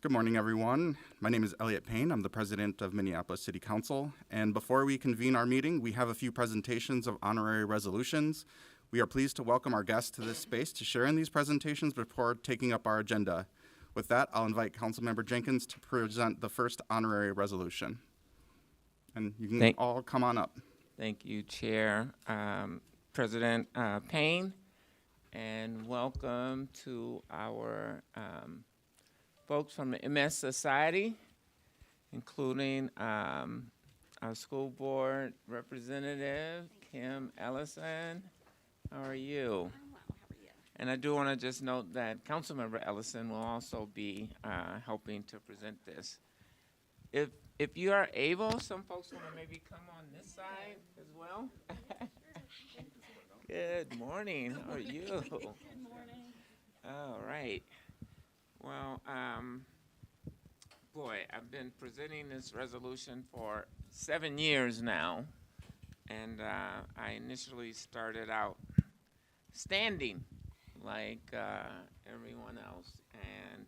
Good morning, everyone. My name is Elliot Payne. I'm the president of Minneapolis City Council. And before we convene our meeting, we have a few presentations of honorary resolutions. We are pleased to welcome our guests to this space to share in these presentations before taking up our agenda. With that, I'll invite Councilmember Jenkins to present the first honorary resolution. And you can all come on up. Thank you, Chair. President Payne, and welcome to our folks from the MS Society, including our school board representative, Kim Ellison. How are you? I'm well. How are you? And I do want to just note that Councilmember Ellison will also be helping to present this. If you are able, some folks want to maybe come on this side as well. Good morning. How are you? Good morning. All right. Well, boy, I've been presenting this resolution for 7 years now, and I initially started out standing like everyone else, and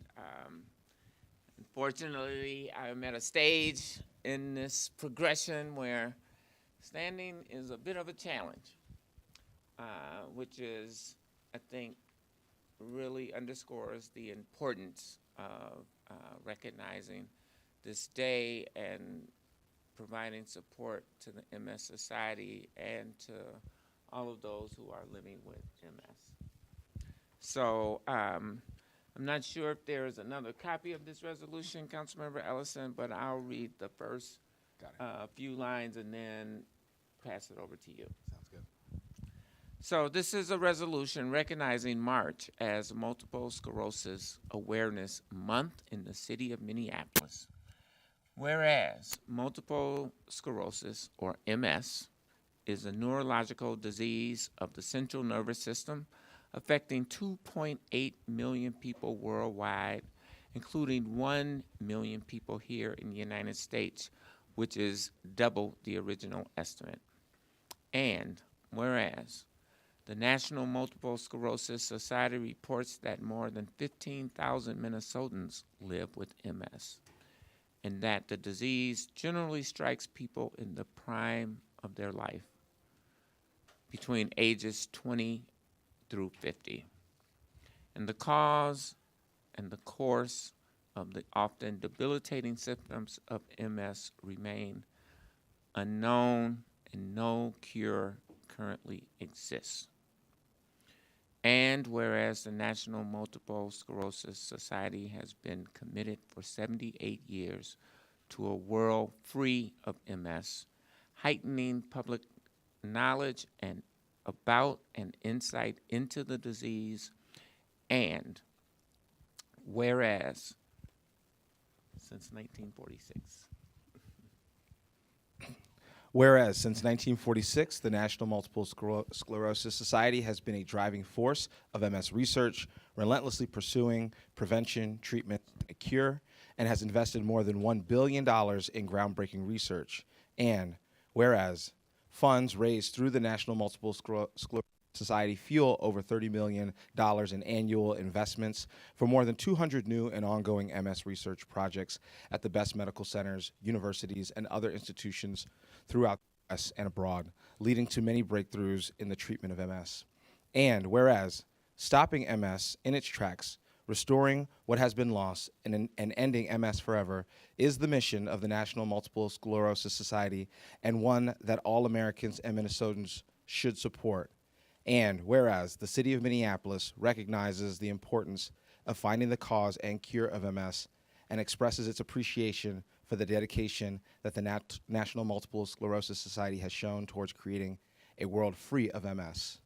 unfortunately, I'm at a stage in this progression where standing is a bit of a challenge, which is, I think, really underscores the importance of recognizing this day and providing support to the MS Society and to all of those who are living with MS. So I'm not sure if there is another copy of this resolution, Councilmember Ellison, but I'll read the first few lines and then pass it over to you. Sounds good. So this is a resolution recognizing March as Multiple Sclerosis Awareness Month in the city of Minneapolis. Whereas multiple sclerosis, or MS, is a neurological disease of the central nervous system affecting 2.8 million people worldwide, including 1 million people here in the United States, which is double the original estimate. And whereas the National Multiple Sclerosis Society reports that more than 15,000 Minnesotans live with MS, and that the disease generally strikes people in the prime of their life, between ages 20 through 50. And the cause and the course of the often debilitating symptoms of MS remain unknown, and no cure currently exists. And whereas the National Multiple Sclerosis Society has been committed for 78 years to a world free of MS, heightening public knowledge and about and insight into the disease, and whereas since 1946, Whereas since 1946, the National Multiple Sclerosis Society has been a driving force of MS research, relentlessly pursuing prevention, treatment, and cure, and has invested more than $1 billion in groundbreaking research. And whereas funds raised through the National Multiple Sclerosis Society fuel over $30 million in annual investments for more than 200 new and ongoing MS research projects at the best medical centers, universities, and other institutions throughout the U.S. and abroad, leading to many breakthroughs in the treatment of MS. And whereas stopping MS in its tracks, restoring what has been lost, and ending MS forever is the mission of the National Multiple Sclerosis Society, and one that all Americans and Minnesotans should support. And whereas the city of Minneapolis recognizes the importance of finding the cause and cure of MS and expresses its appreciation for the dedication that the National Multiple Sclerosis Society has shown towards creating a world free of MS.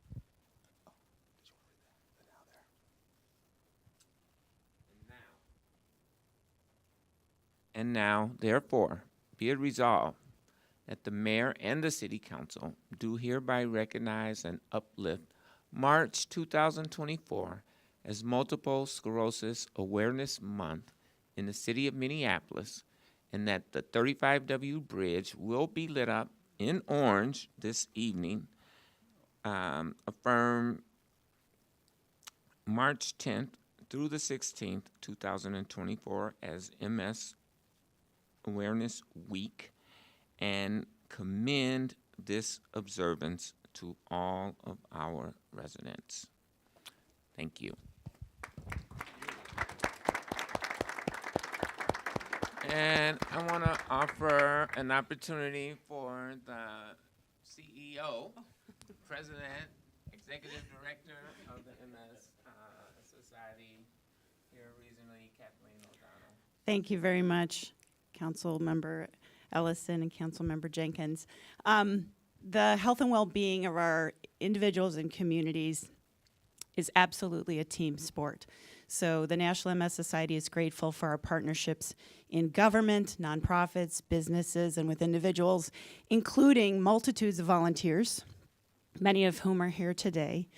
And now, therefore, be it resolved that the mayor and the city council do hereby recognize and uplift March 2024 as Multiple Sclerosis Awareness Month in the city of Minneapolis, and that the 35W Bridge will be lit up in orange this evening. Affirm March 10th, through the 16th, 2024 as MS Awareness Week, and commend this observance to all of our residents. Thank you. And I want to offer an opportunity for the CEO, President, Executive Director of the MS Society here regionally, Kathleen O'Donnell. Thank you very much, Council Member Ellison and Council Member Jenkins. The health and well-being of our individuals and communities is absolutely a team sport. So the National MS Society is grateful for our partnerships in government, nonprofits, businesses, and with individuals, including multitudes of volunteers, many of whom are here today.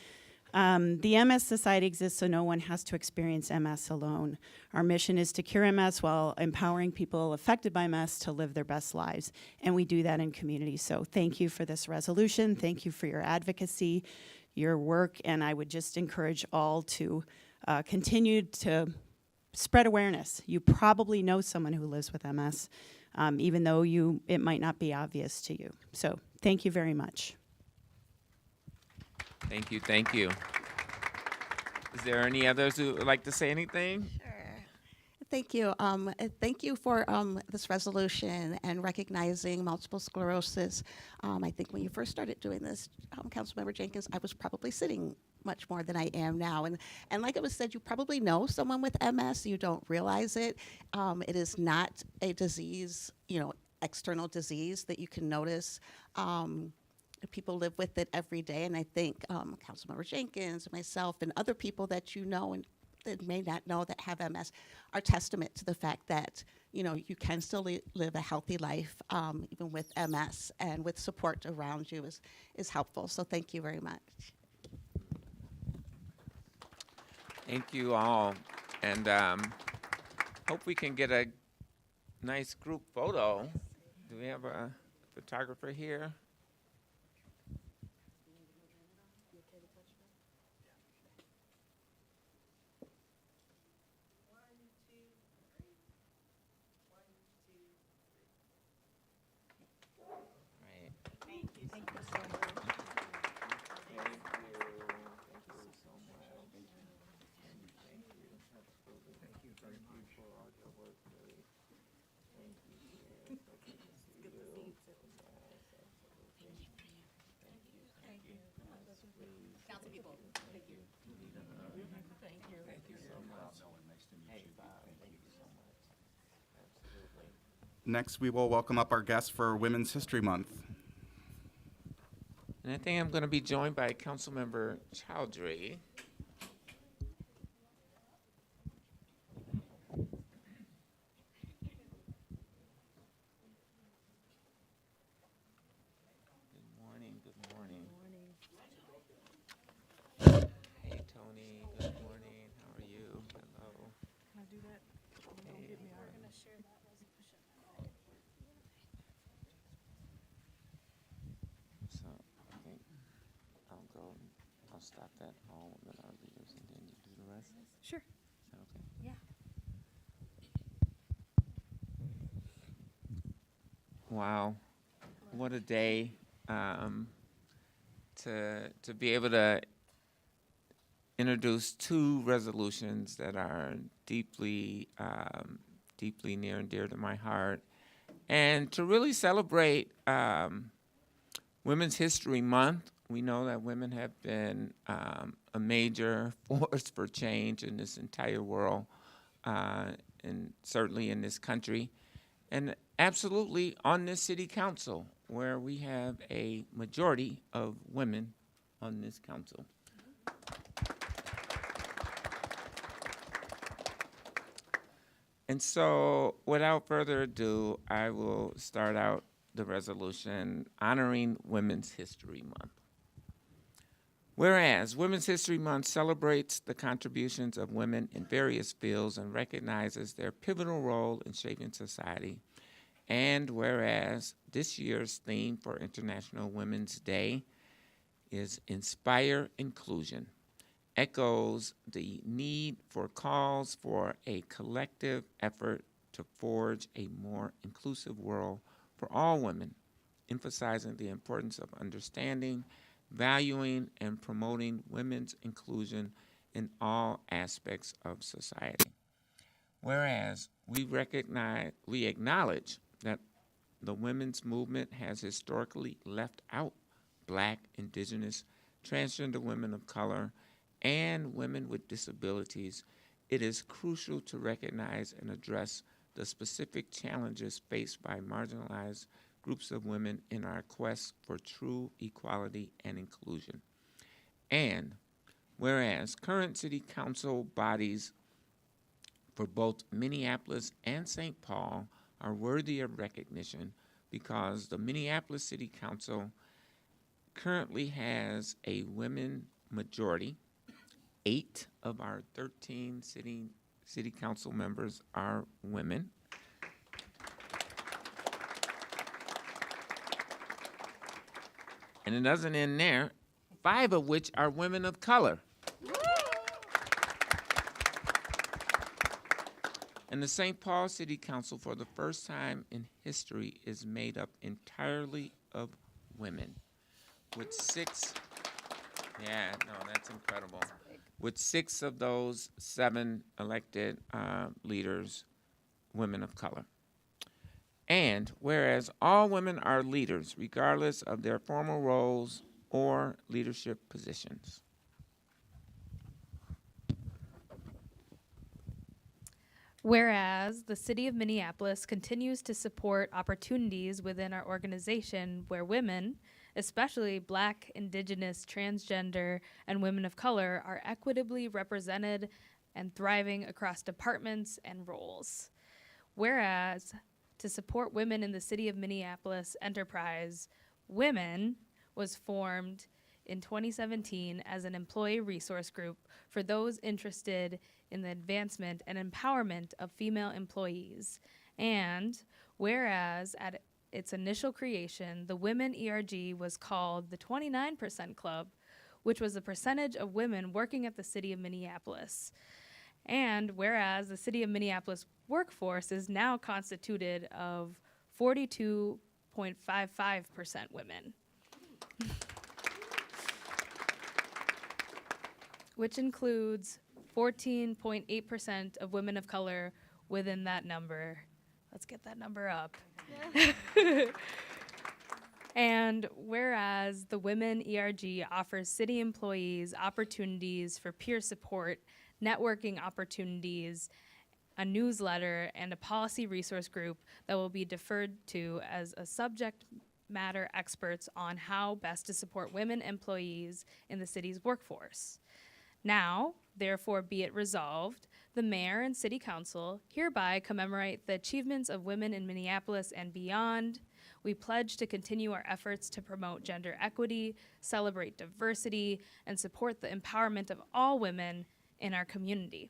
The MS Society exists so no one has to experience MS alone. Our mission is to cure MS while empowering people affected by MS to live their best lives, and we do that in community. So thank you for this resolution. Thank you for your advocacy, your work, and I would just encourage all to continue to spread awareness. You probably know someone who lives with MS, even though it might not be obvious to you. So thank you very much. Thank you, thank you. Is there any others who would like to say anything? Sure. Thank you. Thank you for this resolution and recognizing multiple sclerosis. I think when you first started doing this, Councilmember Jenkins, I was probably sitting much more than I am now. And like it was said, you probably know someone with MS. You don't realize it. It is not a disease, external disease that you can notice. People live with it every day, and I think Councilmember Jenkins, myself, and other people that you know and that may not know that have MS are testament to the fact that you can still live a healthy life even with MS, and with support around you is helpful. So thank you very much. Thank you all, and hope we can get a nice group photo. Do we have a photographer here? Next, we will welcome up our guests for Women's History Month. And I think I'm going to be joined by Councilmember Chowdhury. Good morning, good morning. Hey, Tony, good morning. How are you? Hello. Can I do that? Hey, I'm going to share that resolution. So I think I'll stop that all with our leaders and then you do the rest. Sure. Is that okay? Yeah. Wow, what a day to be able to introduce two resolutions that are deeply deeply near and dear to my heart, and to really celebrate Women's History Month. We know that women have been a major force for change in this entire world, and certainly in this country, and absolutely on this city council, where we have a majority of women on this council. And so, without further ado, I will start out the resolution honoring Women's History Month. Whereas Women's History Month celebrates the contributions of women in various fields and recognizes their pivotal role in shaping society, and whereas this year's theme for International Women's Day is Inspire Inclusion, echoes the need for calls for a collective effort to forge a more inclusive world for all women, emphasizing the importance of understanding, valuing, and promoting women's inclusion in all aspects of society. Whereas we acknowledge that the women's movement has historically left out Black, Indigenous, transgender women of color, and women with disabilities, it is crucial to recognize and address the specific challenges faced by marginalized groups of women in our quest for true equality and inclusion. And whereas current city council bodies for both Minneapolis and St. Paul are worthy of recognition because the Minneapolis City Council currently has a women majority. 8 of our 13 city council members are women. And it doesn't end there, 5 of which are women of color. And the St. Paul City Council, for the first time in history, is made up entirely of women, with 6, that's incredible. With 6 of those 7 elected leaders, women of color. And whereas all women are leaders, regardless of their formal roles or leadership positions. Whereas the City of Minneapolis continues to support opportunities within our organization where women, especially Black, Indigenous, transgender, and women of color, are equitably represented and thriving across departments and roles. Whereas to support women in the City of Minneapolis enterprise, Women was formed in 2017 as an employee resource group for those interested in the advancement and empowerment of female employees. And whereas at its initial creation, the Women ERG was called the 29% Club, which was the percentage of women working at the City of Minneapolis. And whereas the City of Minneapolis workforce is now constituted of 42.55% women, which includes 14.8% of women of color within that number. Let's get that number up. And whereas the Women ERG offers city employees opportunities for peer support, networking opportunities, a newsletter, and a policy resource group that will be deferred to as a subject matter experts on how best to support women employees in the city's workforce. Now, therefore, be it resolved, the mayor and city council hereby commemorate the achievements of women in Minneapolis and beyond. We pledge to continue our efforts to promote gender equity, celebrate diversity, and support the empowerment of all women in our community.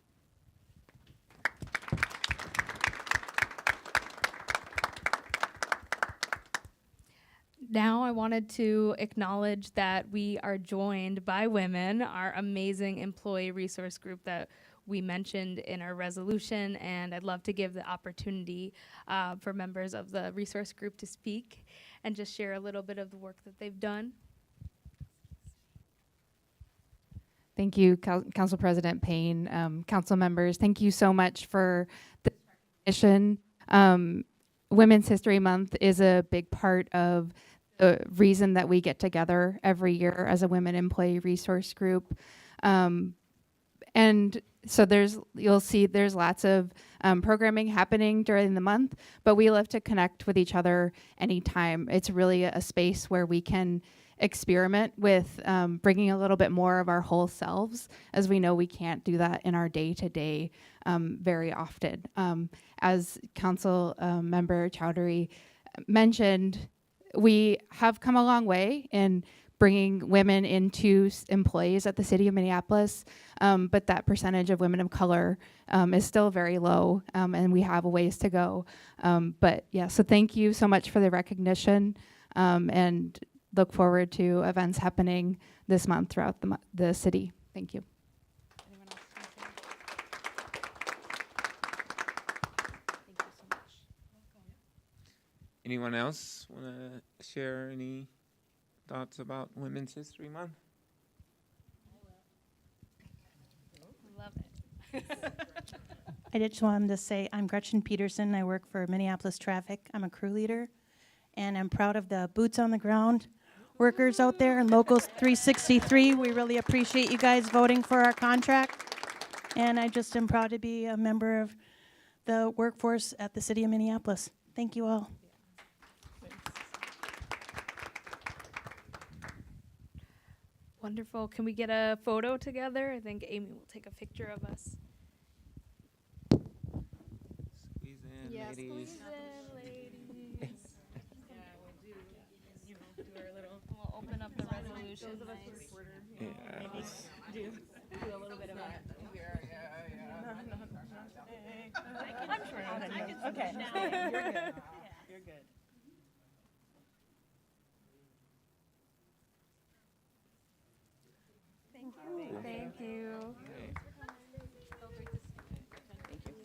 Now I wanted to acknowledge that we are joined by women, our amazing employee resource group that we mentioned in our resolution, and I'd love to give the opportunity for members of the resource group to speak and just share a little bit of the work that they've done. Thank you, Council President Payne, council members. Thank you so much for the recognition. Women's History Month is a big part of the reason that we get together every year as a women employee resource group. And so you'll see there's lots of programming happening during the month, but we love to connect with each other anytime. It's really a space where we can experiment with bringing a little bit more of our whole selves, as we know we can't do that in our day-to-day very often. As Council Member Chowdhury mentioned, we have come a long way in bringing women into employees at the City of Minneapolis, but that percentage of women of color is still very low, and we have a ways to go. But yeah, so thank you so much for the recognition, and look forward to events happening this month throughout the city. Thank you. Anyone else want to share any thoughts about Women's History Month? Love it. I just wanted to say I'm Gretchen Peterson. I work for Minneapolis Traffic. I'm a crew leader, and I'm proud of the boots on the ground workers out there in Local 363. We really appreciate you guys voting for our contract, and I just am proud to be a member of the workforce at the City of Minneapolis. Thank you all. Wonderful. Can we get a photo together? I think Amy will take a picture of us. Squeeze in, Yes, ladies. squeeze in, ladies. We'll open up the resolution. Yes. Okay. You're good. You're good. Thank you.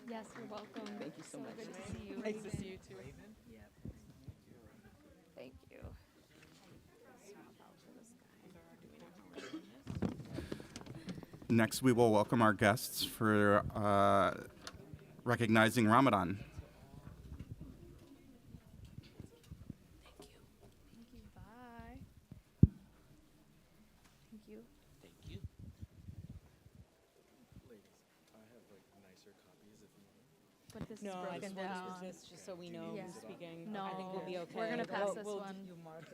Yes, you're welcome. Thank you so much. Good to see you. Nice to see you too. Thank you. Next, we will welcome our guests for recognizing Ramadan. Bye. Thank you. But this is broken down. this just so we know Yeah. who's speaking? No, I think we'll be okay. we're gonna pass this we'll, one.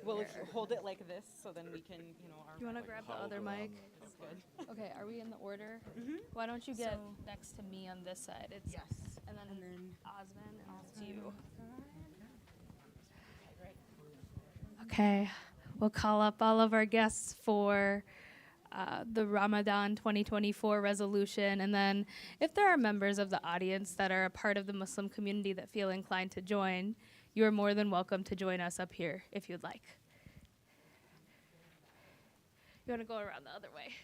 We'll hold it like this so then we can, our. You want to grab the other mic? That's good. Okay, are we in the order? Why don't you get next to me on this side? It's Yes. and then Osman and it's you. Okay, we'll call up all of our guests for the Ramadan 2024 resolution, and then if there are members of the audience that are a part of the Muslim community that feel inclined to join, you are more than welcome to join us up here if you'd like. You want to go around the other way?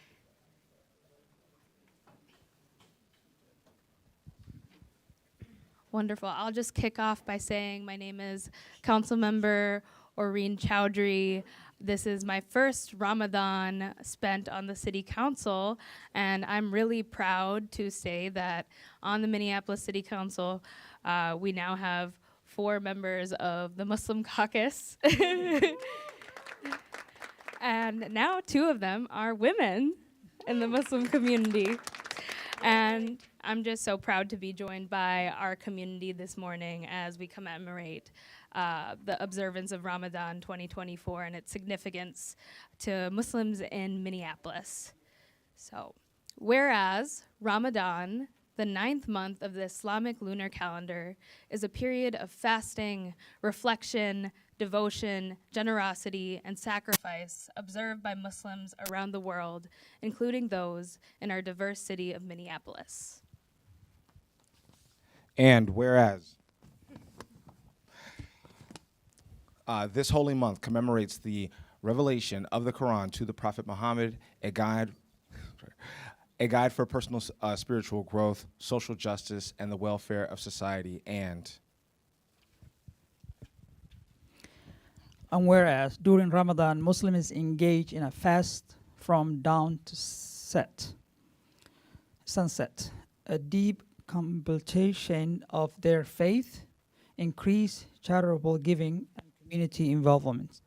Wonderful. I'll just kick off by saying my name is Councilmember Oreen Chowdhury. This is my first Ramadan spent on the City Council, and I'm really proud to say that on the Minneapolis City Council, we now have 4 members of the Muslim caucus. And now 2 of them are women in the Muslim community. And I'm just so proud to be joined by our community this morning as we commemorate the observance of Ramadan 2024 and its significance to Muslims in Minneapolis. So, whereas Ramadan, the 9th month of the Islamic lunar calendar, is a period of fasting, reflection, devotion, generosity, and sacrifice observed by Muslims around the world, including those in our diverse city of Minneapolis. And whereas this holy month commemorates the revelation of the Quran to the Prophet Muhammad, a guide for personal spiritual growth, social justice, and the welfare of society. And whereas during Ramadan, Muslims engage in a fast from dawn to sunset, a deep contemplation of their faith, increased charitable giving, and community involvement,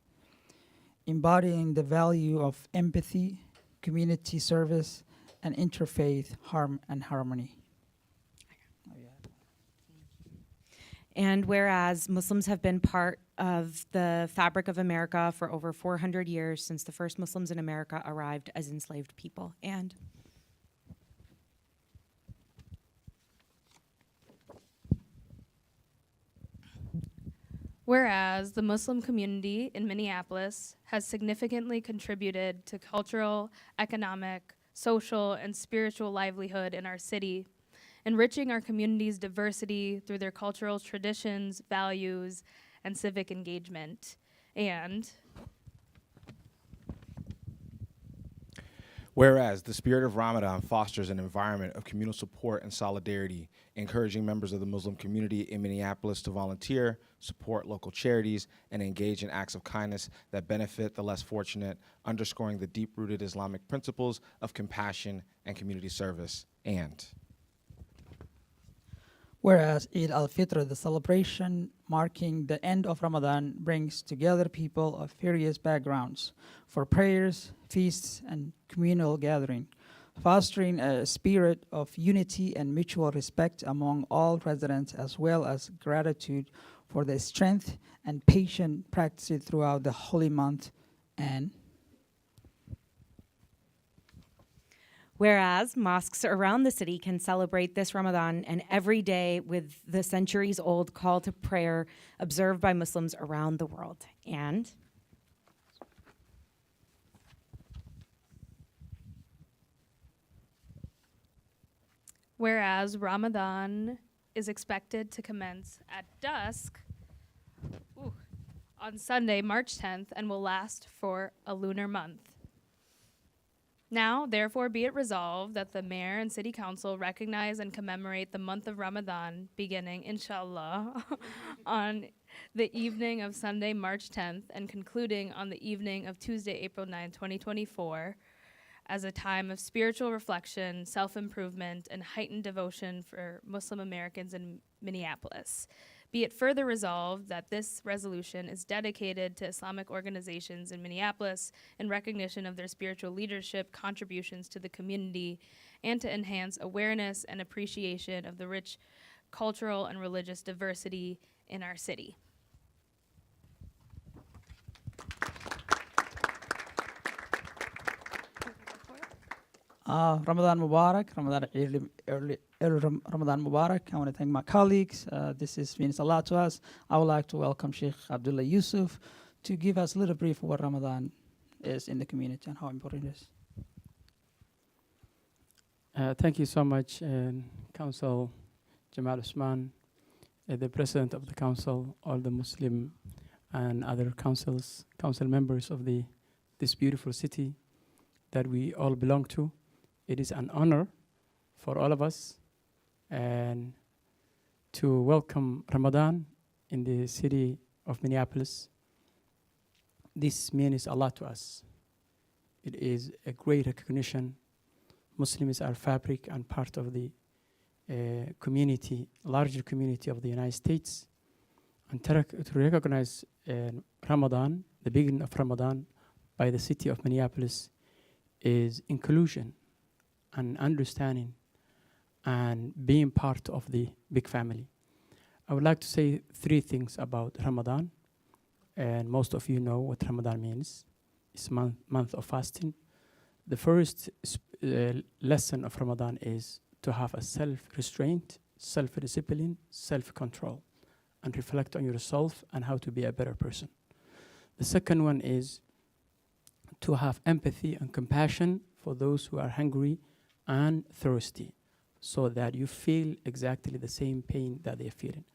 embodying the value of empathy, community service, and interfaith harmony. And whereas Muslims have been part of the fabric of America for over 400 years since the first Muslims in America arrived as enslaved people. And whereas the Muslim community in Minneapolis has significantly contributed to cultural, economic, social, and spiritual livelihood in our city, enriching our community's diversity through their cultural traditions, values, and civic engagement. And Whereas the spirit of Ramadan fosters an environment of communal support and solidarity, encouraging members of the Muslim community in Minneapolis to volunteer, support local charities, and engage in acts of kindness that benefit the less fortunate, underscoring the deep-rooted Islamic principles of compassion and community service. And whereas Eid al-Fitr, the celebration marking the end of Ramadan, brings together people of various backgrounds for prayers, feasts, and communal gathering, fostering a spirit of unity and mutual respect among all residents, as well as gratitude for the strength and patience practiced throughout the holy month. And whereas mosques around the city can celebrate this Ramadan and every day with the centuries-old call to prayer observed by Muslims around the world. And whereas Ramadan is expected to commence at dusk on Sunday, March 10th, and will last for a lunar month. Now, therefore, be it resolved that the mayor and city council recognize and commemorate the month of Ramadan beginning, inshallah, on the evening of Sunday, March 10th, and concluding on the evening of Tuesday, April 9th, 2024, as a time of spiritual reflection, self-improvement, and heightened devotion for Muslim Americans in Minneapolis. Be it further resolved that this resolution is dedicated to Islamic organizations in Minneapolis in recognition of their spiritual leadership, contributions to the community, and to enhance awareness and appreciation of the rich cultural and religious diversity in our city. Ramadan Mubarak, early Ramadan Mubarak. I want to thank my colleagues. This means a lot to us. I would like to welcome Sheikh Abdullah Yusuf to give us a little brief of what Ramadan is in the community and how important it is. Thank you so much, Council Jamal Usman, the President of the Council, all the Muslim and other council members of this beautiful city that we all belong to. It is an honor for all of us and to welcome Ramadan in the city of Minneapolis. This means a lot to us. It is a great recognition. Muslims are fabric and part of the community, larger community of the United States. And to recognize Ramadan, the beginning of Ramadan, by the city of Minneapolis is inclusion and understanding and being part of the big family. I would like to say three things about Ramadan, and most of you know what Ramadan means. It's month of fasting. The first lesson of Ramadan is to have a self-restraint, self-discipline, self-control, and reflect on yourself and how to be a better person. The second one is to have empathy and compassion for those who are hungry and thirsty, so that you feel exactly the same pain that they're feeling.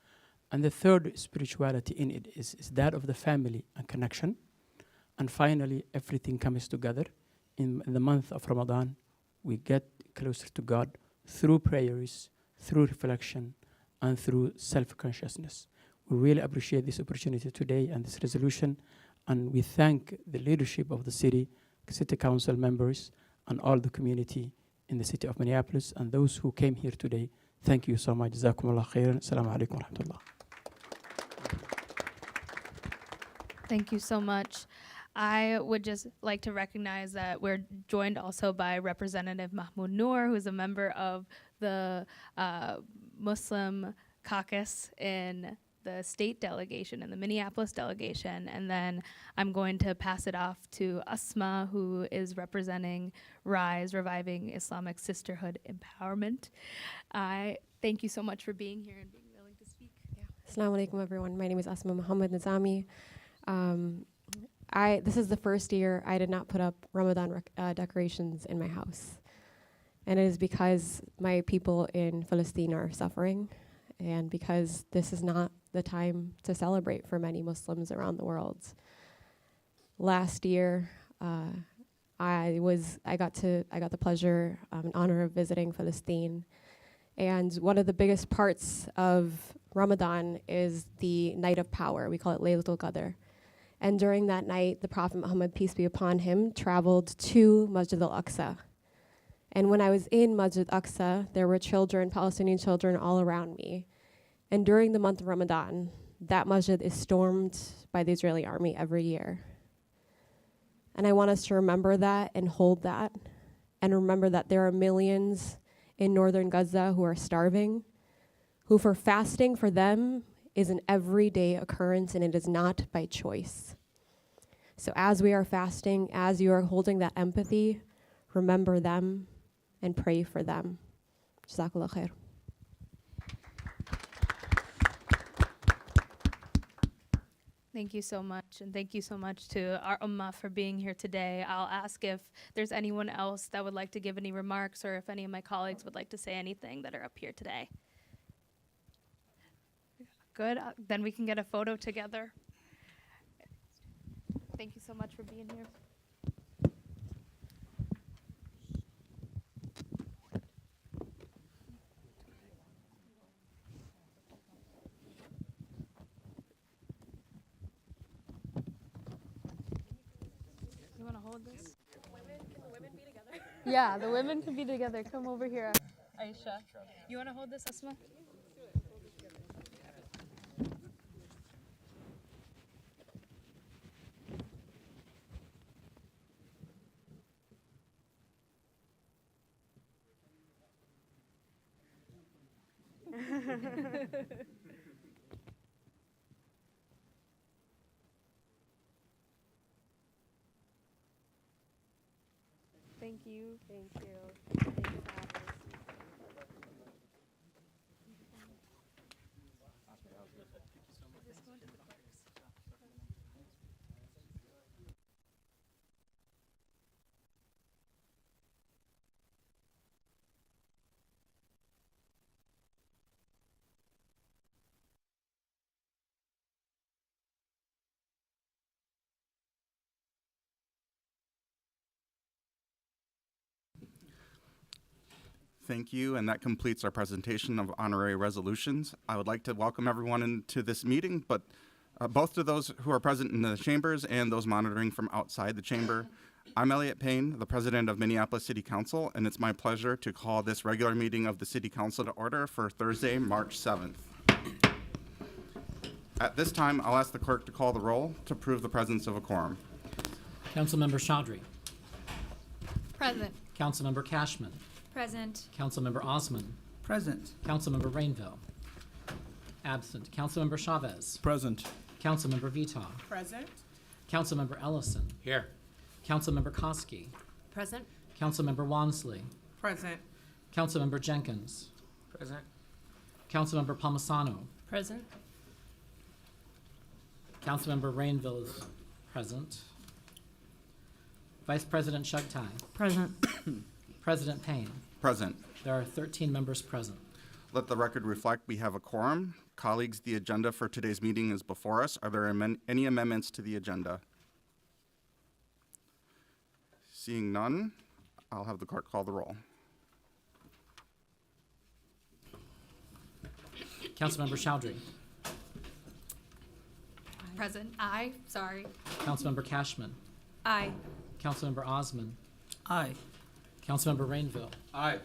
And the third spirituality in it is that of the family and connection. And finally, everything comes together. In the month of Ramadan, we get closer to God through prayers, through reflection, and through self-consciousness. We really appreciate this opportunity today and this resolution, and we thank the leadership of the city council members, and all the community in the city of Minneapolis, and those who came here today. Thank you so much. Jazakumullah khairan. Assalamu alaikum wa rahmatullah. Thank you so much. I would just like to recognize that we're joined also by Representative Mahmoud Noor, who is a member of the Muslim caucus in the state delegation and the Minneapolis delegation. And then I'm going to pass it off to Asma, who is representing RISE, Reviving Islamic Sisterhood Empowerment. I thank you so much for being here and being willing to speak. Assalamu alaikum, everyone. My name is Asma Muhammad Nizami. This is the first year I did not put up Ramadan decorations in my house. And it is because my people in Palestine are suffering, and because this is not the time to celebrate for many Muslims around the world. Last year, I got the pleasure and honor of visiting Palestine. And one of the biggest parts of Ramadan is the night of power. We call it Laylatul Qadr. And during that night, the Prophet Muhammad, peace be upon him, traveled to Masjid al-Aqsa. And when I was in Masjid al-Aqsa, there were children, Palestinian children, all around me. And during the month of Ramadan, that masjid is stormed by the Israeli army every year. And I want us to remember that and hold that, and remember that there are millions in northern Gaza who are starving, who for fasting for them is an everyday occurrence, and it is not by choice. So as we are fasting, as you are holding that empathy, remember them and pray for them. Jazakallah khair. Thank you so much, and thank you so much to our Ummah for being here today. I'll ask if there's anyone else that would like to give any remarks, or if any of my colleagues would like to say anything that are up here today. Good, then we can get a photo together. Thank you so much for being here. You want to hold this? Can the women be together? Yeah, the women can be together. Come over here, Aisha. You want to hold this, Asma? Thank you. Thank you. Thank you for having us. Thank you, and that completes our presentation of honorary resolutions. I would like to welcome everyone into this meeting, but both to those who are present in the chambers and those monitoring from outside the chamber. I'm Elliot Payne, the president of Minneapolis City Council, and it's my pleasure to call this regular meeting of the City Council to order for Thursday, March 7th. At this time, I'll ask the clerk to call the roll to prove the presence of a quorum. Councilmember Chaudhry. Present. Councilmember Cashman. Present. Councilmember Osman. Present. Councilmember Rainville. Absent. Councilmember Chavez. Present. Councilmember Vita. Present. Councilmember Ellison. Here. Councilmember Koski. Present. Councilmember Wansley. Present. Councilmember Jenkins. Present. Councilmember Palmisano. Present. Councilmember Rainville is present. Vice President Shugtai. Present. President Payne. Present. There are 13 members present. Let the record reflect we have a quorum. Colleagues, the agenda for today's meeting is before us. Are there any amendments to the agenda? Seeing none, I'll have the clerk call the roll. Councilmember Chaudhry. Present. Aye. Sorry. Councilmember Cashman. Aye. Councilmember Osman. Aye. Councilmember Rainville. Aye.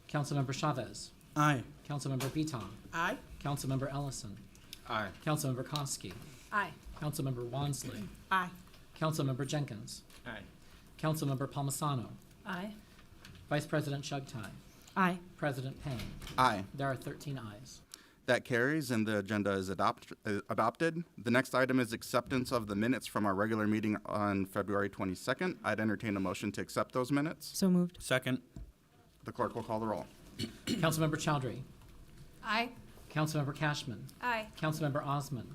Councilmember Chavez. Aye. Councilmember Viton. Aye. Councilmember Ellison. Aye. Councilmember Koski. Aye. Councilmember Wansley. Aye. Councilmember Jenkins. Aye. Councilmember Palmisano. Aye. Vice President Shugtai. Aye. President Payne. Aye. There are 13 ayes. That carries, and the agenda is adopted. The next item is acceptance of the minutes from our regular meeting on February 22nd. I'd entertain a motion to accept those minutes. So moved. Second. The clerk will call the roll. Councilmember Chaudhry. Aye. Councilmember Cashman. Aye. Councilmember Osman.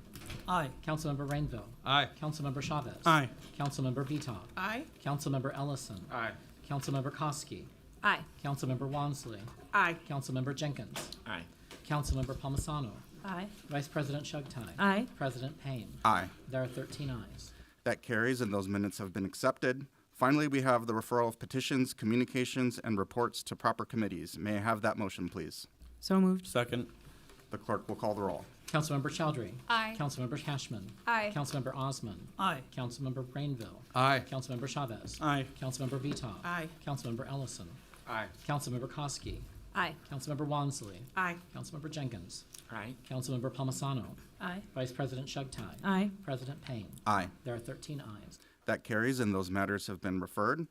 Aye. Councilmember Rainville. Aye. Councilmember Chavez. Aye. Councilmember Viton. Aye. Councilmember Ellison. Aye. Councilmember Koski. Aye. Councilmember Wansley. Aye. Councilmember Jenkins. Aye. Councilmember Palmisano. Aye. Vice President Shugtai. Aye. President Payne. Aye. There are 13 ayes. That carries, and those minutes have been accepted. Finally, we have the referral of petitions, communications, and reports to proper committees. May I have that motion, please? So moved. Second. The clerk will call the roll. Councilmember Chowdhury. Aye. Councilmember Cashman. Aye. Councilmember Osman. Aye. Councilmember Brainville. Aye. Councilmember Chavez. Aye. Councilmember Vita. Aye. Councilmember Ellison. Aye. Councilmember Koski. Aye. Councilmember Wansley. Aye. Councilmember Jenkins. Aye. Councilmember Palmisano. Aye. Vice President Shugtai. Aye. President Payne. Aye. There are 13 ayes. That carries, and those matters have been referred.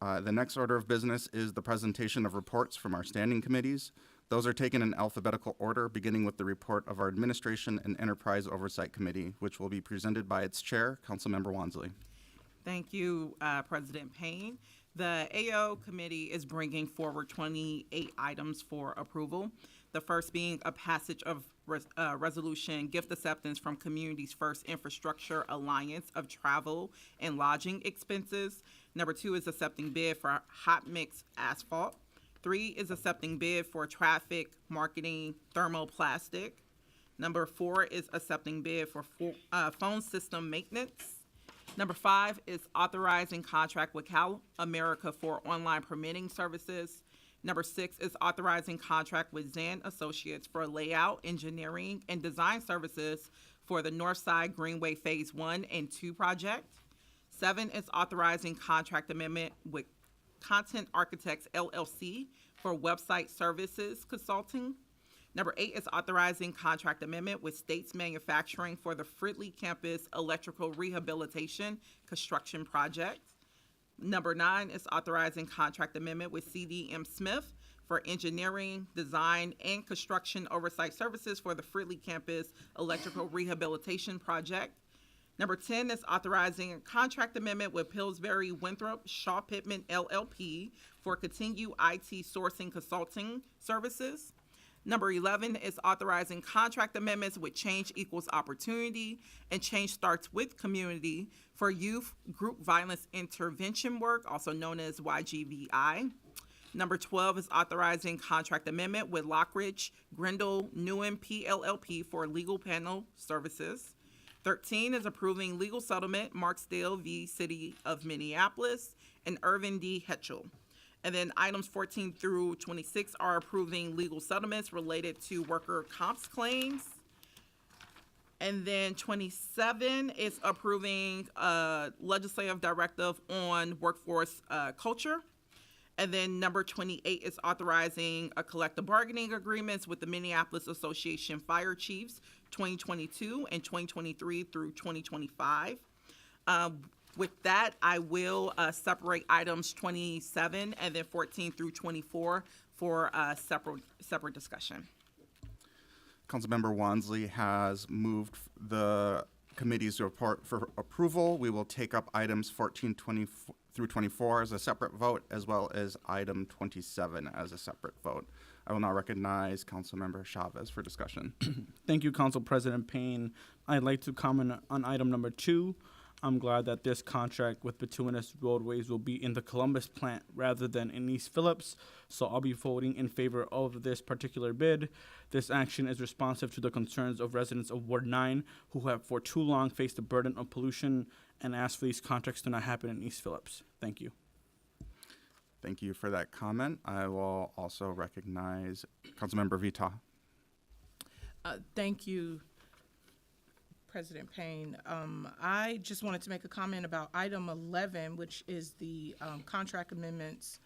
The next order of business is the presentation of reports from our standing committees. Those are taken in alphabetical order, beginning with the report of our Administration and Enterprise Oversight Committee, which will be presented by its chair, Councilmember Wansley. Thank you, President Payne. The AO Committee is bringing forward 28 items for approval. The first being a passage of resolution, gift acceptance from Communities First Infrastructure Alliance of travel and lodging expenses. Number 2 is accepting bid for hot mix asphalt. 3 is accepting bid for traffic marketing thermoplastic. Number 4 is accepting bid for phone system maintenance. Number 5 is authorizing contract with Cal America for online permitting services. Number 6 is authorizing contract with Zan Associates for layout, engineering, and design services for the Northside Greenway Phase 1 and 2 project. 7 is authorizing contract amendment with Content Architects LLC for website services consulting. Number 8 is authorizing contract amendment with States Manufacturing for the Fridley Campus Electrical Rehabilitation Construction Project. Number 9 is authorizing contract amendment with CDM Smith for engineering, design, and construction oversight services for the Fridley Campus Electrical Rehabilitation Project. Number 10 is authorizing a contract amendment with Pillsbury Winthrop Shaw Pittman LLP for continued IT sourcing consulting services. Number 11 is authorizing contract amendments with Change Equals Opportunity and Change Starts With Community for youth group violence intervention work, also known as YGVI. Number 12 is authorizing contract amendment with Lockridge Grindle Newen PLLP for legal panel services. 13 is approving legal settlement Marksdale v. City of Minneapolis and Irvin D. Hetchel. And then items 14 through 26 are approving legal settlements related to worker comps claims. And then 27 is approving a legislative directive on workforce culture. And then number 28 is authorizing a collective bargaining agreements with the Minneapolis Association Fire Chiefs 2022 and 2023 through 2025. With that, I will separate items 27 and then 14 through 24 for separate discussion. Councilmember Wansley has moved the committee's report for approval. We will take up items 14 through 24 as a separate vote, as well as item 27 as a separate vote. I will now recognize Councilmember Chavez for discussion. Thank you, Council President Payne. I'd like to comment on item number 2. I'm glad that this contract with Bituminous Roadways will be in the Columbus plant rather than in East Phillips, so I'll be voting in favor of this particular bid. This action is responsive to the concerns of residents of Ward 9 who have for too long faced the burden of pollution and asked for these contracts to not happen in East Phillips. Thank you. Thank you for that comment. I will also recognize Councilmember Vita. Thank you, President Payne. I just wanted to make a comment about item 11, which is the contract amendments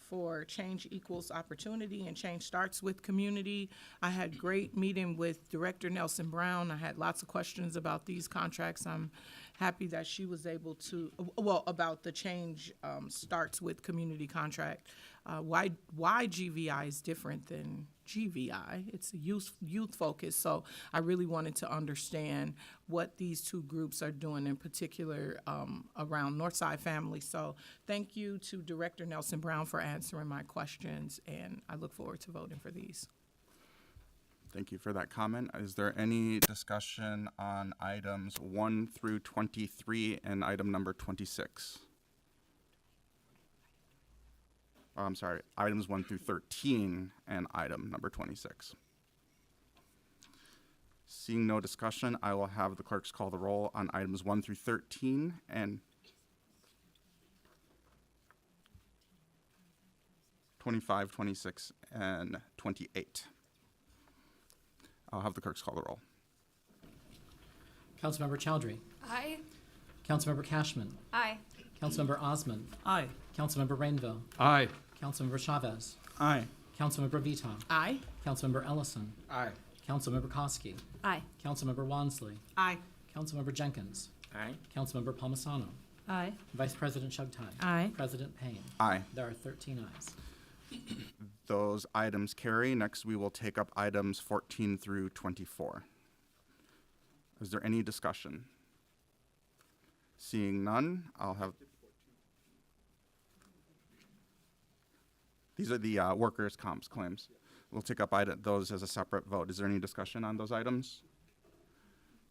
for Change Equals Opportunity and Change Starts With Community. I had great meeting with Director Nelson Brown. I had lots of questions about these contracts. I'm happy that she was able to, about the Change Starts With Community contract. Why GVI is different than GVI. It's a youth focus, so I really wanted to understand what these two groups are doing in particular around Northside Family. So thank you to Director Nelson Brown for answering my questions, and I look forward to voting for these. Thank you for that comment. Is there any discussion on items 1 through 23 and item number 26? I'm sorry, items 1 through 13 and item number 26. Seeing no discussion, I will have the clerks call the roll on items 1 through 13 and 25, 26, and 28. I'll have the clerks call the roll. Councilmember Chowdhury. Aye. Councilmember Cashman. Aye. Councilmember Osman. Aye. Councilmember Rainville. Aye. Councilmember Chavez. Aye. Councilmember Vita. Aye. Councilmember Ellison. Aye. Councilmember Koski. Aye. Councilmember Wansley. Aye. Councilmember Jenkins. Aye. Councilmember Palmisano. Aye. Vice President Chugtai. Aye. President Payne. Aye. There are 13 ayes. Those items carry. Next, we will take up items 14 through 24. Is there any discussion? Seeing none, I'll have. These are the workers' comps claims. We'll take up those as a separate vote. Is there any discussion on those items?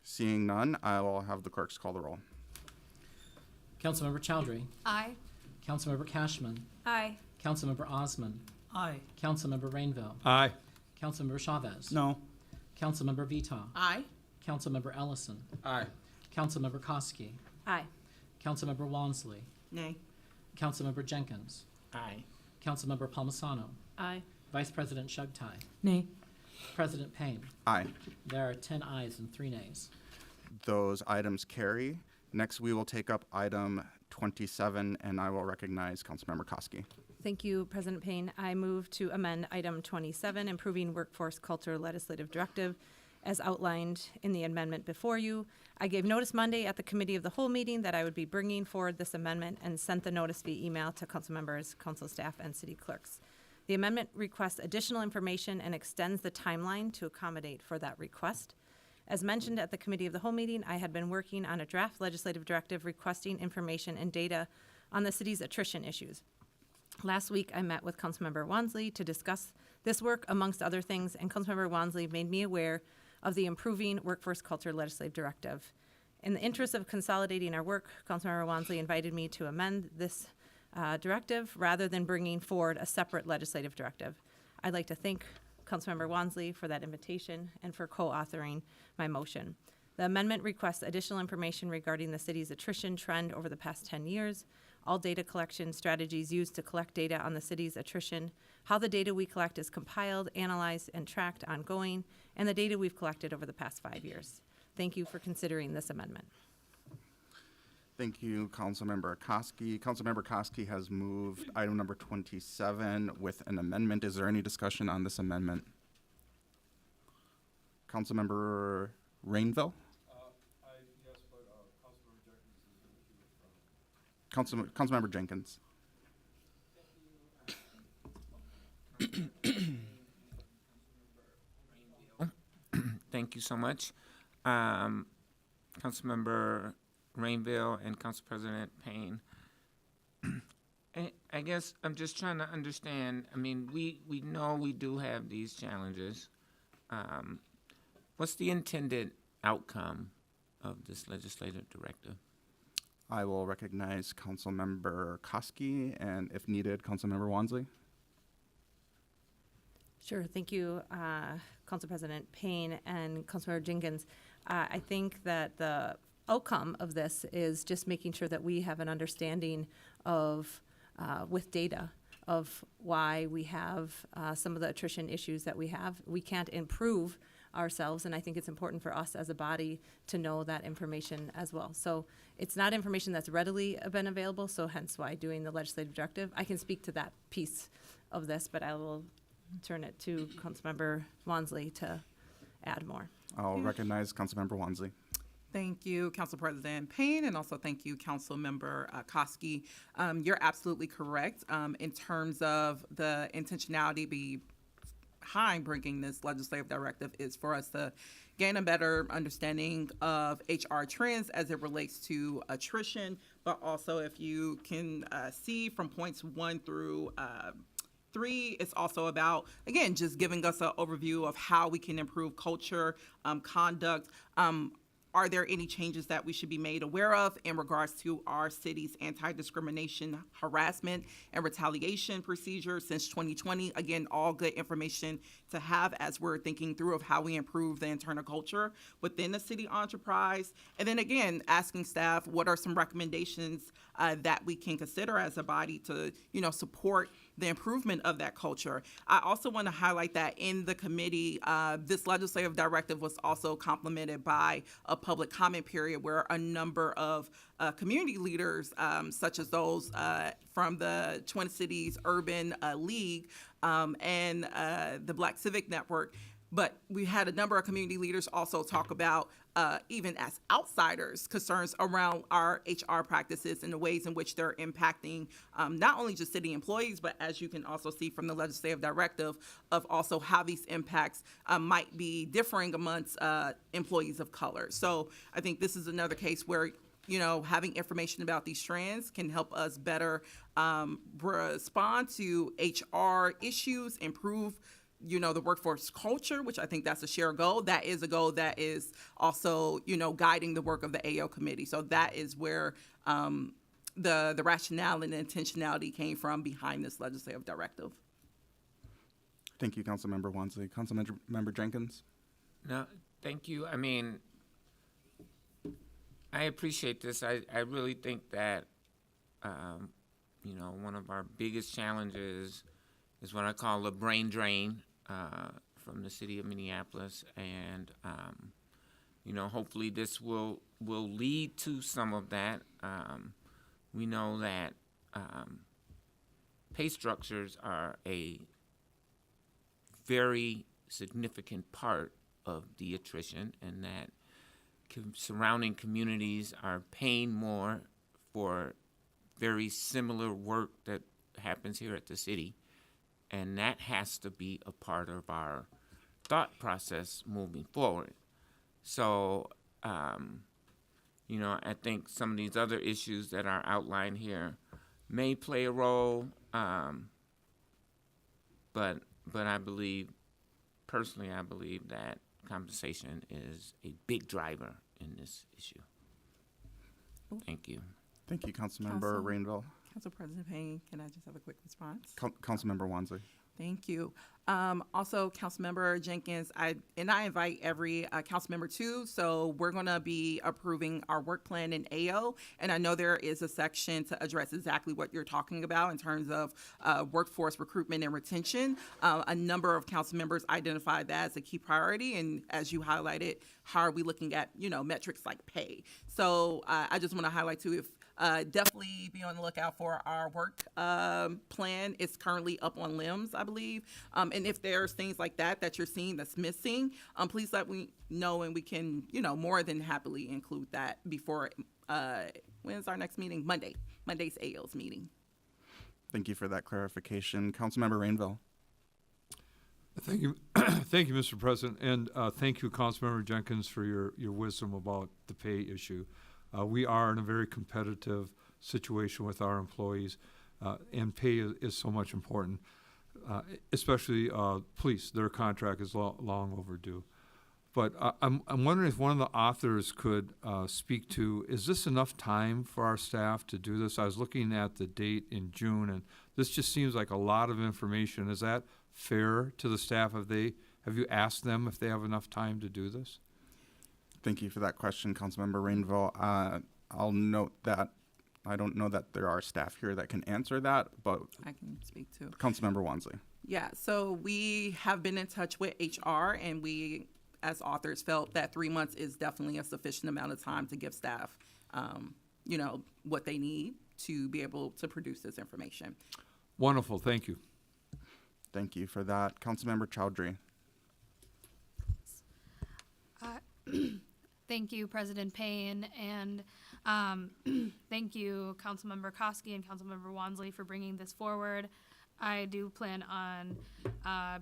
Seeing none, I will have the clerks call the roll. Councilmember Chowdhury. Aye. Councilmember Cashman. Aye. Councilmember Osman. Aye. Councilmember Rainville. Aye. Councilmember Chavez. No. Councilmember Vita. Aye. Councilmember Ellison. Aye. Councilmember Koski. Aye. Councilmember Wansley. Nay. Councilmember Jenkins. Aye. Councilmember Palmisano. Aye. Vice President Chugtai. Nay. President Payne. Aye. There are 10 ayes and 3 nays. Those items carry. Next, we will take up item 27, and I will recognize Councilmember Koski. Thank you, President Payne. I move to amend item 27, improving workforce culture legislative directive, as outlined in the amendment before you. I gave notice Monday at the committee of the whole meeting that I would be bringing forward this amendment and sent the notice via email to council members, council staff, and city clerks. The amendment requests additional information and extends the timeline to accommodate for that request. As mentioned at the committee of the whole meeting, I had been working on a draft legislative directive requesting information and data on the city's attrition issues. Last week, I met with Councilmember Wansley to discuss this work, amongst other things, and Councilmember Wansley made me aware of the Improving Workforce Culture Legislative Directive. In the interest of consolidating our work, Councilmember Wansley invited me to amend this directive rather than bringing forward a separate legislative directive. I'd like to thank Councilmember Wansley for that invitation and for co-authoring my motion. The amendment requests additional information regarding the city's attrition trend over the past 10 years, all data collection strategies used to collect data on the city's attrition, how the data we collect is compiled, analyzed, and tracked ongoing, and the data we've collected over the past 5 years. Thank you for considering this amendment. Thank you, Councilmember Koski. Councilmember Koski has moved item number 27 with an amendment. Is there any discussion on this amendment? Councilmember Rainville? Yes, but Councilmember Jenkins. Thank you so much. Councilmember Rainville and Council President Payne. I guess I'm just trying to understand. I mean, we know we do have these challenges. What's the intended outcome of this legislative directive? I will recognize Councilmember Koski, and if needed, Councilmember Wansley. Sure, thank you, Council President Payne and Councilmember Jenkins. I think that the outcome of this is just making sure that we have an understanding of, with data, of why we have some of the attrition issues that we have. We can't improve ourselves, and I think it's important for us as a body to know that information as well. So it's not information that's readily been available, so hence why doing the legislative directive. I can speak to that piece of this, but I will turn it to Councilmember Wansley to add more. I'll recognize Councilmember Wansley. Thank you, Council President Payne, and also thank you, Council Member Koski. You're absolutely correct in terms of the intentionality behind bringing this legislative directive is for us to gain a better understanding of HR trends as it relates to attrition, but also if you can see from points 1 through 3, it's also about, again, just giving us an overview of how we can improve culture, conduct. Are there any changes that we should be made aware of in regards to our city's anti-discrimination, harassment, and retaliation procedures since 2020? Again, all good information to have as we're thinking through of how we improve the internal culture within the city enterprise. And then again, asking staff what are some recommendations that we can consider as a body to, support the improvement of that culture. I also want to highlight that in the committee, this legislative directive was also complemented by a public comment period where a number of community leaders, such as those from the Twin Cities Urban League and the Black Civic Network, but we had a number of community leaders also talk about, even as outsiders, concerns around our HR practices and the ways in which they're impacting not only just city employees, but as you can also see from the legislative directive, of also how these impacts might be differing amongst employees of color. So I think this is another case where, you know, having information about these trends can help us better respond to HR issues, improve, you know, the workforce culture, which I think that's a shared goal. That is a goal that is also, you know, guiding the work of the AO committee. So that is where the rationale and the intentionality came from behind this legislative directive. Thank you, Councilmember Wansley. Councilmember Jenkins? No, thank you. I mean, I appreciate this. I really think that, you know, one of our biggest challenges is what I call a brain drain from the city of Minneapolis, and you know, hopefully this will lead to some of that. We know that pay structures are a very significant part of the attrition, and that surrounding communities are paying more for very similar work that happens here at the city. And that has to be a part of our thought process moving forward. So, you know, I think some of these other issues that are outlined here may play a role, but I believe, personally, I believe that compensation is a big driver in this issue. Thank you. Thank you, Councilmember Rainville. Council President Payne, can I just have a quick response? Councilmember Wansley. Thank you. Also, Councilmember Jenkins, I invite every council member too. So we're going to be approving our work plan in AO, and I know there is a section to address exactly what you're talking about in terms of workforce recruitment and retention. A number of council members identified that as a key priority, and as you highlighted, how are we looking at, you know, metrics like pay? So I just want to highlight too, if definitely be on the lookout for our work plan. It's currently up on LIMS, I believe. And if there's things like that you're seeing that's missing, please let me know, and we can, you know, more than happily include that before, when's our next meeting? Monday's AO's meeting. Thank you for that clarification. Councilmember Rainville. Thank you. Thank you, Mr. President. And thank you, Councilmember Jenkins, for your wisdom about the pay issue. We are in a very competitive situation with our employees, and pay is so much important, especially police. Their contract is long overdue. But I'm wondering if one of the authors could speak to, is this enough time for our staff to do this? I was looking at the date in June, and this just seems like a lot of information. Is that fair to the staff? Have you asked them if they have enough time to do this? Thank you for that question, Councilmember Rainville. I'll note that I don't know that there are staff here that can answer that, but I can speak to Councilmember Wansley. Yeah, so we have been in touch with HR, and we, as authors, felt that 3 months is definitely a sufficient amount of time to give staff, you know, what they need to be able to produce this information. Wonderful, thank you. Thank you for that. Councilmember Chowdhury. Thank you, President Payne, and thank you, Councilmember Koski and Councilmember Wansley, for bringing this forward. I do plan on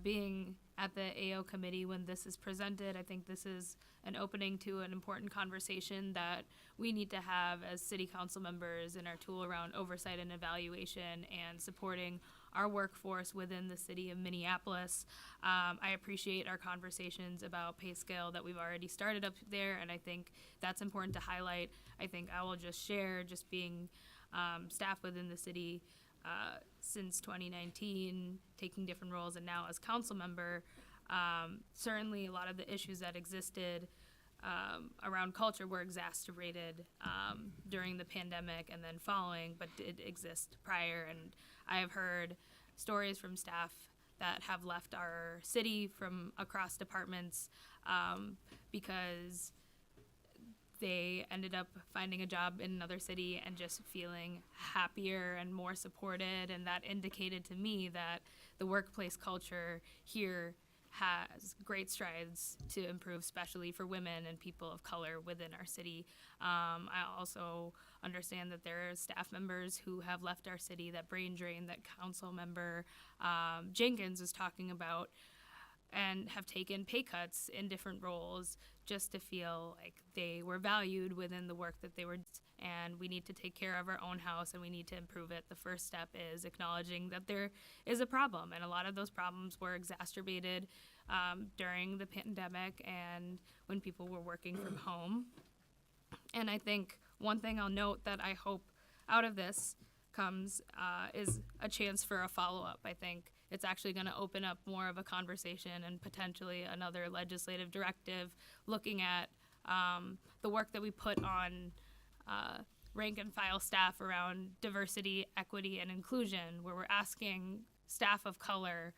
being at the AO committee when this is presented. I think this is an opening to an important conversation that we need to have as city council members in our tool around oversight and evaluation and supporting our workforce within the city of Minneapolis. I appreciate our conversations about pay scale that we've already started up there, and I think that's important to highlight. I think I will just share, just being staff within the city since 2019, taking different roles, and now as council member, certainly a lot of the issues that existed around culture were exacerbated during the pandemic and then following, but did exist prior. And I have heard stories from staff that have left our city from across departments because they ended up finding a job in another city and just feeling happier and more supported. And that indicated to me that the workplace culture here has great strides to improve, especially for women and people of color within our city. I also understand that there are staff members who have left our city, that brain drain that council member Jenkins was talking about, and have taken pay cuts in different roles just to feel like they were valued within the work that they were. And we need to take care of our own house and we need to improve it. The first step is acknowledging that there is a problem, and a lot of those problems were exacerbated during the pandemic and when people were working from home. And I think one thing I'll note that I hope out of this comes is a chance for a follow-up. I think it's actually going to open up more of a conversation and potentially another legislative directive looking at the work that we put on rank and file staff around diversity, equity, and inclusion, where we're asking staff of color,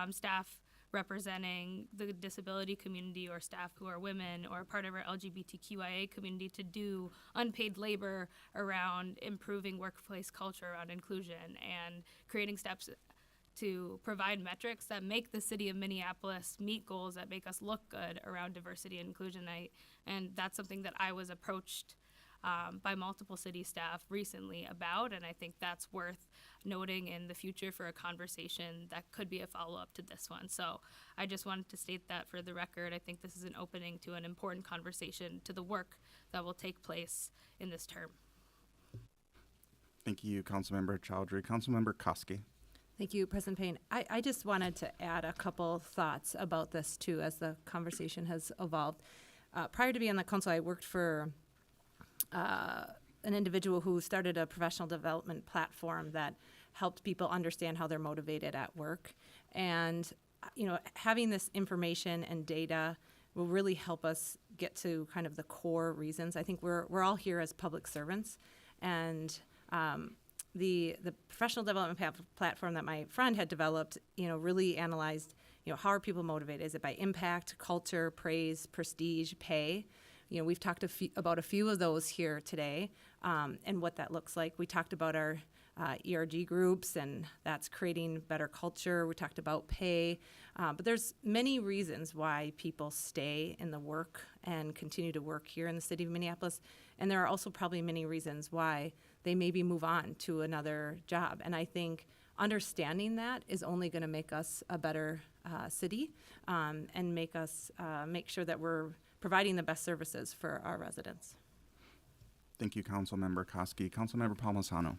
staff representing the disability community, or staff who are women or part of our LGBTQIA community to do unpaid labor around improving workplace culture around inclusion and creating steps to provide metrics that make the city of Minneapolis meet goals that make us look good around diversity and inclusion. And that's something that I was approached by multiple city staff recently about, and I think that's worth noting in the future for a conversation that could be a follow-up to this one. So I just wanted to state that for the record. I think this is an opening to an important conversation to the work that will take place in this term. Thank you, Councilmember Chowdhury. Councilmember Koski. Thank you, President Payne. I just wanted to add a couple thoughts about this too as the conversation has evolved. Prior to being on the council, I worked for an individual who started a professional development platform that helped people understand how they're motivated at work. And, you know, having this information and data will really help us get to kind of the core reasons. I think we're all here as public servants, and the professional development platform that my friend had developed, you know, really analyzed, you know, how are people motivated? Is it by impact, culture, praise, prestige, pay? You know, we've talked about a few of those here today, and what that looks like. We talked about our ERG groups, and that's creating better culture. We talked about pay, but there's many reasons why people stay in the work and continue to work here in the city of Minneapolis, and there are also probably many reasons why they maybe move on to another job. And I think understanding that is only going to make us a better city, and make us make sure that we're providing the best services for our residents. Thank you, Councilmember Koski. Councilmember Palmisano.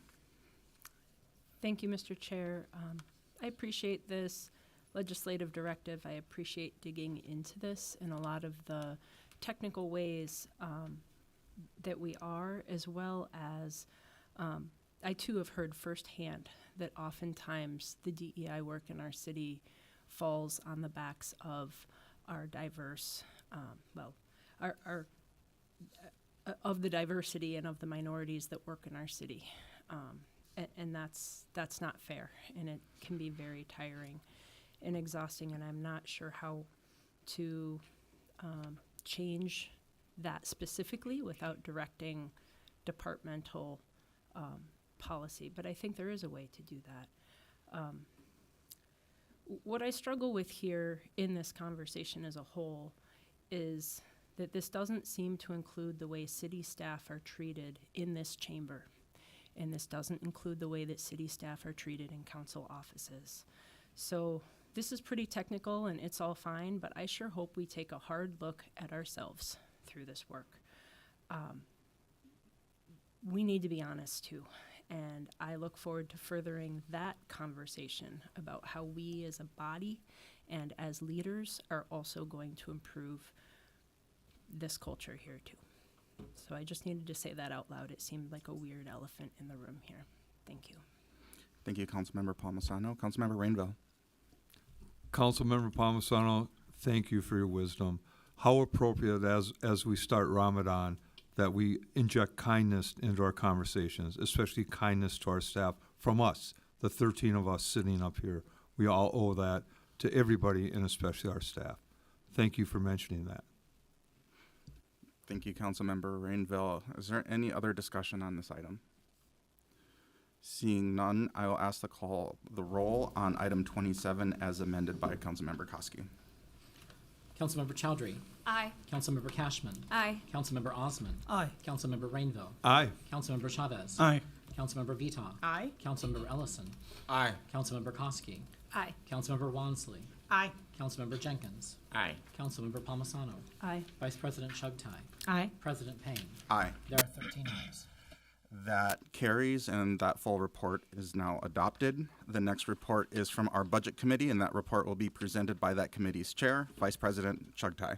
Thank you, Mr. Chair. I appreciate this legislative directive. I appreciate digging into this in a lot of the technical ways that we are, as well as I too have heard firsthand that oftentimes the DEI work in our city falls on the backs of our diverse, of the diversity and of the minorities that work in our city. And that's not fair, and it can be very tiring and exhausting, and I'm not sure how to change that specifically without directing departmental policy, but I think there is a way to do that. What I struggle with here in this conversation as a whole is that this doesn't seem to include the way city staff are treated in this chamber. And this doesn't include the way that city staff are treated in council offices. So this is pretty technical and it's all fine, but I sure hope we take a hard look at ourselves through this work. We need to be honest too. And I look forward to furthering that conversation about how we as a body and as leaders are also going to improve this culture here too. So I just needed to say that out loud. It seemed like a weird elephant in the room here. Thank you. Thank you, Councilmember Palmisano. Councilmember Rainville. Councilmember Palmisano, thank you for your wisdom. How appropriate as we start Ramadan that we inject kindness into our conversations, especially kindness to our staff from us, the 13 of us sitting up here. We all owe that to everybody and especially our staff. Thank you for mentioning that. Thank you, Councilmember Rainville. Is there any other discussion on this item? Seeing none, I will ask to call the roll on item 27 as amended by Councilmember Koski. Councilmember Chowdhury. Aye. Councilmember Cashman. Aye. Councilmember Osman. Aye. Councilmember Rainville. Aye. Councilmember Chavez. Aye. Councilmember Vita. Aye. Councilmember Ellison. Aye. Councilmember Koski. Aye. Councilmember Wansley. Aye. Councilmember Jenkins. Aye. Councilmember Palmisano. Aye. Vice President Chugtai. Aye. President Payne. Aye. There are 13 ayes. That carries, and that full report is now adopted. The next report is from our Budget Committee, and that report will be presented by that committee's chair, Vice President Chugtai.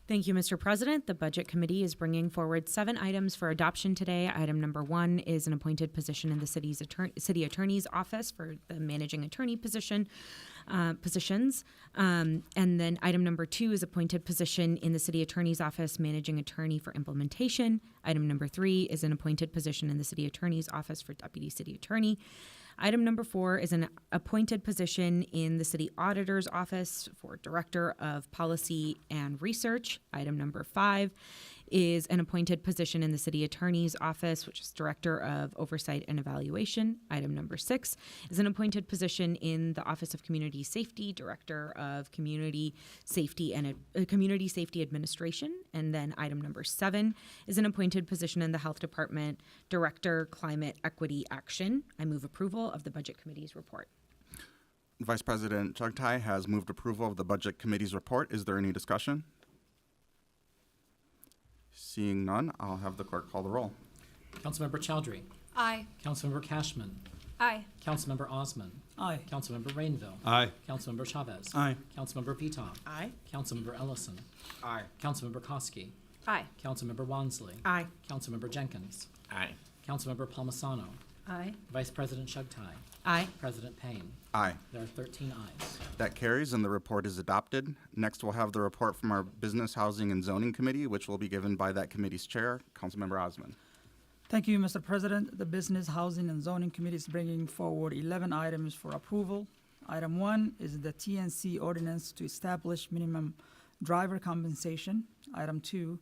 Thank you, Mr. President. The Budget Committee is bringing forward 7 items for adoption today. Item number 1 is an appointed position in the city attorney's office for the managing attorney positions. And then item number 2 is appointed position in the city attorney's office, managing attorney for implementation. Item number 3 is an appointed position in the city attorney's office for deputy city attorney. Item number 4 is an appointed position in the city auditor's office for director of policy and research. Item number 5 is an appointed position in the city attorney's office, which is director of oversight and evaluation. Item number 6 is an appointed position in the office of community safety, director of community safety and community safety administration. And then item number 7 is an appointed position in the health department, director climate equity action. I move approval of the Budget Committee's report. Vice President Chugtai has moved approval of the Budget Committee's report. Is there any discussion? Seeing none, I'll have the clerk call the roll. Councilmember Chowdhury. Aye. Councilmember Cashman. Aye. Councilmember Osman. Aye. Councilmember Rainville. Aye. Councilmember Chavez. Aye. Councilmember Vita. Aye. Councilmember Ellison. Aye. Councilmember Koski. Aye. Councilmember Wansley. Aye. Councilmember Jenkins. Aye. Councilmember Palmisano. Aye. Vice President Chugtai. Aye. President Payne. Aye. There are 13 ayes. That carries, and the report is adopted. Next, we'll have the report from our Business, Housing, and Zoning Committee, which will be given by that committee's chair, Councilmember Osman. Thank you, Mr. President. The Business, Housing, and Zoning Committee is bringing forward 11 items for approval. Item 1 is the TNC ordinance to establish minimum driver compensation. Item 2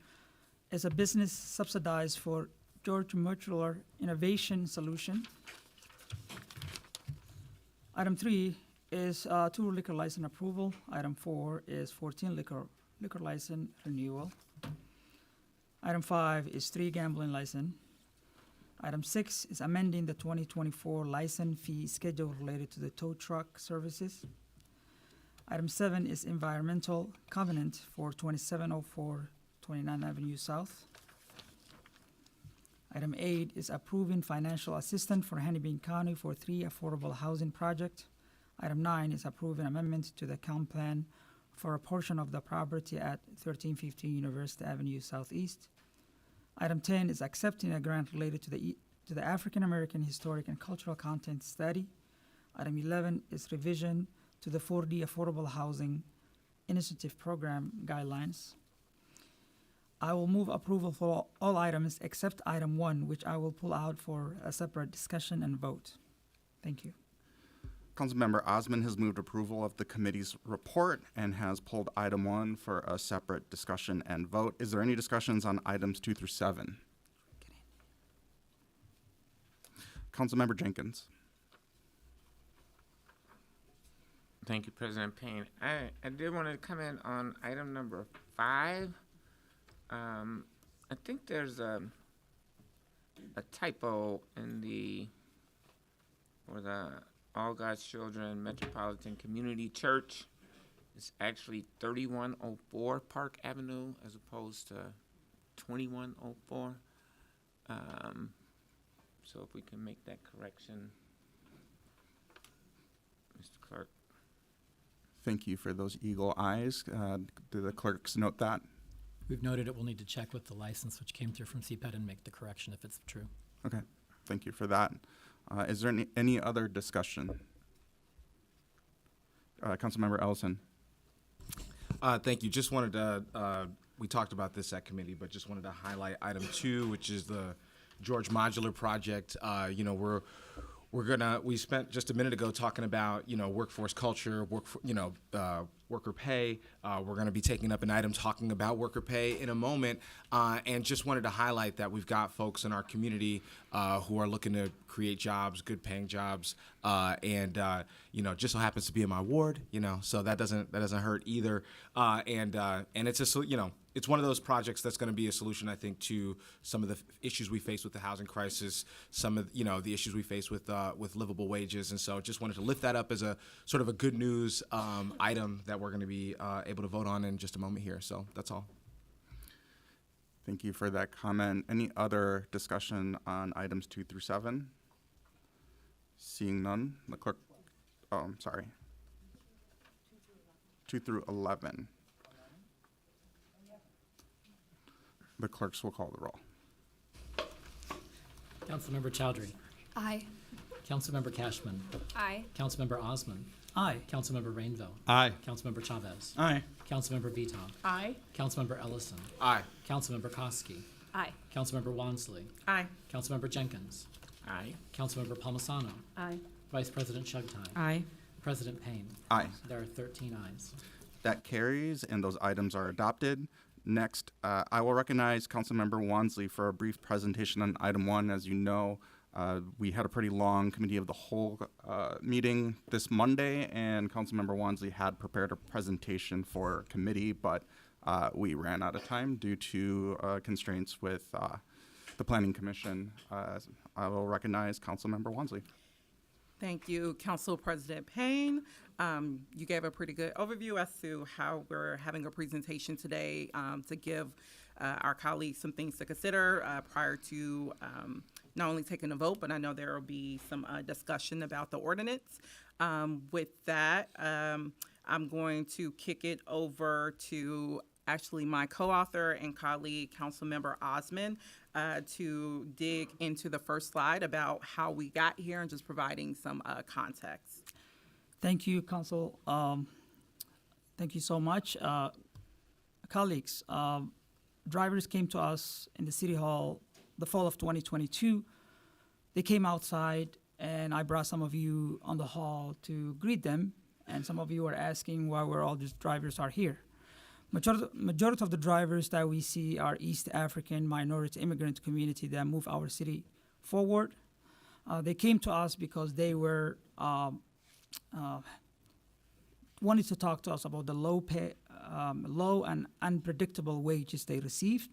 is a business subsidized for George Mutual Innovation Solution. Item 3 is 2 liquor license approval. Item 4 is 14 liquor license renewal. Item 5 is 3 gambling license. Item 6 is amending the 2024 license fee schedule related to the tow truck services. Item 7 is environmental covenant for 2704 29th Avenue South. Item 8 is approving financial assistance for Hennepin County for 3 affordable housing projects. Item 9 is approving amendment to the comp plan for a portion of the property at 1315 University Avenue Southeast. Item 10 is accepting a grant related to the African American Historic and Cultural Content Study. Item 11 is revision to the 4D Affordable Housing Initiative Program guidelines. I will move approval for all items except item 1, which I will pull out for a separate discussion and vote. Thank you. Councilmember Osman has moved approval of the committee's report and has pulled item 1 for a separate discussion and vote. Is there any discussions on items 2 through 7? Councilmember Jenkins. Thank you, President Payne. I did want to comment on item number 5. I think there's a typo in for the All God's Children Metropolitan Community Church. It's actually 3104 Park Avenue as opposed to 2104. So if we can make that correction, Mr. Clerk. Thank you for those eagle eyes. Do the clerks note that? We've noted it. We'll need to check with the license which came through from CPED and make the correction if it's true. Okay, thank you for that. Is there any other discussion? Councilmember Ellison. Thank you. Just wanted to, we talked about this at committee, but just wanted to highlight item 2, which is the George Modular Project. We spent just a minute ago talking about, workforce culture, worker pay. We're going to be taking up an item talking about worker pay in a moment, and just wanted to highlight that we've got folks in our community who are looking to create jobs, good paying jobs, and just so happens to be in my ward, so that doesn't hurt either, and it's one of those projects that's going to be a solution, I think, to some of the issues we face with the housing crisis, some of the issues we face with livable wages, and so just wanted to lift that up as a sort of a good news item that we're going to be able to vote on in just a moment here. So that's all. Thank you for that comment. Any other discussion on items 2 through 7? Seeing none, the clerk. Oh, I'm sorry. 2 through 11. The clerks will call the roll. Councilmember Chowdhury. Aye. Councilmember Cashman. Aye. Councilmember Osman. Aye. Councilmember Rainville. Aye. Councilmember Chavez. Aye. Councilmember Viton. Aye. Councilmember Ellison. Aye. Councilmember Koski. Aye. Councilmember Wansley. Aye. Councilmember Jenkins. Aye. Councilmember Palmisano. Aye. Vice President Chugtai. Aye. President Payne. Aye. There are 13 ayes. That carries, and those items are adopted. Next, I will recognize Councilmember Wansley for a brief presentation on item 1. As you know, we had a pretty long committee of the whole meeting this Monday, and Councilmember Wansley had prepared a presentation for committee, but we ran out of time due to constraints with the Planning Commission. I will recognize Councilmember Wansley. Thank you, Council President Payne. You gave a pretty good overview as to how we're having a presentation today to give our colleagues some things to consider prior to not only taking a vote, but I know there will be some discussion about the ordinance. With that, I'm going to kick it over to actually my co-author and colleague, Councilmember Osman, to dig into the first slide about how we got here and just providing some context. Thank you, Council. Thank you so much. Colleagues, drivers came to us in the City Hall the fall of 2022. They came outside, and I brought some of you on the hall to greet them, and some of you are asking why all these drivers are here. Majority of the drivers that we see are East African minority immigrant community that move our city forward. They came to us because they were wanted to talk to us about the low and unpredictable wages they received,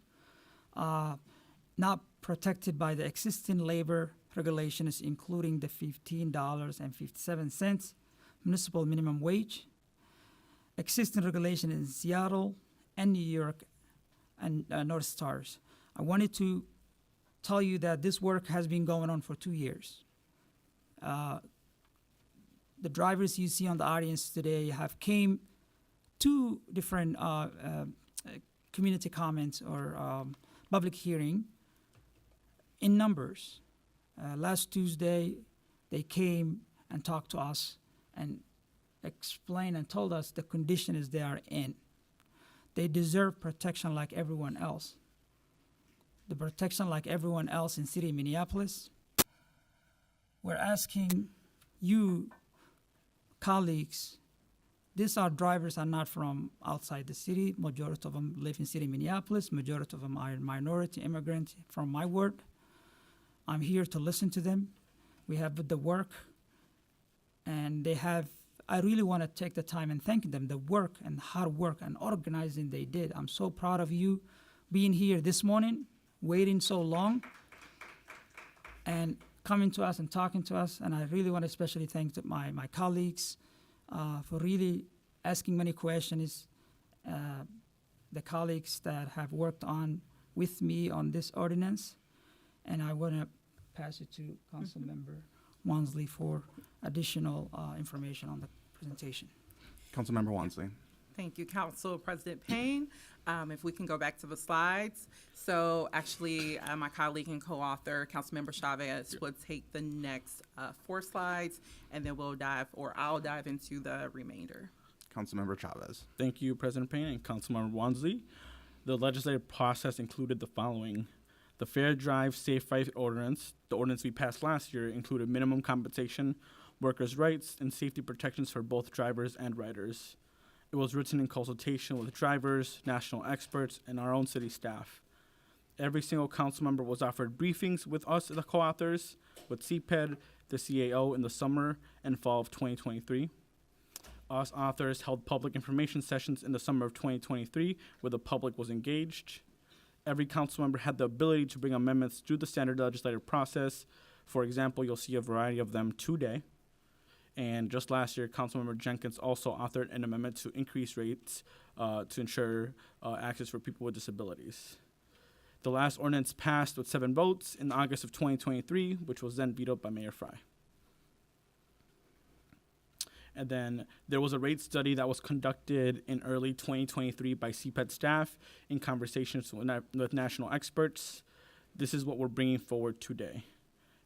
not protected by the existing labor regulations, including the $15.57 municipal minimum wage, existing regulation in Seattle and New York and North Stars. I wanted to tell you that this work has been going on for 2 years. The drivers you see on the audience today have came to different community comments or public hearing in numbers. Last Tuesday, they came and talked to us and explained and told us the conditions they are in. They deserve protection like everyone else. The protection like everyone else in city of Minneapolis. We're asking you, colleagues, these are drivers are not from outside the city. Majority of them live in city of Minneapolis. Majority of them are minority immigrants from my ward. I'm here to listen to them. We have the work, and they have, I really want to take the time and thank them, the work and hard work and organizing they did. I'm so proud of you being here this morning, waiting so long, and coming to us and talking to us. And I really want to especially thank my colleagues for really asking many questions, the colleagues that have worked on with me on this ordinance. And I want to pass it to Councilmember Wansley for additional information on the presentation. Councilmember Wansley. Thank you, Council President Payne. If we can go back to the slides. So actually, my colleague and co-author, Councilmember Chavez, will take the next 4 slides, and then I'll dive into the remainder. Councilmember Chavez. Thank you, President Payne and Councilmember Wansley. The legislative process included the following. The Fair Drive Safe Ride Ordinance, the ordinance we passed last year, included minimum compensation, workers' rights, and safety protections for both drivers and riders. It was written in consultation with drivers, national experts, and our own city staff. Every single council member was offered briefings with us, the co-authors, with CPED, the CAO in the summer and fall of 2023. Us authors held public information sessions in the summer of 2023 where the public was engaged. Every council member had the ability to bring amendments through the standard legislative process. For example, you'll see a variety of them today. And just last year, Councilmember Jenkins also authored an amendment to increase rates to ensure access for people with disabilities. The last ordinance passed with 7 votes in August of 2023, which was then vetoed by Mayor Fry. And then there was a rate study that was conducted in early 2023 by CPED staff in conversations with national experts. This is what we're bringing forward today.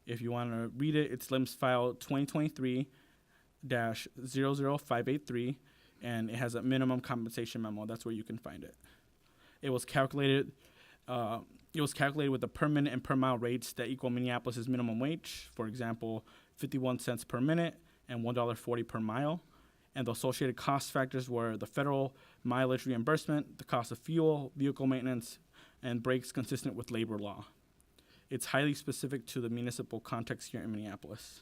If you want to read it, it's LIMS file 2023-00583, and it has a minimum compensation memo. That's where you can find it. It was calculated with the per minute and per mile rates that equal Minneapolis's minimum wage. For example, 51 cents per minute and $1.40 per mile. And the associated cost factors were the federal mileage reimbursement, the cost of fuel, vehicle maintenance, and breaks consistent with labor law. It's highly specific to the municipal context here in Minneapolis.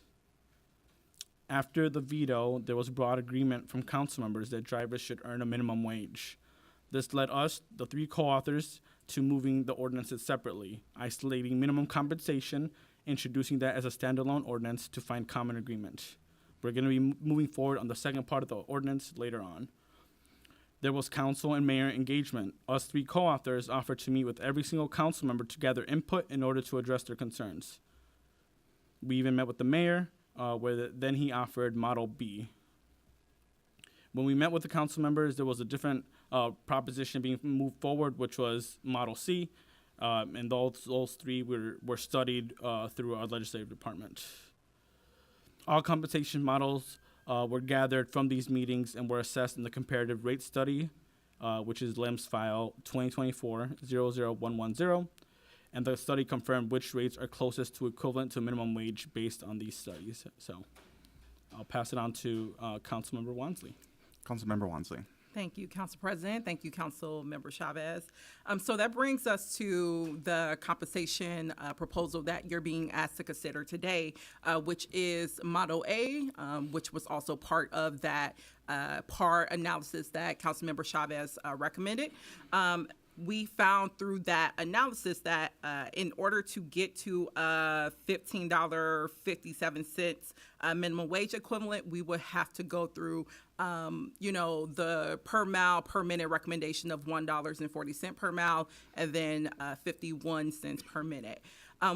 After the veto, there was broad agreement from council members that drivers should earn a minimum wage. This led us, the 3 co-authors, to moving the ordinances separately, isolating minimum compensation, introducing that as a standalone ordinance to find common agreement. We're going to be moving forward on the second part of the ordinance later on. There was council and mayor engagement. Us 3 co-authors offered to meet with every single council member to gather input in order to address their concerns. We even met with the mayor, then he offered Model B. When we met with the council members, there was a different proposition being moved forward, which was Model C, and those 3 were studied through our legislative department. All compensation models were gathered from these meetings and were assessed in the comparative rate study, which is LIMS file 2024-00110, and the study confirmed which rates are closest to equivalent to minimum wage based on these studies. So I'll pass it on to Councilmember Wansley. Councilmember Wansley. Thank you, Council President. Thank you, Council Member Chavez. So that brings us to the compensation proposal that you're being asked to consider today, which is Model A, which was also part of that PAR analysis that Councilmember Chavez recommended. We found through that analysis that in order to get to $15.57 minimum wage equivalent, we would have to go through, the per mile, per minute recommendation of $1.40 per mile, and then 51 cents per minute.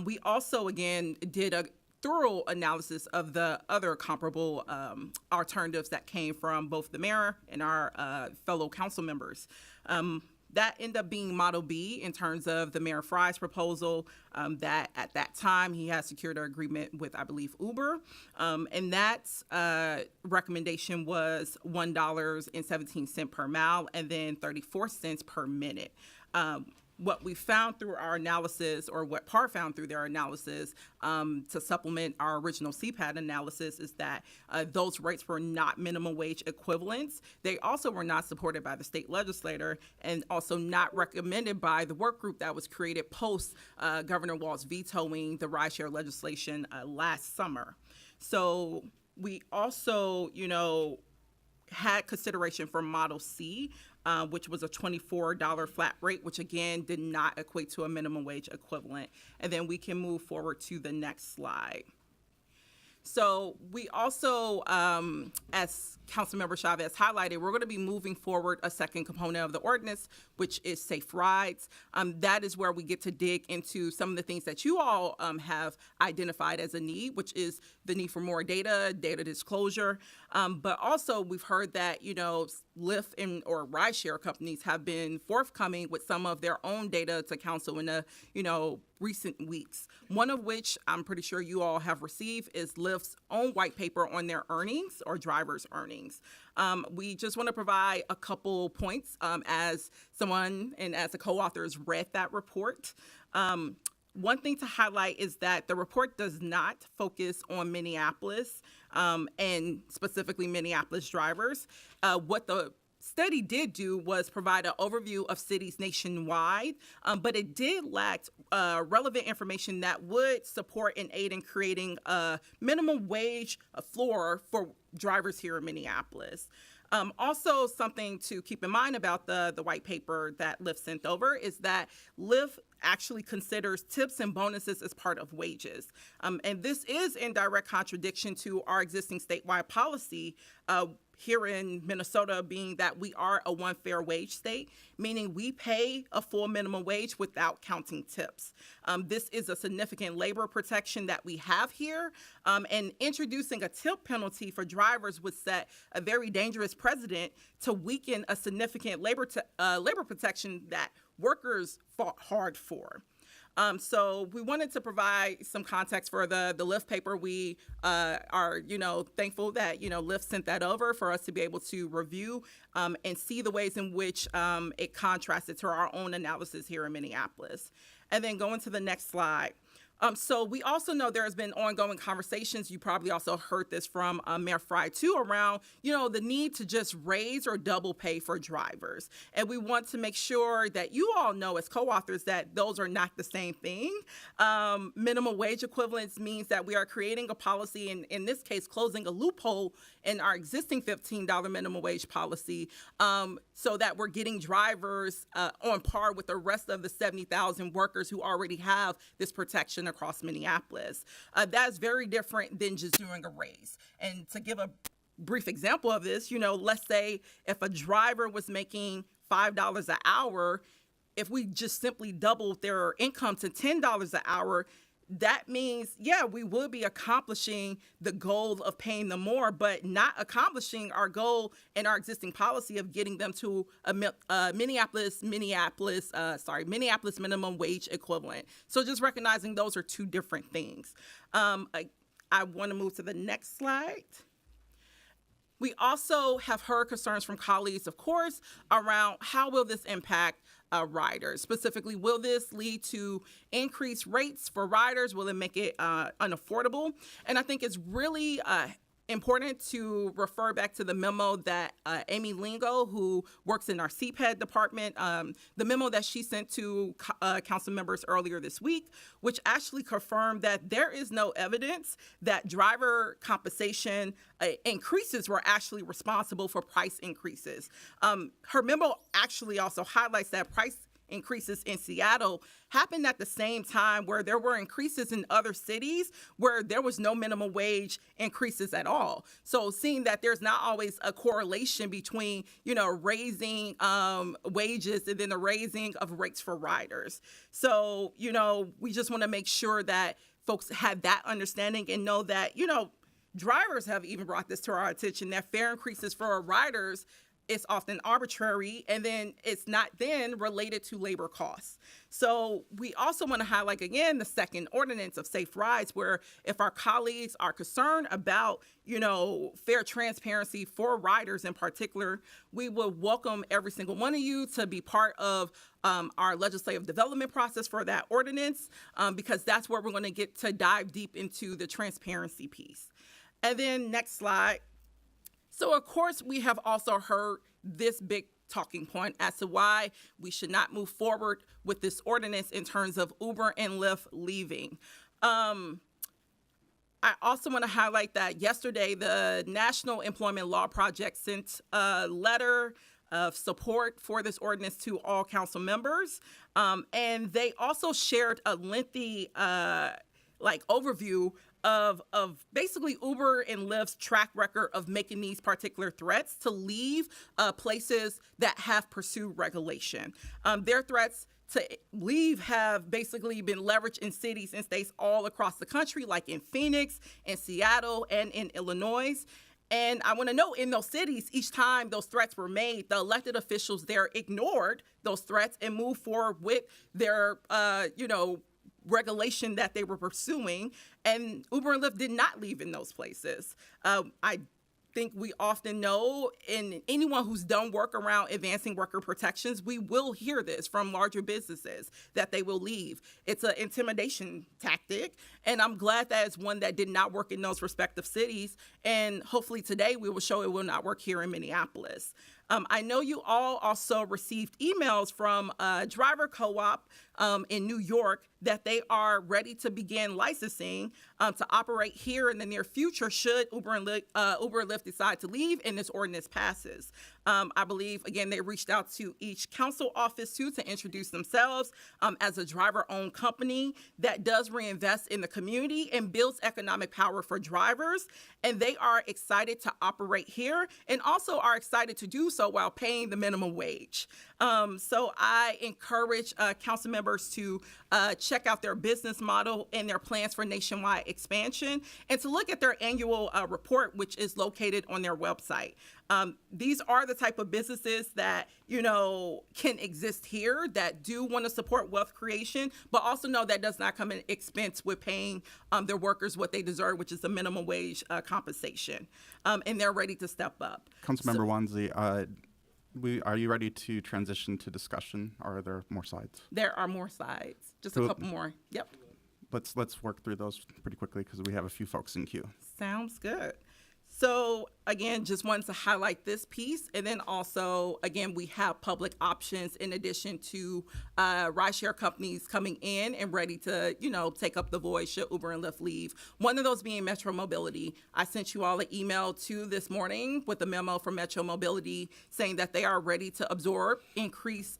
We also, again, did a thorough analysis of the other comparable alternatives that came from both the mayor and our fellow council members. That ended up being Model B in terms of the Mayor Fry's proposal, that at that time he had secured an agreement with, I believe, Uber. And that recommendation was $1.17 per mile and then 34 cents per minute. What we found through our analysis, or what PAR found through their analysis to supplement our original CPAD analysis, is that those rates were not minimum wage equivalents. They also were not supported by the state legislator and also not recommended by the work group that was created post Governor Walz vetoing the rideshare legislation last summer. So we also, had consideration for Model C, which was a $24 flat rate, which again did not equate to a minimum wage equivalent. And then we can move forward to the next slide. So we also, as Councilmember Chavez highlighted, we're going to be moving forward a second component of the ordinance, which is safe rides. That is where we get to dig into some of the things that you all have identified as a need, which is the need for more data disclosure. But also we've heard that, Lyft or rideshare companies have been forthcoming with some of their own data to council in the, recent weeks. One of which I'm pretty sure you all have received is Lyft's own white paper on their earnings or drivers' earnings. We just want to provide a couple points as someone and as the co-authors read that report. one thing to highlight is that the report does not focus on Minneapolis and specifically Minneapolis drivers. What the study did do was provide an overview of cities nationwide, but it did lack relevant information that would support and aid in creating a minimum wage floor for drivers here in Minneapolis. Also, something to keep in mind about the white paper that Lyft sent over is that Lyft actually considers tips and bonuses as part of wages. And this is in direct contradiction to our existing statewide policy here in Minnesota, being that we are a one fair wage state, meaning we pay a full minimum wage without counting tips. This is a significant labor protection that we have here, and introducing a tip penalty for drivers would set a very dangerous precedent to weaken a significant labor protection that workers fought hard for. So we wanted to provide some context for the Lyft paper. We are, thankful that, Lyft sent that over for us to be able to review and see the ways in which it contrasted to our own analysis here in Minneapolis. And then going to the next slide. So we also know there has been ongoing conversations. You probably also heard this from Mayor Fry too, around, the need to just raise or double pay for drivers. And we want to make sure that you all know as co-authors that those are not the same thing. Minimum wage equivalence means that we are creating a policy, and in this case, closing a loophole in our existing $15 minimum wage policy, so that we're getting drivers on par with the rest of the 70,000 workers who already have this protection across Minneapolis. That's very different than just doing a raise. And to give a brief example of this, let's say if a driver was making $5 an hour, if we just simply doubled their income to $10 an hour, that means, we would be accomplishing the goal of paying them more, but not accomplishing our goal in our existing policy of getting them to a Minneapolis minimum wage equivalent. So just recognizing those are two different things. I want to move to the next slide. We also have heard concerns from colleagues, of course, around how will this impact riders. Specifically, will this lead to increased rates for riders? Will it make it unaffordable? And I think it's really important to refer back to the memo that Amy Lingo, who works in our CPED department, the memo that she sent to council members earlier this week, which actually confirmed that there is no evidence that driver compensation increases were actually responsible for price increases. Her memo actually also highlights that price increases in Seattle happened at the same time where there were increases in other cities where there was no minimum wage increases at all. So seeing that there's not always a correlation between, raising wages and then the raising of rates for riders. So, we just want to make sure that folks have that understanding and know that, drivers have even brought this to our attention, that fare increases for our riders is often arbitrary, and then it's not then related to labor costs. So we also want to highlight again the second ordinance of safe rides, where if our colleagues are concerned about, fair transparency for riders in particular, we will welcome every single one of you to be part of our legislative development process for that ordinance, because that's where we're going to get to dive deep into the transparency piece. And then next slide. So, of course, we have also heard this big talking point as to why we should not move forward with this ordinance in terms of Uber and Lyft leaving. I also want to highlight that yesterday, the National Employment Law Project sent a letter of support for this ordinance to all council members. And they also shared a lengthy overview of basically Uber and Lyft's track record of making these particular threats to leave places that have pursued regulation. Their threats to leave have basically been leveraged in cities and states all across the country, like in Phoenix, in Seattle, and in Illinois. And I want to note, in those cities, each time those threats were made, the elected officials there ignored those threats and moved forward with their, regulation that they were pursuing, and Uber and Lyft did not leave in those places. I think we often know, and anyone who's done work around advancing worker protections, we will hear this from larger businesses that they will leave. It's an intimidation tactic, and I'm glad that it's one that did not work in those respective cities, and hopefully today we will show it will not work here in Minneapolis. I know you all also received emails from a driver co-op in New York that they are ready to begin licensing to operate here in the near future should Uber and Lyft decide to leave and this ordinance passes. I believe, again, they reached out to each council office too to introduce themselves as a driver-owned company that does reinvest in the community and builds economic power for drivers. And they are excited to operate here and also are excited to do so while paying the minimum wage. So I encourage council members to check out their business model and their plans for nationwide expansion and to look at their annual report, which is located on their website. These are the type of businesses that, can exist here that do want to support wealth creation, but also know that does not come at expense with paying their workers what they deserve, which is the minimum wage compensation. And they're ready to step up. Councilmember Wansley, are you ready to transition to discussion, or are there more slides? There are more slides, just a couple more. Yep. Let's work through those pretty quickly because we have a few folks in queue. Sounds good. So again, just wanted to highlight this piece. And then also, again, we have public options in addition to rideshare companies coming in and ready to, take up the void should Uber and Lyft leave. One of those being Metro Mobility. I sent you all an email too this morning with a memo from Metro Mobility saying that they are ready to absorb increased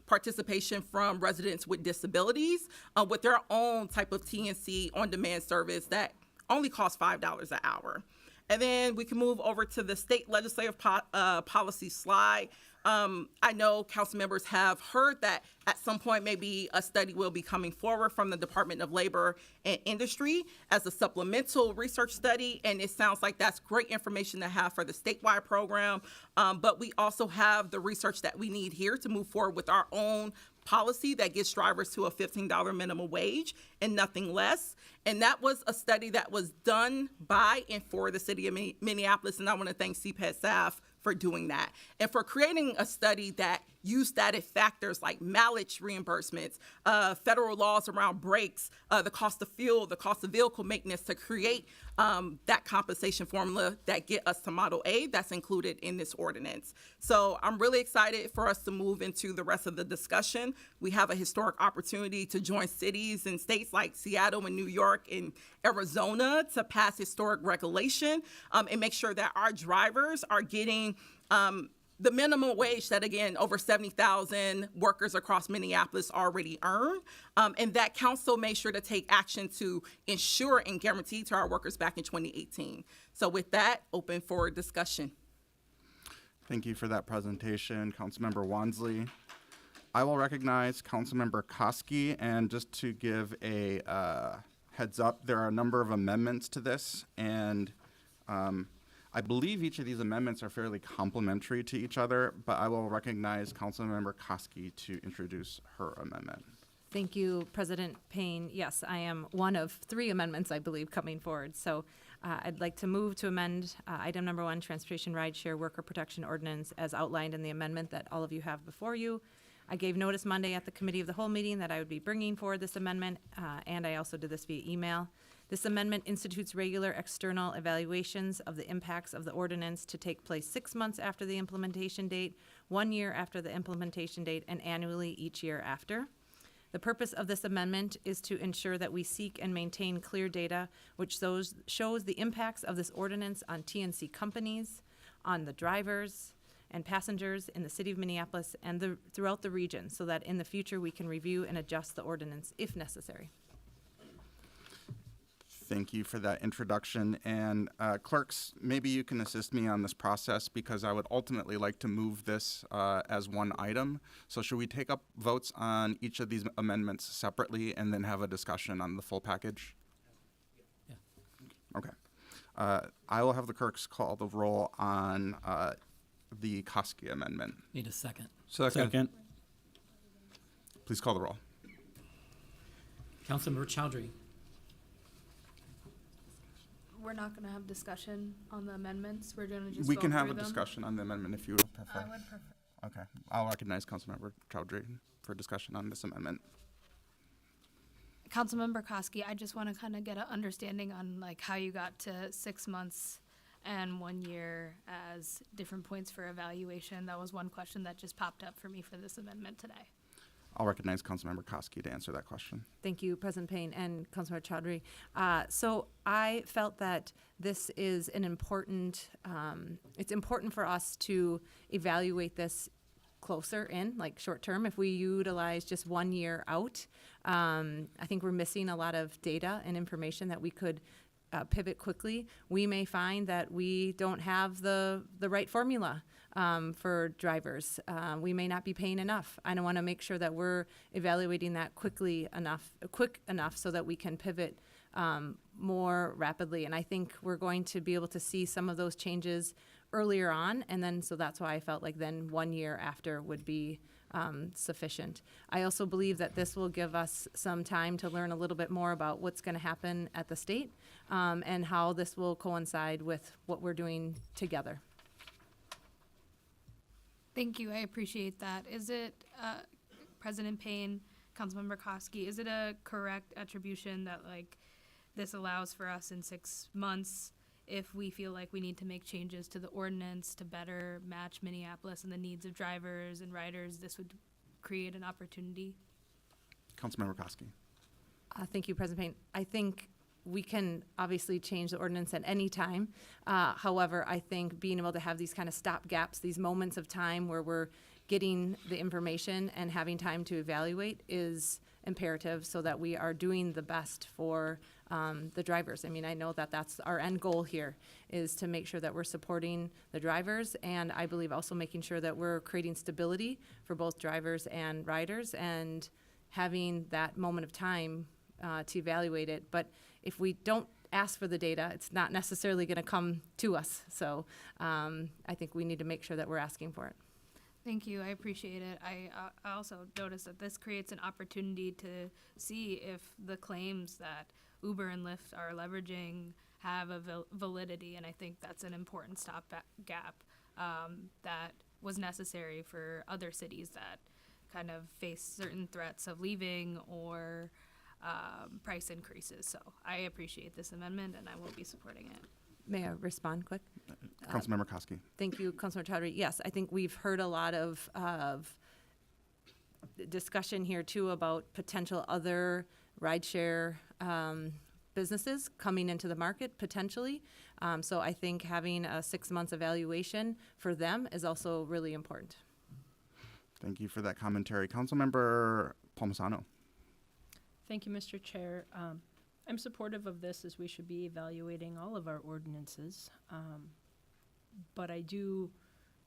participation from residents with disabilities with their own type of TNC on-demand service that only costs $5 an hour. And then we can move over to the state legislative policy slide. I know council members have heard that at some point maybe a study will be coming forward from the Department of Labor and Industry as a supplemental research study, and it sounds like that's great information to have for the statewide program. But we also have the research that we need here to move forward with our own policy that gets drivers to a $15 minimum wage and nothing less. And that was a study that was done by and for the city of Minneapolis, and I want to thank CPED staff for doing that and for creating a study that used static factors like mileage reimbursements, federal laws around brakes, the cost of fuel, the cost of vehicle maintenance to create that compensation formula that get us to Model A that's included in this ordinance. So I'm really excited for us to move into the rest of the discussion. We have a historic opportunity to join cities and states like Seattle and New York and Arizona to pass historic regulation and make sure that our drivers are getting the minimum wage that, again, over 70,000 workers across Minneapolis already earn, and that council made sure to take action to ensure and guarantee to our workers back in 2018. So with that, open for discussion. Thank you for that presentation, Councilmember Wansley. I will recognize Councilmember Koski, and just to give a heads up, there are a number of amendments to this, and I believe each of these amendments are fairly complementary to each other, but I will recognize Councilmember Koski to introduce her amendment. Thank you, President Payne. Yes, I am one of 3 amendments, I believe, coming forward. So I'd like to move to amend item number 1, Transportation Rideshare Worker Protection Ordinance, as outlined in the amendment that all of you have before you. I gave notice Monday at the Committee of the Whole meeting that I would be bringing forward this amendment, and I also did this via email. This amendment institutes regular external evaluations of the impacts of the ordinance to take place 6 months after the implementation date, 1 year after the implementation date, and annually each year after. The purpose of this amendment is to ensure that we seek and maintain clear data which shows the impacts of this ordinance on TNC companies, on the drivers and passengers in the city of Minneapolis and throughout the region, so that in the future we can review and adjust the ordinance if necessary. Thank you for that introduction. And clerks, maybe you can assist me on this process because I would ultimately like to move this as one item. So should we take up votes on each of these amendments separately and then have a discussion on the full package? Yeah. Okay. I will have the clerks call the roll on the Koski amendment. Need a second. Second. Please call the roll. Councilmember Chowdhury. we're not gonna have discussion on the amendments, we're gonna just We go can have through a them? discussion on the amendment if you would prefer. I would prefer. Okay, I'll recognize Councilmember Chowdhury for discussion on this amendment. Councilmember Koski, I just wanna kinda get an understanding on like how you got to 6 months and 1 year as different points for evaluation. That was one question that just popped up for me for this amendment today. I'll recognize Councilmember Koski to answer that question. Thank you, President Payne and Councilmember Chowdhury. So I felt that this is an important, it's important for us to evaluate this closer in, like short term. If we utilize just 1 year out, I think we're missing a lot of data and information that we could pivot quickly. We may find that we don't have the right formula for drivers. We may not be paying enough. I want to make sure that we're evaluating that quick enough so that we can pivot more rapidly. And I think we're going to be able to see some of those changes earlier on, and then so that's why I felt like then 1 year after would be sufficient. I also believe that this will give us some time to learn a little bit more about what's going to happen at the state and how this will coincide with what we're doing together. Thank you, I appreciate that. Is it, President Payne, Councilmember Koski, is it a correct attribution that like this allows for us in 6 months if we feel like we need to make changes to the ordinance to better match Minneapolis and the needs of drivers and riders, this would create an opportunity? Councilmember Koski. Thank you, President Payne. I think we can obviously change the ordinance at any time. However, I think being able to have these kind of stop gaps, these moments of time where we're getting the information and having time to evaluate is imperative so that we are doing the best for the drivers. I mean, I know that that's our end goal here, is to make sure that we're supporting the drivers, and I believe also making sure that we're creating stability for both drivers and riders and having that moment of time to evaluate it. But if we don't ask for the data, it's not necessarily going to come to us. So I think we need to make sure that we're asking for it. Thank you, I appreciate it. I also noticed that this creates an opportunity to see if the claims that Uber and Lyft are leveraging have a validity, and I think that's an important stopgap that was necessary for other cities that kind of face certain threats of leaving or price increases. So I appreciate this amendment, and I will be supporting it. May I respond quick? Councilmember Koski. Thank you, Councilmember Chowdhury. Yes, I think we've heard a lot of discussion here too about potential other rideshare businesses coming into the market potentially. So I think having a 6 months evaluation for them is also really important. Thank you for that commentary. Councilmember Palmisano. Thank you, Mr. Chair. I'm supportive of this, as we should be evaluating all of our ordinances. But I do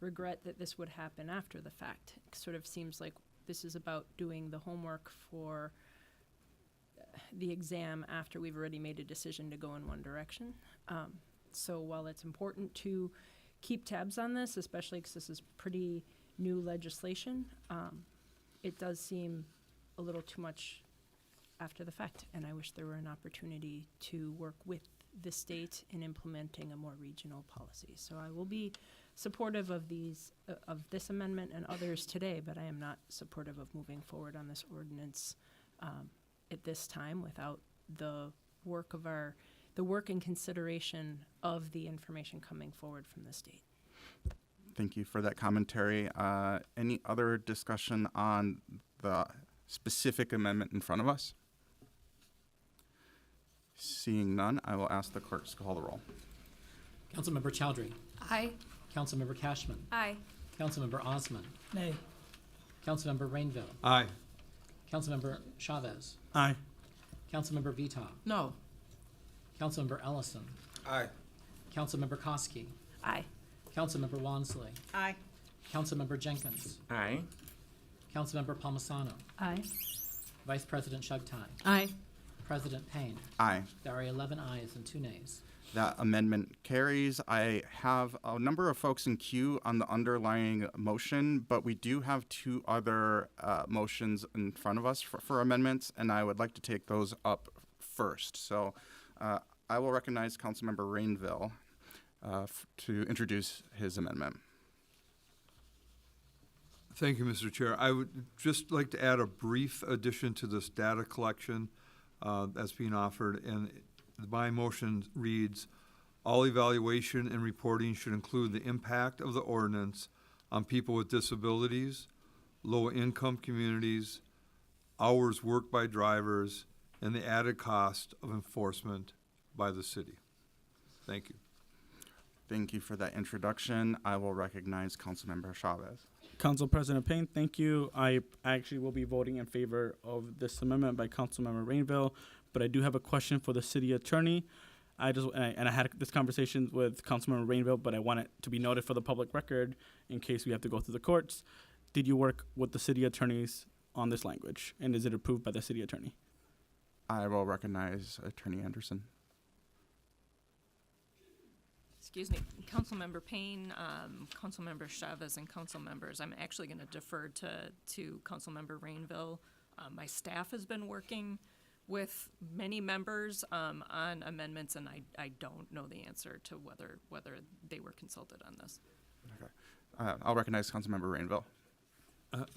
regret that this would happen after the fact. It sort of seems like this is about doing the homework for the exam after we've already made a decision to go in one direction. So while it's important to keep tabs on this, especially because this is pretty new legislation, it does seem a little too much after the fact, and I wish there were an opportunity to work with the state in implementing a more regional policy. So I will be supportive of this amendment and others today, but I am not supportive of moving forward on this ordinance at this time without the work and consideration of the information coming forward from the state. Thank you for that commentary. Any other discussion on the specific amendment in front of us? Seeing none, I will ask the clerks to call the roll. Councilmember Chowdhury. Aye. Councilmember Cashman. Aye. Councilmember Osman. Nay. Councilmember Rainville. Aye. Councilmember Chavez. Aye. Councilmember Vita. No. Councilmember Ellison. Aye. Councilmember Koski. Aye. Councilmember Wansley. Aye. Councilmember Jenkins. Aye. Councilmember Palmisano. Aye. Vice President Shugtai. Aye. President Payne. Aye. There are 11 ayes and 2 nays. That amendment carries. I have a number of folks in queue on the underlying motion, but we do have 2 other motions in front of us for amendments, and I would like to take those up first. So I will recognize Councilmember Rainville to introduce his amendment. Thank you, Mr. Chair. I would just like to add a brief addition to this data collection that's being offered, and my motion reads, all evaluation and reporting should include the impact of the ordinance on people with disabilities, low-income communities, hours worked by drivers, and the added cost of enforcement by the city. Thank you. Thank you for that introduction. I will recognize Councilmember Chavez. Council President Payne, thank you. I actually will be voting in favor of this amendment by Councilmember Rainville, but I do have a question for the city attorney. I had this conversation with Councilmember Rainville, but I want it to be noted for the public record in case we have to go through the courts. Did you work with the city attorneys on this language, and is it approved by the city attorney? I will recognize Attorney Anderson. Excuse me, Councilmember Payne, Councilmember Chavez, and council members. I'm actually going to defer to Councilmember Rainville. My staff has been working with many members on amendments, and I don't know the answer to whether they were consulted on this. Okay. I'll recognize Councilmember Rainville.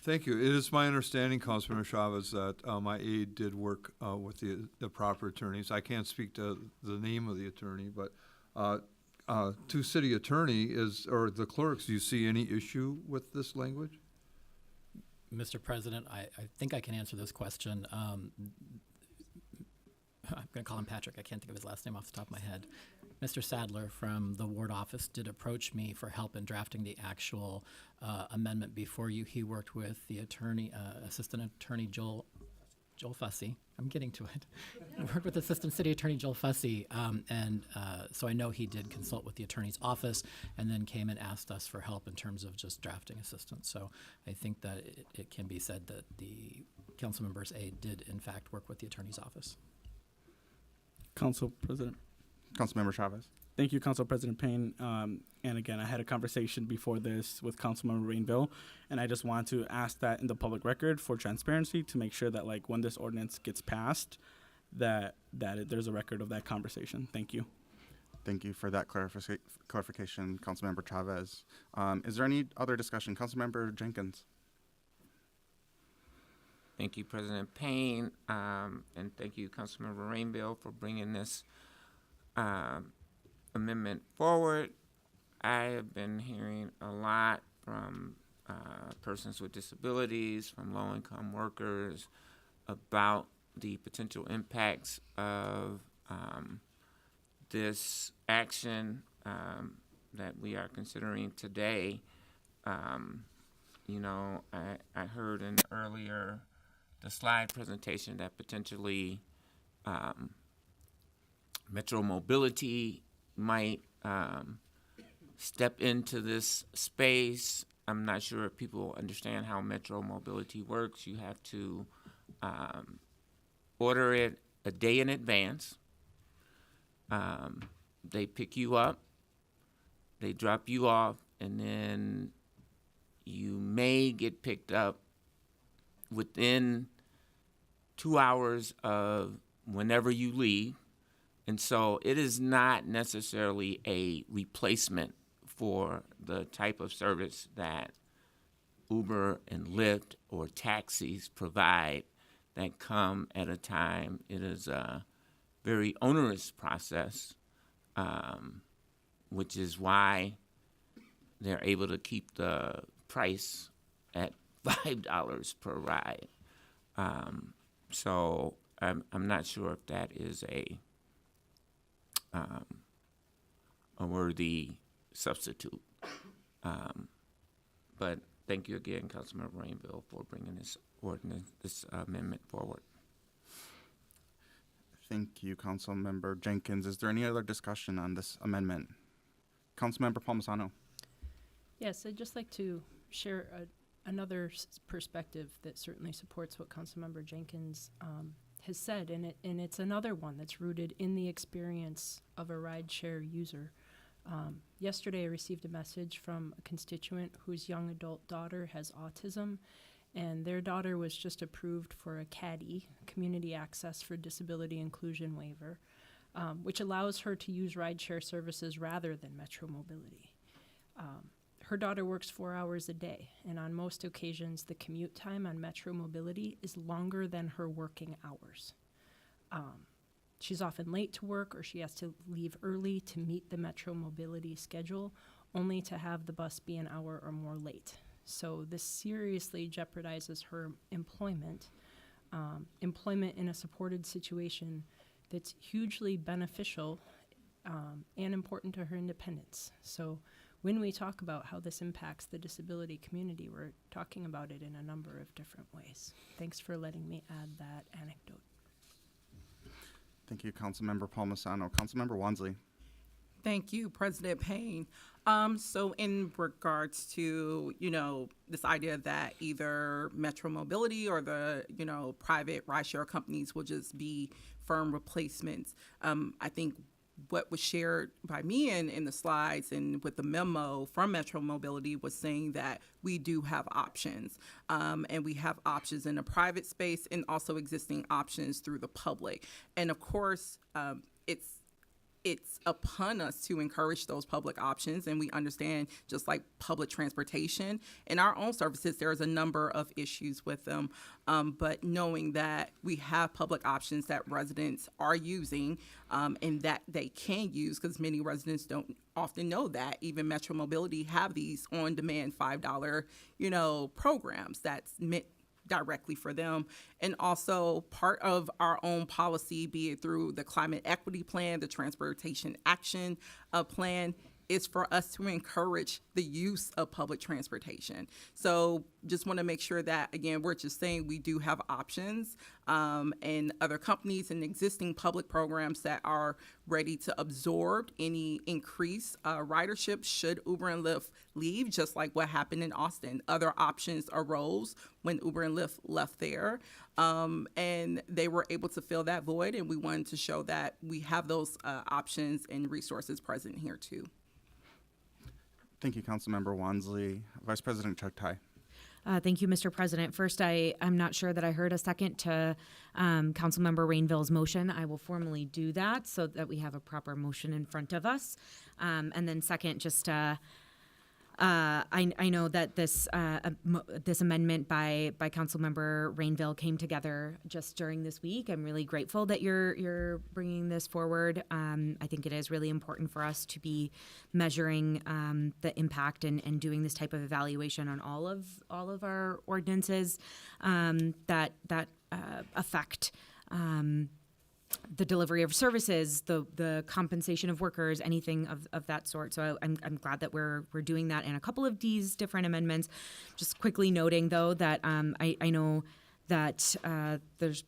Thank you. It is my understanding, Councilmember Chavez, that my aide did work with the proper attorneys. I can't speak to the name of the attorney, but to city attorney or the clerks, do you see any issue with this language? Mr. President, I think I can answer this question. I'm going to call him Patrick. I can't think of his last name off the top of my head. Mr. Sadler from the ward office did approach me for help in drafting the actual amendment before you. He worked with the attorney, Assistant Attorney Joel Fussy. I'm getting to it. I worked with Assistant City Attorney Joel Fussy, so I know he did consult with the attorney's office and then came and asked us for help in terms of just drafting assistance. So I think that it can be said that the council member's aide did in fact work with the attorney's office. Council President. Councilmember Chavez. Thank you, Council President Payne. And again, I had a conversation before this with Councilmember Rainville, and I just want to ask that in the public record for transparency to make sure that, like, when this ordinance gets passed, that there's a record of that conversation. Thank you. Thank you for that clarification, Councilmember Chavez. Is there any other discussion? Councilmember Jenkins. Thank you, President Payne, and thank you, Councilmember Rainville, for bringing this amendment forward. I have been hearing a lot from persons with disabilities, from low-income workers, about the potential impacts of this action that we are considering today. You know, I heard in earlier the slide presentation that potentially Metro Mobility might step into this space. I'm not sure if people understand how Metro Mobility works. You have to order it a day in advance. They pick you up, they drop you off, and then you may get picked up within 2 hours of whenever you leave. And so it is not necessarily a replacement for the type of service that Uber and Lyft or taxis provide that come at a time. It is a very onerous process, which is why they're able to keep the price at $5 per ride. So I'm not sure if that is a worthy substitute. But thank you again, Councilmember Rainville, for bringing this ordinance, this amendment forward. Thank you, Councilmember Jenkins. Is there any other discussion on this amendment? Councilmember Palmisano. Yes, I'd just like to share another perspective that certainly supports what Councilmember Jenkins has said, and it's another one that's rooted in the experience of a rideshare user. Yesterday, I received a message from a constituent whose young adult daughter has autism, and their daughter was just approved for a CADI, Community Access for Disability Inclusion Waiver. which allows her to use rideshare services rather than Metro Mobility. Her daughter works 4 hours a day, and on most occasions, the commute time on Metro Mobility is longer than her working hours. She's often late to work, or she has to leave early to meet the Metro Mobility schedule, only to have the bus be an hour or more late. So this seriously jeopardizes her employment, employment in a supported situation that's hugely beneficial and important to her independence. So when we talk about how this impacts the disability community, we're talking about it in a number of different ways. Thanks for letting me add that anecdote. Thank you, Councilmember Palmisano. Councilmember Wansley. Thank you, President Payne. So in regards to, this idea that either Metro Mobility or the, private rideshare companies will just be firm replacements, I think what was shared by me in the slides and with the memo from Metro Mobility was saying that we do have options, and we have options in the private space and also existing options through the public. And of course, it's upon us to encourage those public options, and we understand, just like public transportation in our own services, there's a number of issues with them, but knowing that we have public options that residents are using and that they can use, because many residents don't often know that even Metro Mobility have these on-demand $5 programs that's meant directly for them. And also part of our own policy, be it through the climate equity plan, the transportation action plan, is for us to encourage the use of public transportation. So just want to make sure that, again, we're just saying we do have options and other companies and existing public programs that are ready to absorb any increased ridership should Uber and Lyft leave, just like what happened in Austin. Other options arose when Uber and Lyft left there, and they were able to fill that void, and we wanted to show that we have those options and resources present here too. Thank you, Councilmember Wansley. Vice President Chuck Tai. Thank you, Mr. President. First, I'm not sure that I heard a second to Councilmember Rainville's motion. I will formally do that so that we have a proper motion in front of us. And then second, just I know that this this amendment by Councilmember Rainville came together just during this week. I'm really grateful that you're bringing this forward. I think it is really important for us to be measuring the impact and doing this type of evaluation on all of our ordinances that affect the delivery of services, the compensation of workers, anything of that sort. So I'm glad that we're doing that in a couple of these different amendments. Just quickly noting, though, that I know that there's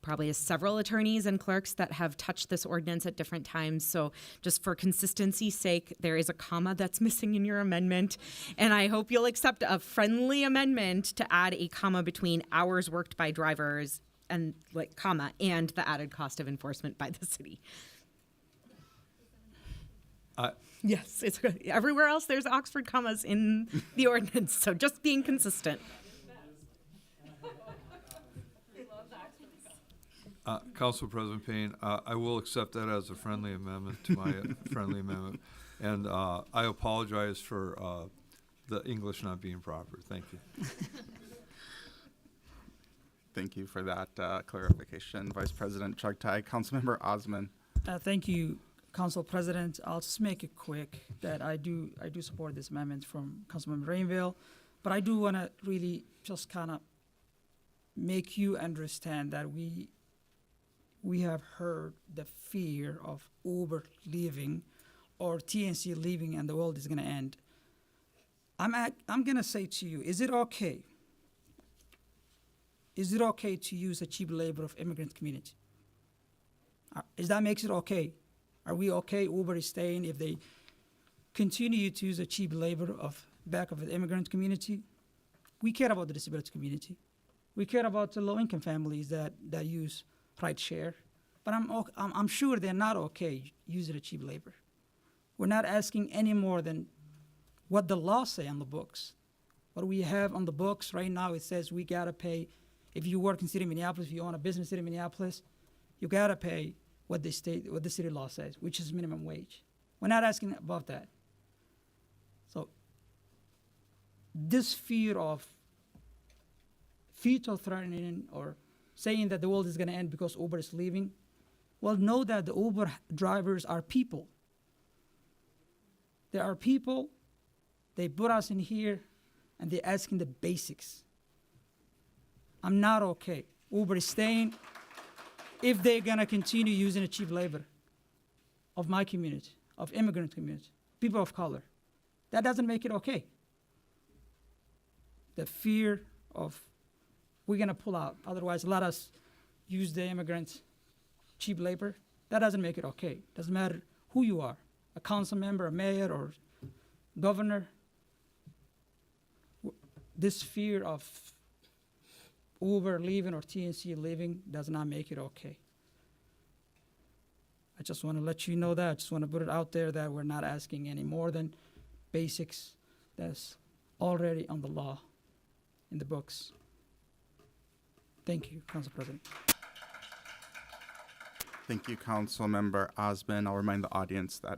probably several attorneys and clerks that have touched this ordinance at different times. So just for consistency's sake, there is a comma that's missing in your amendment. And I hope you'll accept a friendly amendment to add a comma between hours worked by drivers and comma, and the added cost of enforcement by the city. Yes, it's everywhere else there's Oxford commas in the ordinance, so just being consistent. Council President Payne, I will accept that as a friendly amendment to my friendly amendment. And I apologize for the English not being proper. Thank you. Thank you for that clarification, Vice President Chuck Tai. Councilmember Osman. Thank you, Council President. I'll just make it quick that I do support this amendment from Councilmember Rainville, but I do want to really just kind of make you understand that we have heard the fear of Uber leaving or TNC leaving and the world is going to end. I'm going to say to you, is it okay? Is it okay to use the cheap labor of immigrant community? Is that makes it okay? Are we okay Uber is staying if they continue to use the cheap labor of back of the immigrant community? We care about the disability community. We care about the low-income families that use rideshare. But I'm sure they're not okay using the cheap labor. We're not asking any more than what the law say on the books. What we have on the books right now, it says we gotta pay. If you work in city of Minneapolis, if you own a business in city of Minneapolis, you gotta pay what the city law says, which is minimum wage. We're not asking above that. So this fear of future threatening or saying that the world is going to end because Uber is leaving, well, know that the Uber drivers are people. There are people, they put us in here, and they're asking the basics. I'm not okay. Uber is staying if they're going to continue using the cheap labor of my community, of immigrant community, people of color. That doesn't make it okay. The fear of we're going to pull out, otherwise let us use the immigrants' cheap labor, that doesn't make it okay. Doesn't matter who you are, a council member, a mayor, or governor. This fear of Uber leaving or TNC leaving does not make it okay. I just want to let you know that. I just want to put it out there that we're not asking any more than basics that's already on the law, in the books. Thank you, Council President. Thank you, Councilmember Osman. I'll remind the audience that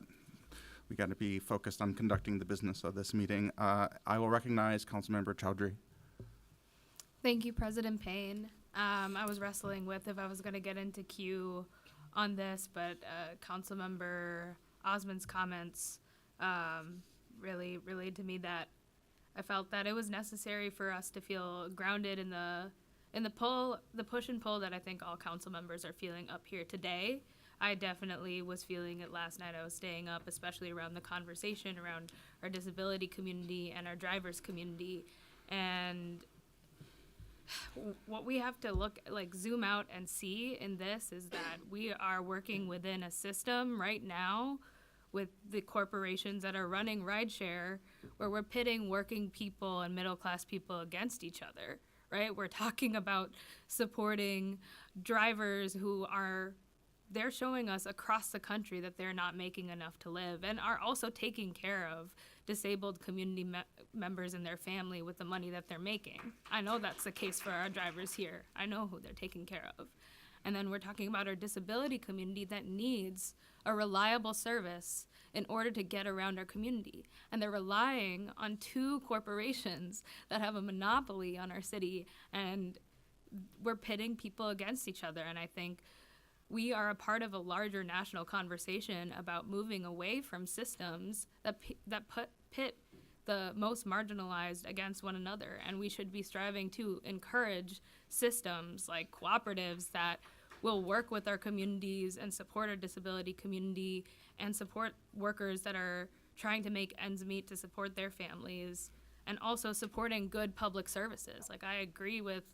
we got to be focused on conducting the business of this meeting. I will recognize Councilmember Chowdhury. Thank you, President Payne. I was wrestling with if I was going to get into queue on this, but Councilmember Osman's comments really relayed to me that I felt that it was necessary for us to feel grounded in the push and pull that I think all council members are feeling up here today. I definitely was feeling it last night. I was staying up, especially around the conversation around our disability community and our drivers community. And what we have to zoom out and see in this is that we are working within a system right now with the corporations that are running rideshare where we're pitting working people and middle-class people against each other, right? We're talking about supporting drivers who they're showing us across the country that they're not making enough to live and are also taking care of disabled community members and their family with the money that they're making. I know that's the case for our drivers here. I know who they're taking care of. And then we're talking about our disability community that needs a reliable service in order to get around our community. And they're relying on two corporations that have a monopoly on our city, and we're pitting people against each other. And I think we are a part of a larger national conversation about moving away from systems that pit the most marginalized against one another. And we should be striving to encourage systems like cooperatives that will work with our communities and support our disability community and support workers that are trying to make ends meet to support their families, and also supporting good public services. Like, I agree with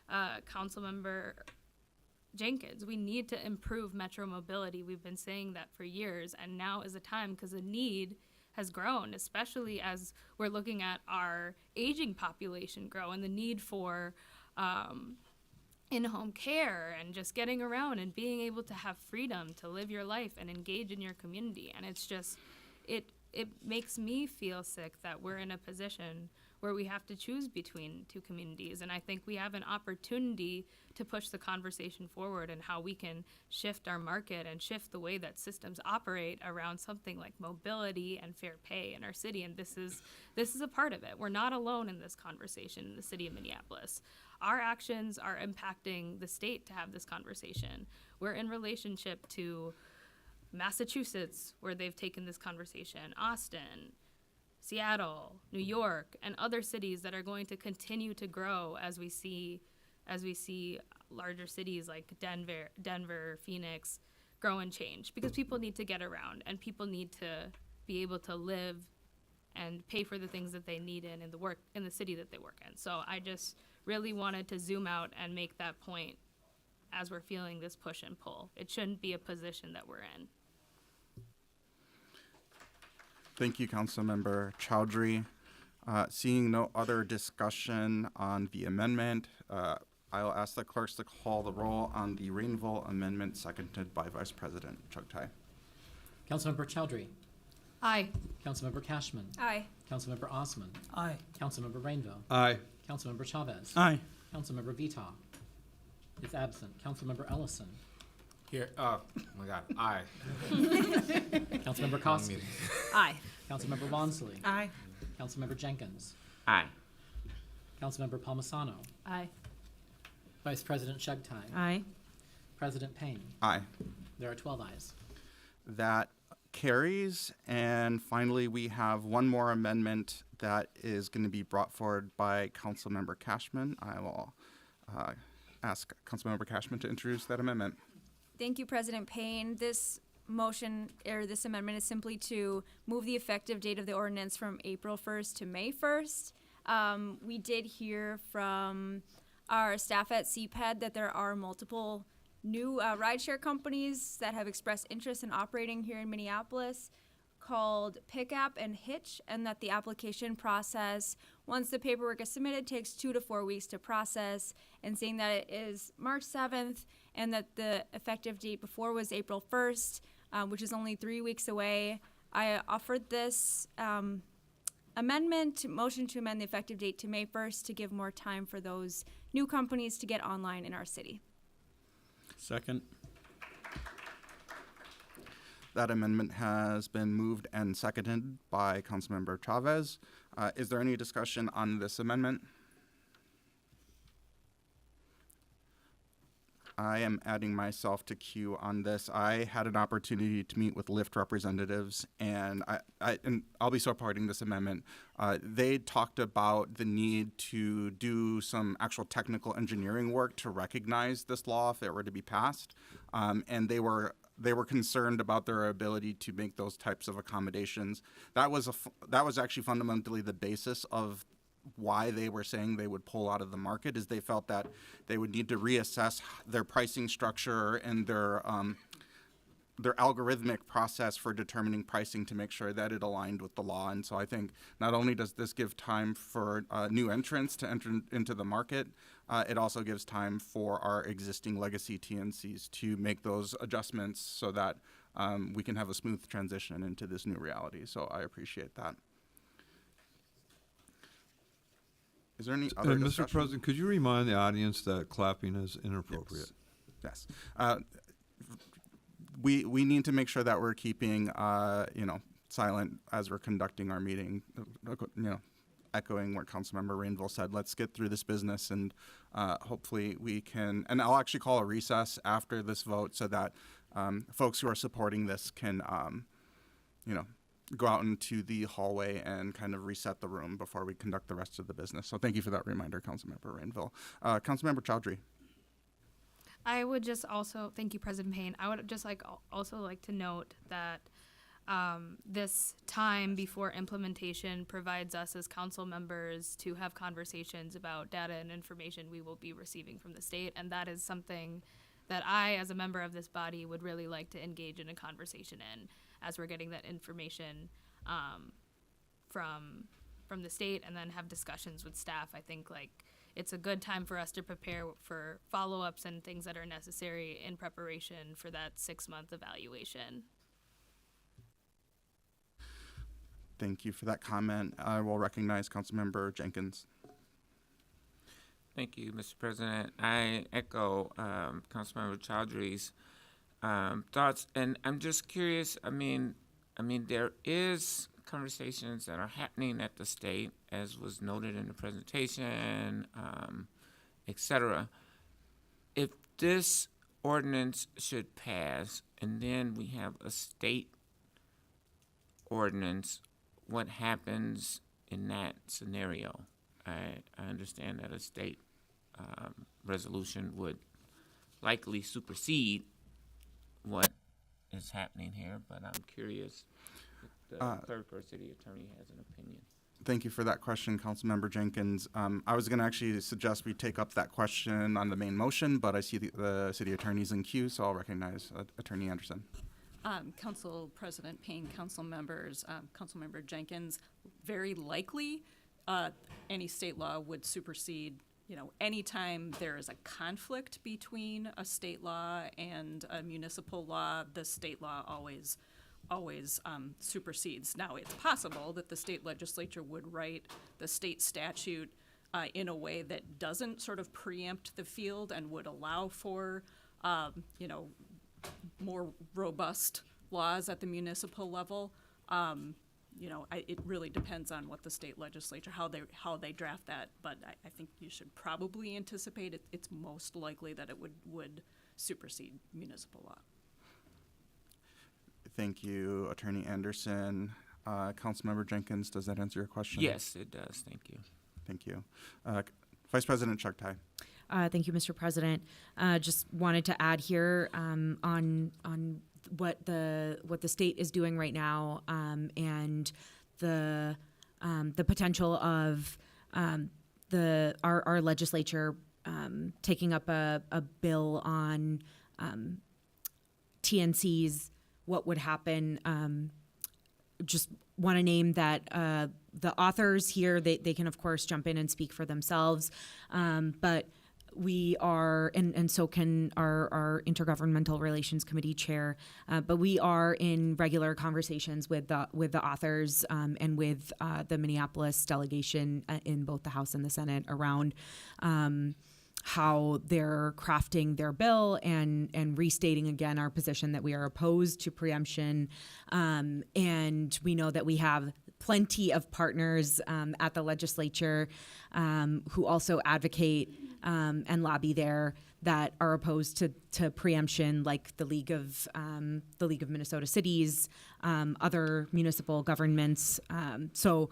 Councilmember Jenkins. We need to improve metro mobility. We've been saying that for years, and now is the time because the need has grown, especially as we're looking at our aging population grow and the need for in-home care and just getting around and being able to have freedom to live your life and engage in your community. And it's just, it makes me feel sick that we're in a position where we have to choose between two communities. And I think we have an opportunity to push the conversation forward and how we can shift our market and shift the way that systems operate around something like mobility and fair pay in our city. And this is a part of it. We're not alone in this conversation in the city of Minneapolis. Our actions are impacting the state to have this conversation. We're in relationship to Massachusetts, where they've taken this conversation, Austin, Seattle, New York, and other cities that are going to continue to grow as we see larger cities like Denver, Phoenix grow and change, because people need to get around and people need to be able to live and pay for the things that they need in the city that they work in. So I just really wanted to zoom out and make that point as we're feeling this push and pull. It shouldn't be a position that we're in. Thank you, Councilmember Chowdhury. Seeing no other discussion on the amendment, I'll ask the clerks to call the roll on the Rainville amendment, seconded by Vice President Chugtai. Councilmember Chowdhury. Aye. Councilmember Cashman. Aye. Councilmember Osman. Aye. Councilmember Rainville. Aye. Councilmember Chavez. Aye. Councilmember Vita is absent. Councilmember Ellison. Here, oh my God, aye. Councilmember Kosky. Aye. Councilmember Wansley. Aye. Councilmember Jenkins. Aye. Councilmember Palmisano. Aye. Vice President Shugtai. Aye. President Payne. Aye. There are 12 ayes. That carries. And finally, we have one more amendment that is going to be brought forward by Councilmember Cashman. I will ask Councilmember Cashman to introduce that amendment. Thank you, President Payne. This motion, or this amendment, is simply to move the effective date of the ordinance from April 1st to May 1st. We did hear from our staff at CPED that there are multiple new rideshare companies that have expressed interest in operating here in Minneapolis, called Pickup and Hitch, and that the application process, once the paperwork is submitted, takes 2 to 4 weeks to process, and saying that it is March 7th and that the effective date before was April 1st, which is only 3 weeks away. I offered this motion to amend the effective date to May 1st to give more time for those new companies to get online in our city. Second. That amendment has been moved and seconded by Councilmember Chavez. Is there any discussion on this amendment? I am adding myself to queue on this. I had an opportunity to meet with Lyft representatives, and I'll be supporting this amendment. They talked about the need to do some actual technical engineering work to recognize this law if it were to be passed, and they were concerned about their ability to make those types of accommodations. That was actually fundamentally the basis of why they were saying they would pull out of the market, is they felt that they would need to reassess their pricing structure and their algorithmic process for determining pricing to make sure that it aligned with the law. And so I think not only does this give time for new entrants to enter into the market, it also gives time for our existing legacy TNCs to make those adjustments so that we can have a smooth transition into this new reality. So I appreciate that. Is there any other discussion? Mr. President, could you remind the audience that clapping is inappropriate? Yes. We need to make sure that we're keeping silent as we're conducting our meeting. Echoing what Councilmember Rainville said, let's get through this business, and hopefully we can. And I'll actually call a recess after this vote so that folks who are supporting this can, go out into the hallway and kind of reset the room before we conduct the rest of the business. So thank you for that reminder, Councilmember Rainville. Councilmember Chowdhury. I would just also, thank you, President Payne. I would just also like to note that this time before implementation provides us as council members to have conversations about data and information we will be receiving from the state, and that is something that I, as a member of this body, would really like to engage in a conversation in as we're getting that information from the state, and then have discussions with staff. I think it's a good time for us to prepare for follow-ups and things that are necessary in preparation for that 6-month evaluation. Thank you for that comment. I will recognize Councilmember Jenkins. Thank you, Mr. President. I echo Councilmember Chowdhury's thoughts, and I'm just curious. I mean, there is conversations that are happening at the state, as was noted in the presentation, et cetera. If this ordinance should pass, and then we have a state ordinance, what happens in that scenario? I understand that a state resolution would likely supersede what is happening here, but I'm curious if the clerk or city attorney has an opinion. Thank you for that question, Councilmember Jenkins. I was going to actually suggest we take up that question on the main motion, but I see the city attorney's in queue, so I'll recognize Attorney Anderson. Council President Payne, council members, Councilmember Jenkins, very likely any state law would supersede. Anytime there is a conflict between a state law and a municipal law, the state law always supersedes. Now, it's possible that the state legislature would write the state statute in a way that doesn't sort of preempt the field and would allow for, more robust laws at the municipal level. It really depends on what the state legislature, how they draft that, but I think you should probably anticipate it's most likely that it would supersede municipal law. Thank you, Attorney Anderson. Councilmember Jenkins, does that answer your question? Yes, it does. Thank you. Thank you. Vice President Chugtai. Thank you, Mr. President. Just wanted to add here on what the state is doing right now, and the potential of our legislature taking up a bill on TNCs. What would happen? Just want to name that the authors here, they can of course jump in and speak for themselves, but we are, and so can our Intergovernmental Relations Committee chair, but we are in regular conversations with the authors and with the Minneapolis delegation in both the House and the Senate around how they're crafting their bill and restating again our position that we are opposed to preemption. And we know that we have plenty of partners at the legislature who also advocate and lobby there that are opposed to preemption, like the League of Minnesota Cities, other municipal governments. So,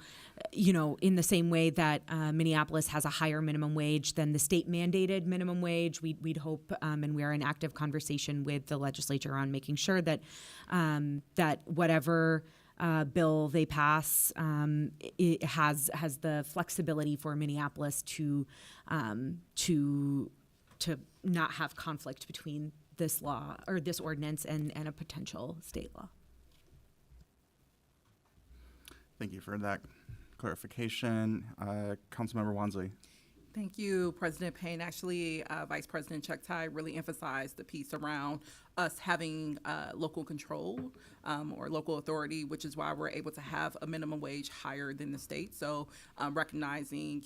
in the same way that Minneapolis has a higher minimum wage than the state mandated minimum wage, we'd hope, and we are in active conversation with the legislature on making sure that that whatever bill they pass, it has the flexibility for Minneapolis to not have conflict between this law or this ordinance and a potential state law. Thank you for that clarification. Councilmember Wansley. Thank you, President Payne. Actually, Vice President Chugtai really emphasized the piece around us having local control or local authority, which is why we're able to have a minimum wage higher than the state. So recognizing,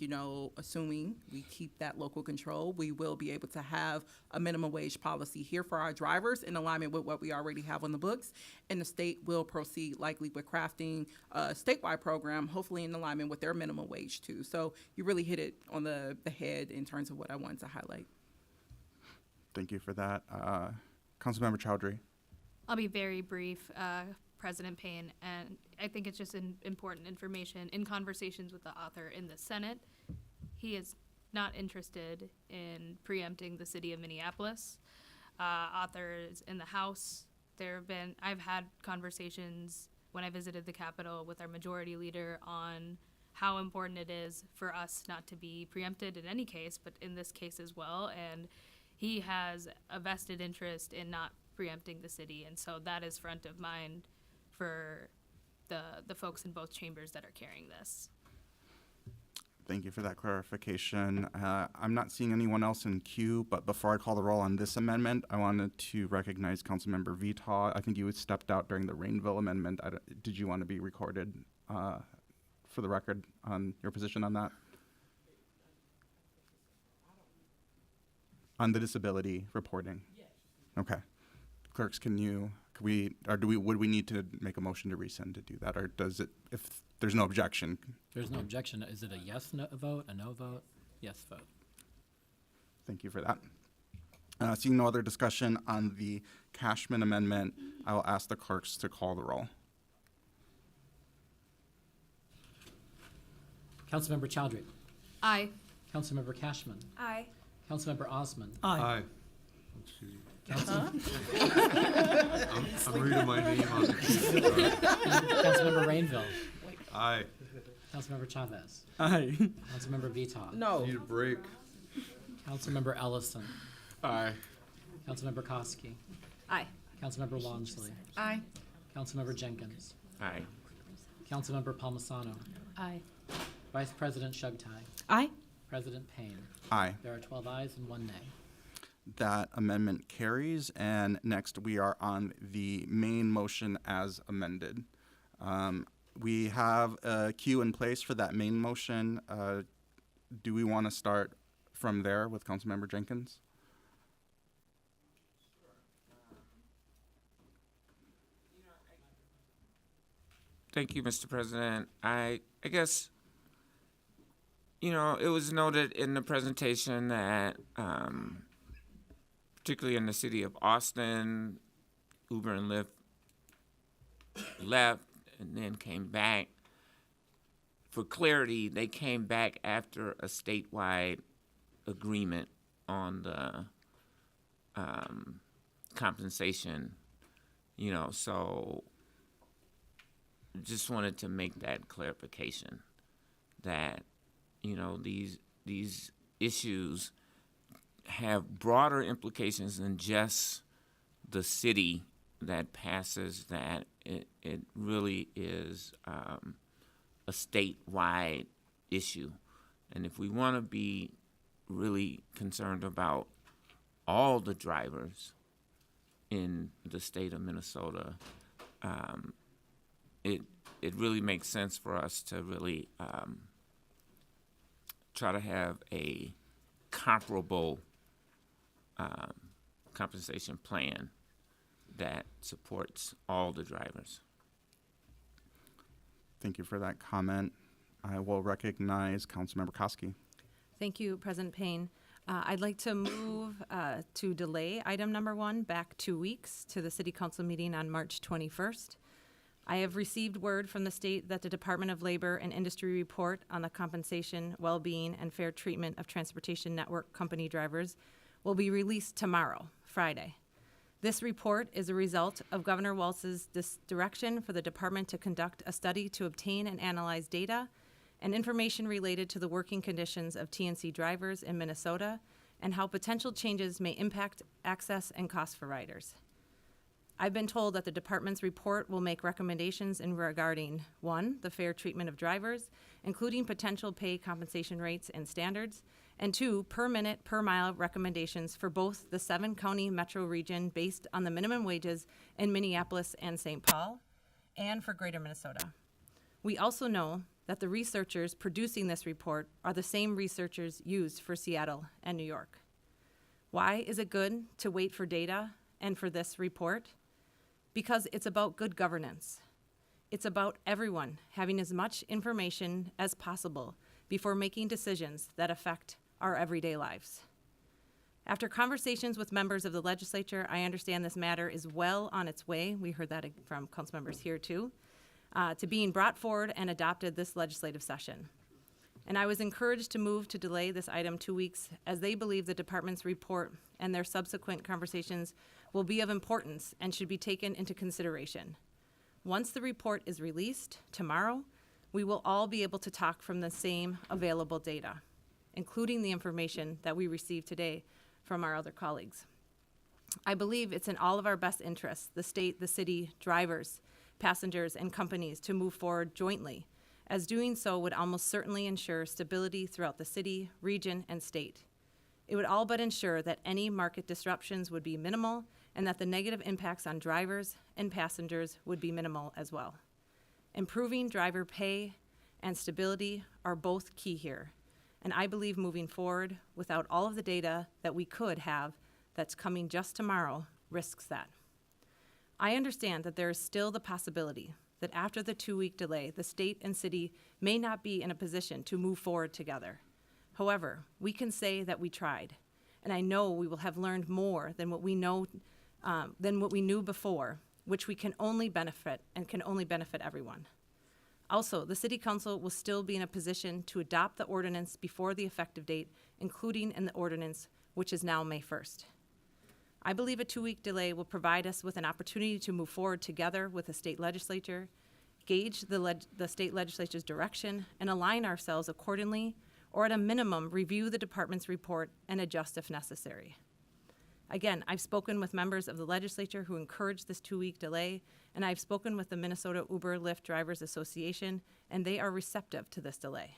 assuming we keep that local control, we will be able to have a minimum wage policy here for our drivers in alignment with what we already have on the books. And the state will proceed likely with crafting a statewide program, hopefully in alignment with their minimum wage too. So you really hit it on the head in terms of what I wanted to highlight. Thank you for that. Councilmember Chowdhury. I'll be very brief, President Payne, and I think it's just important information. In conversations with the author in the Senate, he is not interested in preempting the city of Minneapolis. Authors in the House, I've had conversations when I visited the Capitol with our majority leader on how important it is for us not to be preempted in any case, but in this case as well. And he has a vested interest in not preempting the city, and so that is front of mind for the folks in both chambers that are carrying this. Thank you for that clarification. I'm not seeing anyone else in queue, but before I call the roll on this amendment, I wanted to recognize Councilmember Vitaw. I think you had stepped out during the Rainville amendment. Did you want to be recorded for the record on your position on that? On the disability reporting? Yes. Okay. Clerks, would we need to make a motion to rescind to do that, or does it, if there's no objection? There's no objection. Is it a yes vote, a no vote? Yes vote. Thank you for that. Seeing no other discussion on the Cashman amendment, I will ask the clerks to call the roll. Councilmember Chowdhury. Aye. Councilmember Cashman. Aye. Councilmember Osmond. Aye. I'm reading my name on the Councilmember Rainville. Aye. Councilmember Chavez. Aye. Councilmember Vitaw. No. Need a break. Councilmember Ellison. Aye. Councilmember Koski. Aye. Councilmember Wansley. Aye. Councilmember Jenkins. Aye. Councilmember Palmisano. Aye. Vice President Chugtai. Aye. President Payne. Aye. There are 12 ayes and 1 nay. That amendment carries, and next we are on the main motion as amended. We have a queue in place for that main motion. Do we want to start from there with Councilmember Jenkins? Thank you, Mr. President. I guess, you know, it was noted in the presentation that, particularly in the city of Austin, Uber and Lyft left and then came back. For clarity, they came back after a statewide agreement on the compensation, you know, so just wanted to make that clarification that, you know, these issues have broader implications than just the city that passes that. It really is a statewide issue. And if we want to be really concerned about all the drivers in the state of Minnesota, it really makes sense for us to really try to have a comparable compensation plan that supports all the drivers. Thank you for that comment. I will recognize Councilmember Koski. Thank you, President Payne. I'd like to move to delay item number 1 back 2 weeks to the City Council meeting on March 21st. I have received word from the state that the Department of Labor and Industry report on the compensation, well-being, and fair treatment of transportation network company drivers will be released tomorrow, Friday. This report is a result of Governor Walz's direction for the department to conduct a study to obtain and analyze data and information related to the working conditions of TNC drivers in Minnesota and how potential changes may impact access and cost for riders. I've been told that the department's report will make recommendations in regarding 1, the fair treatment of drivers, including potential pay compensation rates and standards, and 2, per minute, per mile recommendations for both the 7-county metro region based on the minimum wages in Minneapolis and St. Paul, and for greater Minnesota. We also know that the researchers producing this report are the same researchers used for Seattle and New York. Why is it good to wait for data and for this report? Because it's about good governance. It's about everyone having as much information as possible before making decisions that affect our everyday lives. After conversations with members of the legislature, I understand this matter is well on its way. We heard that from council members here too, to being brought forward and adopted this legislative session. And I was encouraged to move to delay this item 2 weeks as they believe the department's report and their subsequent conversations will be of importance and should be taken into consideration. Once the report is released tomorrow, we will all be able to talk from the same available data, including the information that we received today from our other colleagues. I believe it's in all of our best interests, the state, the city, drivers, passengers, and companies to move forward jointly, as doing so would almost certainly ensure stability throughout the city, region, and state. It would all but ensure that any market disruptions would be minimal and that the negative impacts on drivers and passengers would be minimal as well. Improving driver pay and stability are both key here, and I believe moving forward without all of the data that we could have that's coming just tomorrow risks that. I understand that there is still the possibility that after the 2-week delay, the state and city may not be in a position to move forward together. However, we can say that we tried, and I know we will have learned more than what we knew before, which we can only benefit and can only benefit everyone. Also, the City Council will still be in a position to adopt the ordinance before the effective date, including in the ordinance, which is now May 1st. I believe a 2-week delay will provide us with an opportunity to move forward together with the state legislature, gauge the state legislature's direction, and align ourselves accordingly, or at a minimum, review the department's report and adjust if necessary. Again, I've spoken with members of the legislature who encouraged this 2-week delay, and I've spoken with the Minnesota Uber Lyft Drivers Association, and they are receptive to this delay.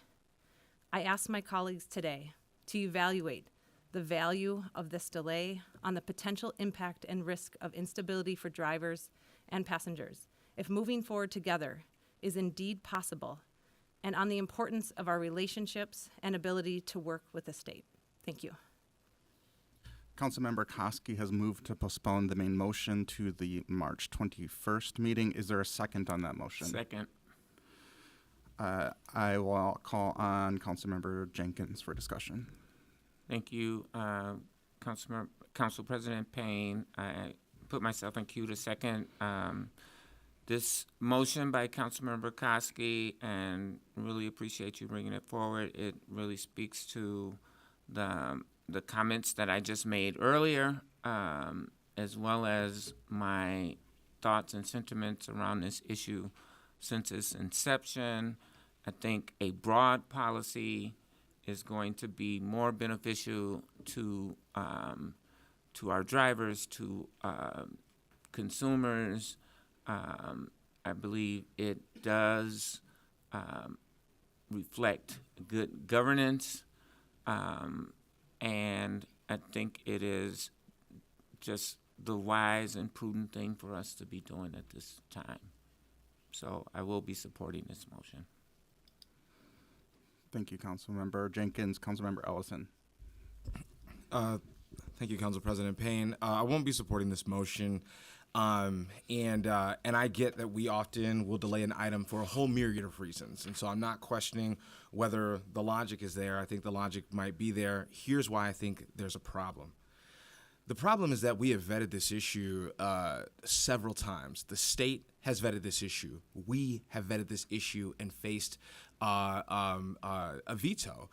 I asked my colleagues today to evaluate the value of this delay on the potential impact and risk of instability for drivers and passengers, if moving forward together is indeed possible, and on the importance of our relationships and ability to work with the state. Thank you. Councilmember Koski has moved to postpone the main motion to the March 21st meeting. Is there a second on that motion? Second. I will call on Councilmember Jenkins for discussion. Thank you, Council President Payne. I put myself in queue to second this motion by Councilmember Koski, and really appreciate you bringing it forward. It really speaks to the comments that I just made earlier, as well as my thoughts and sentiments around this issue since its inception. I think a broad policy is going to be more beneficial to our drivers, to consumers. I believe it does reflect good governance, and I think it is just the wise and prudent thing for us to be doing at this time. So I will be supporting this motion. Thank you, Councilmember Jenkins. Councilmember Ellison. Thank you, Council President Payne. I won't be supporting this motion, and I get that we often will delay an item for a whole myriad of reasons, and so I'm not questioning whether the logic is there. I think the logic might be there. Here's why I think there's a problem. The problem is that we have vetted this issue several times. The state has vetted this issue. We have vetted this issue and faced a veto.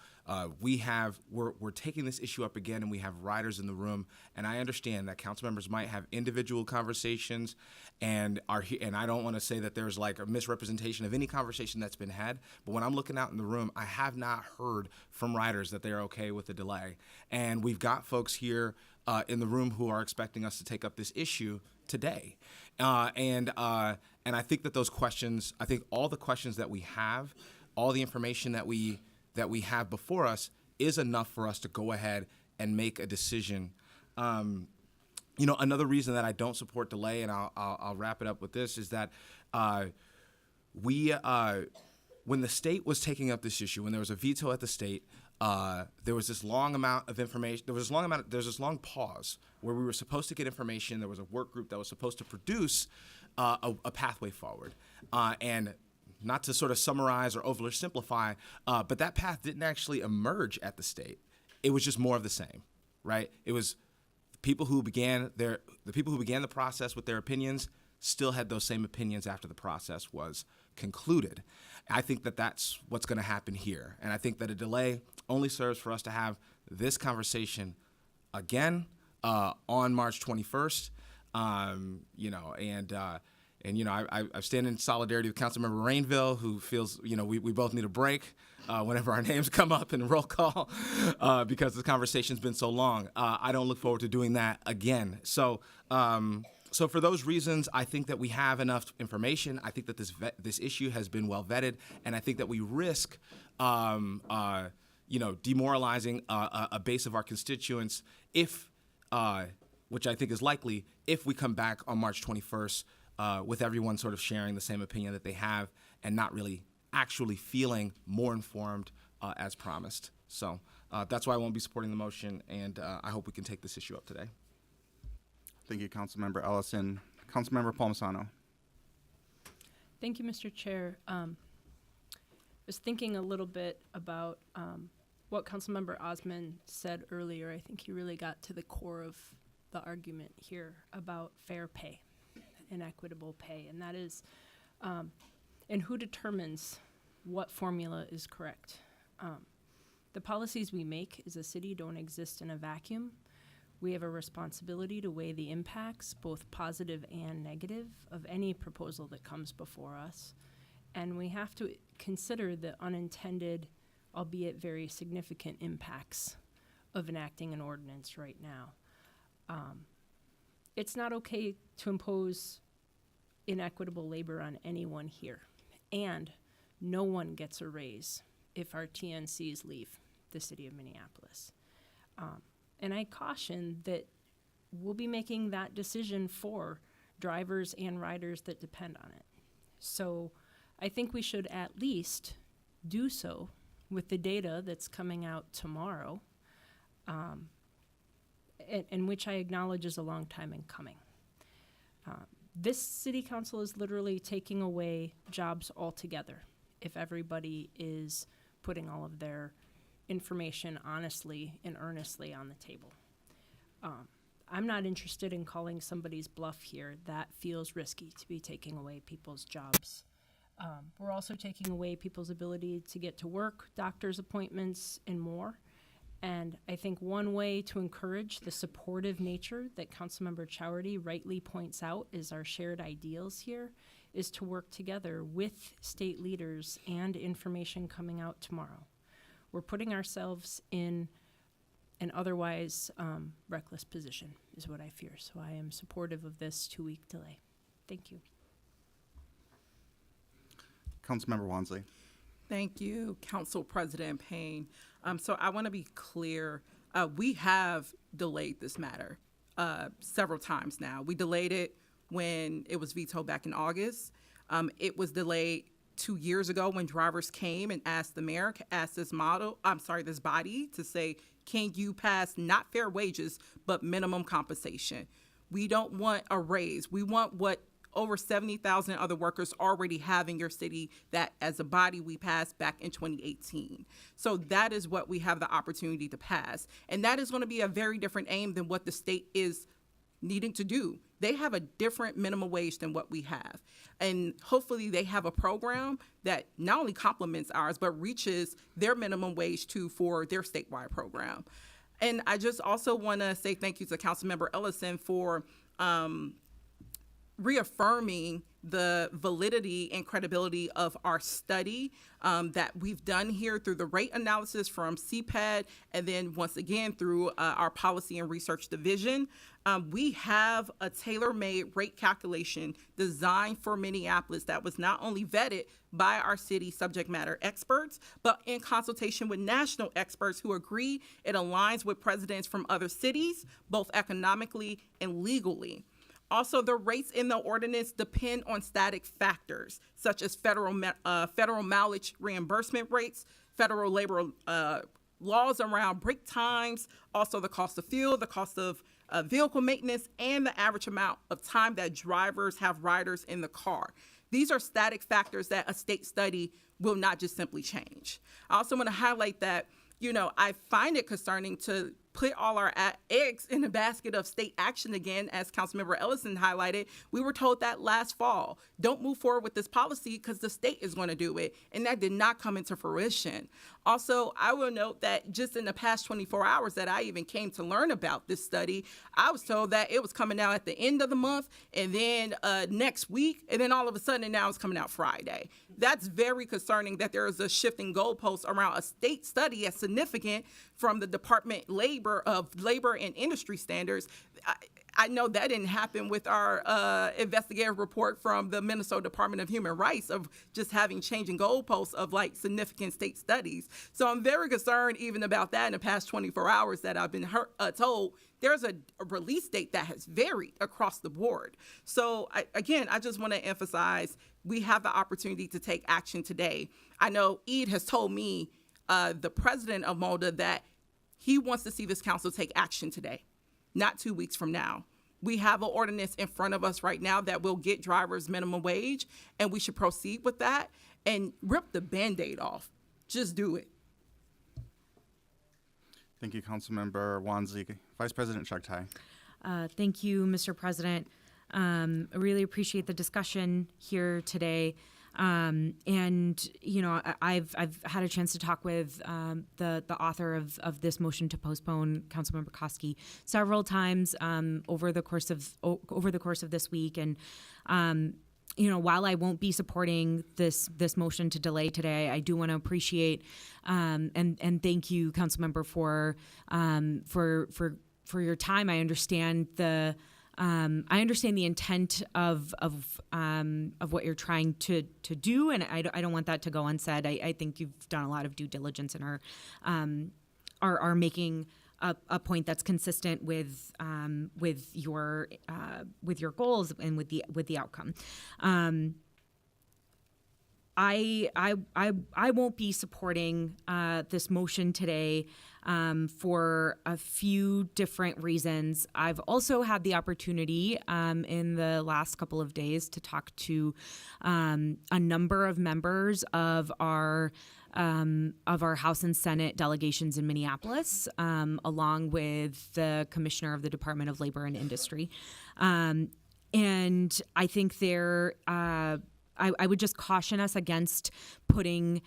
We're taking this issue up again, and we have riders in the room. And I understand that council members might have individual conversations, and I don't want to say that there's like a misrepresentation of any conversation that's been had. But when I'm looking out in the room, I have not heard from riders that they're okay with the delay. And we've got folks here in the room who are expecting us to take up this issue today. And I think that those questions, I think all the questions that we have, all the information that we have before us is enough for us to go ahead and make a decision. Another reason that I don't support delay, and I'll wrap it up with this, is that when the state was taking up this issue, when there was a veto at the state, there was this long amount of information. There was this long pause where we were supposed to get information. There was a work group that was supposed to produce a pathway forward. And not to sort of summarize or oversimplify, but that path didn't actually emerge at the state. It was just more of the same, right? It was the people who began the process with their opinions still had those same opinions after the process was concluded. I think that that's what's going to happen here, and I think that a delay only serves for us to have this conversation again on March 21st. I stand in solidarity with Councilmember Rainville, who feels, we both need a break whenever our names come up in roll call because this conversation's been so long. I don't look forward to doing that again. So for those reasons, I think that we have enough information. I think that this issue has been well vetted, and I think that we risk demoralizing a base of our constituents which I think is likely, if we come back on March 21st with everyone sort of sharing the same opinion that they have and not really actually feeling more informed as promised. So that's why I won't be supporting the motion, and I hope we can take this issue up today. Thank you, Councilmember Ellison. Councilmember Palmisano. Thank you, Mr. Chair. I was thinking a little bit about what Councilmember Osmond said earlier. I think he really got to the core of the argument here about fair pay and equitable pay, and that is, and who determines what formula is correct. The policies we make as a city don't exist in a vacuum. We have a responsibility to weigh the impacts, both positive and negative, of any proposal that comes before us. And we have to consider the unintended, albeit very significant, impacts of enacting an ordinance right now. It's not okay to impose inequitable labor on anyone here. And no one gets a raise if our TNCs leave the city of Minneapolis. And I caution that we'll be making that decision for drivers and riders that depend on it. So I think we should at least do so with the data that's coming out tomorrow, and which I acknowledge is a long time in coming. This city council is literally taking away jobs altogether if everybody is putting all of their information honestly and earnestly on the table. I'm not interested in calling somebody's bluff here. That feels risky to be taking away people's jobs. We're also taking away people's ability to get to work, doctor's appointments, and more. And I think one way to encourage the supportive nature that Councilmember Chowarty rightly points out is our shared ideals here, is to work together with state leaders and information coming out tomorrow. We're putting ourselves in an otherwise reckless position, is what I fear. So I am supportive of this 2-week delay. Thank you. Councilmember Wansley. Thank you, Council President Payne. So I want to be clear. We have delayed this matter several times now. We delayed it when it was vetoed back in August. It was delayed 2 years ago when drivers came and asked the mayor, asked this body to say, can you pass not fair wages, but minimum compensation? We don't want a raise. We want what over 70,000 other workers already have in your city that as a body we passed back in 2018. So that is what we have the opportunity to pass. And that is going to be a very different aim than what the state is needing to do. They have a different minimum wage than what we have. And hopefully they have a program that not only complements ours, but reaches their minimum wage too for their statewide program. And I just also want to say thank you to Councilmember Ellison for reaffirming the validity and credibility of our study that we've done here through the rate analysis from CPAD, and then once again through our policy and research division. We have a tailor-made rate calculation designed for Minneapolis that was not only vetted by our city subject matter experts, but in consultation with national experts who agree it aligns with precedents from other cities, both economically and legally. Also, the rates in the ordinance depend on static factors, such as federal mileage reimbursement rates, federal labor laws around break times, also the cost of fuel, the cost of vehicle maintenance, and the average amount of time that drivers have riders in the car. These are static factors that a state study will not just simply change. I also want to highlight that, I find it concerning to put all our eggs in a basket of state action again, as Councilmember Ellison highlighted. We were told that last fall. Don't move forward with this policy because the state is going to do it, and that did not come into fruition. Also, I will note that just in the past 24 hours that I even came to learn about this study, I was told that it was coming out at the end of the month, and then next week, and then all of a sudden now it's coming out Friday. That's very concerning that there is a shifting goalpost around a state study as significant from the Department of Labor and Industry Standards. I know that didn't happen with our investigative report from the Minnesota Department of Human Rights of just having changing goalposts of like significant state studies. So I'm very concerned even about that in the past 24 hours that I've been told there's a release date that has varied across the board. So I just want to emphasize we have the opportunity to take action today. I know Ed has told me, the president of MOLDA, that he wants to see this council take action today, not 2 weeks from now. We have an ordinance in front of us right now that will get drivers minimum wage, and we should proceed with that and rip the Band-Aid off. Just do it. Thank you, Councilmember Wansley. Vice President Chagtai. Thank you, Mr. President. I really appreciate the discussion here today. And I've had a chance to talk with the author of this motion to postpone, Councilmember Koski, several times over the course of this week. And while I won't be supporting this motion to delay today, I do want to appreciate and thank you, Councilmember, for your time. I understand the intent of what you're trying to do, and I don't want that to go unsaid. I think you've done a lot of due diligence and are making a point that's consistent with your goals and with the outcome. I won't be supporting this motion today for a few different reasons. I've also had the opportunity in the last couple of days to talk to a number of members of our House and Senate delegations in Minneapolis, along with the Commissioner of the Department of Labor and Industry. And I think I would just caution us against putting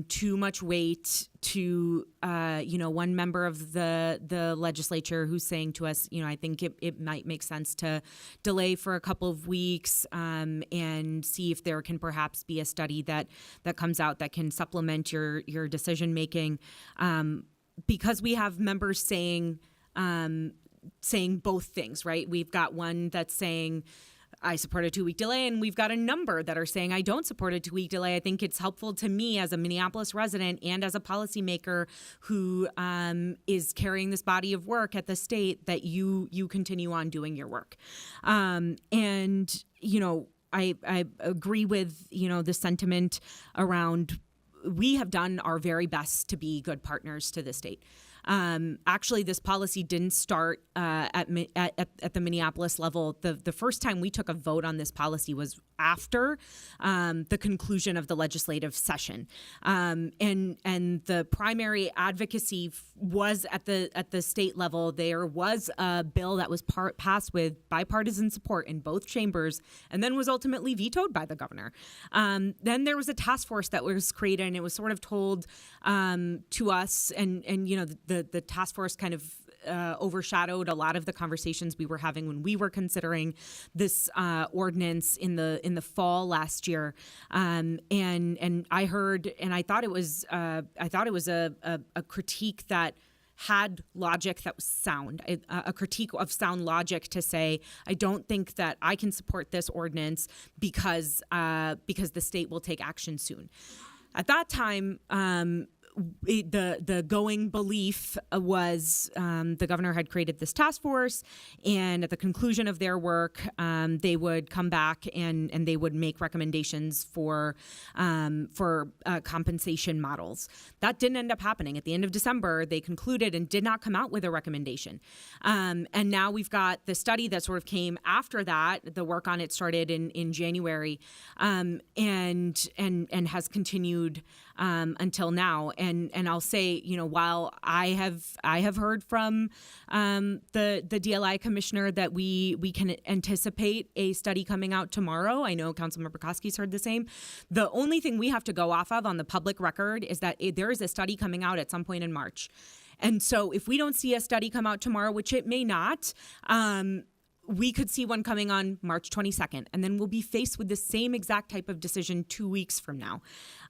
too much weight to one member of the legislature who's saying to us, I think it might make sense to delay for a couple of weeks and see if there can perhaps be a study that comes out that can supplement your decision making, because we have members saying both things, right? We've got one that's saying, I support a 2-week delay, and we've got a number that are saying I don't support a 2-week delay. I think it's helpful to me as a Minneapolis resident and as a policymaker who is carrying this body of work at the state that you continue on doing your work. I agree with, the sentiment around we have done our very best to be good partners to the state. Actually, this policy didn't start at the Minneapolis level. The first time we took a vote on this policy was after the conclusion of the legislative session, and the primary advocacy was at the state level. There was a bill that was passed with bipartisan support in both chambers, and then was ultimately vetoed by the governor. Then there was a task force that was created, and it was sort of told to us, and the task force kind of overshadowed a lot of the conversations we were having when we were considering this ordinance in the fall last year. And I heard, and I thought it was a critique that had logic that was sound, a critique of sound logic to say, I don't think that I can support this ordinance because the state will take action soon. At that time, the going belief was the governor had created this task force, and at the conclusion of their work, they would come back and they would make recommendations for compensation models. That didn't end up happening. At the end of December, they concluded and did not come out with a recommendation. And now we've got the study that sort of came after that. The work on it started in January, and has continued until now. And I'll say, while I have heard from the DLI commissioner that we can anticipate a study coming out tomorrow. I know Councilmember Koski's heard the same. The only thing we have to go off of on the public record is that there is a study coming out at some point in March. And so if we don't see a study come out tomorrow, which it may not, we could see one coming on March 22nd, and then we'll be faced with the same exact type of decision 2 weeks from now.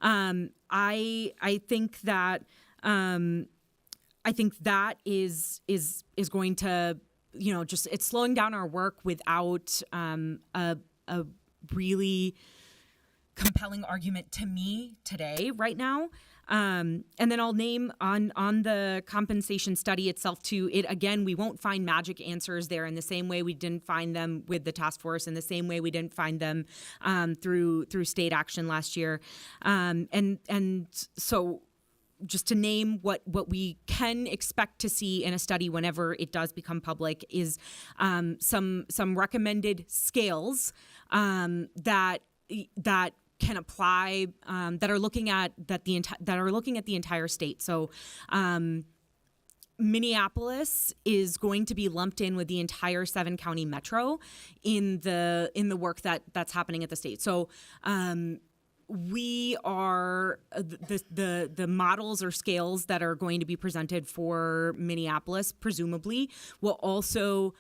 I think that is going to, it's slowing down our work without a really compelling argument to me today, right now. And then I'll name on the compensation study itself too. Again, we won't find magic answers there in the same way we didn't find them with the task force, in the same way we didn't find them through state action last year. And so just to name what we can expect to see in a study whenever it does become public is some recommended scales that can apply, that are looking at the entire state. So Minneapolis is going to be lumped in with the entire 7-county metro in the work that's happening at the state. So we are the models or scales that are going to be presented for Minneapolis presumably will also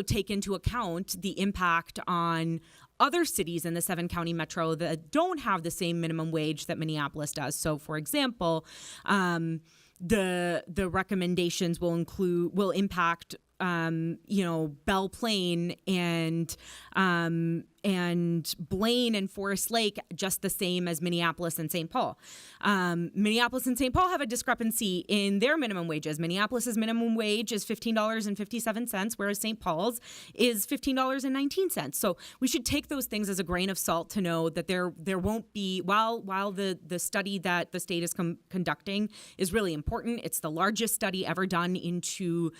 take into account the impact on other cities in the 7-county metro that don't have the same minimum wage that Minneapolis does. So, for example, the recommendations will impact Belle Plaine and Blaine and Forest Lake just the same as Minneapolis and St. Paul. Minneapolis and St. Paul have a discrepancy in their minimum wages. Minneapolis's minimum wage is $15.57, whereas St. Paul's is $15.19. So we should take those things as a grain of salt to know that there won't be, while the study that the state is conducting is really important. It's the largest study ever done into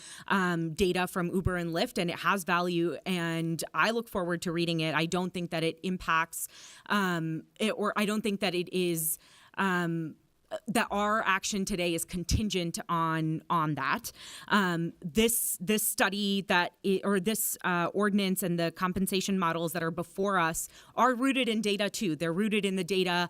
data from Uber and Lyft, and it has value, and I look forward to reading it. I don't think that it impacts or I don't think that it is that our action today is contingent on that. This study this ordinance and the compensation models that are before us are rooted in data too. They're rooted in the data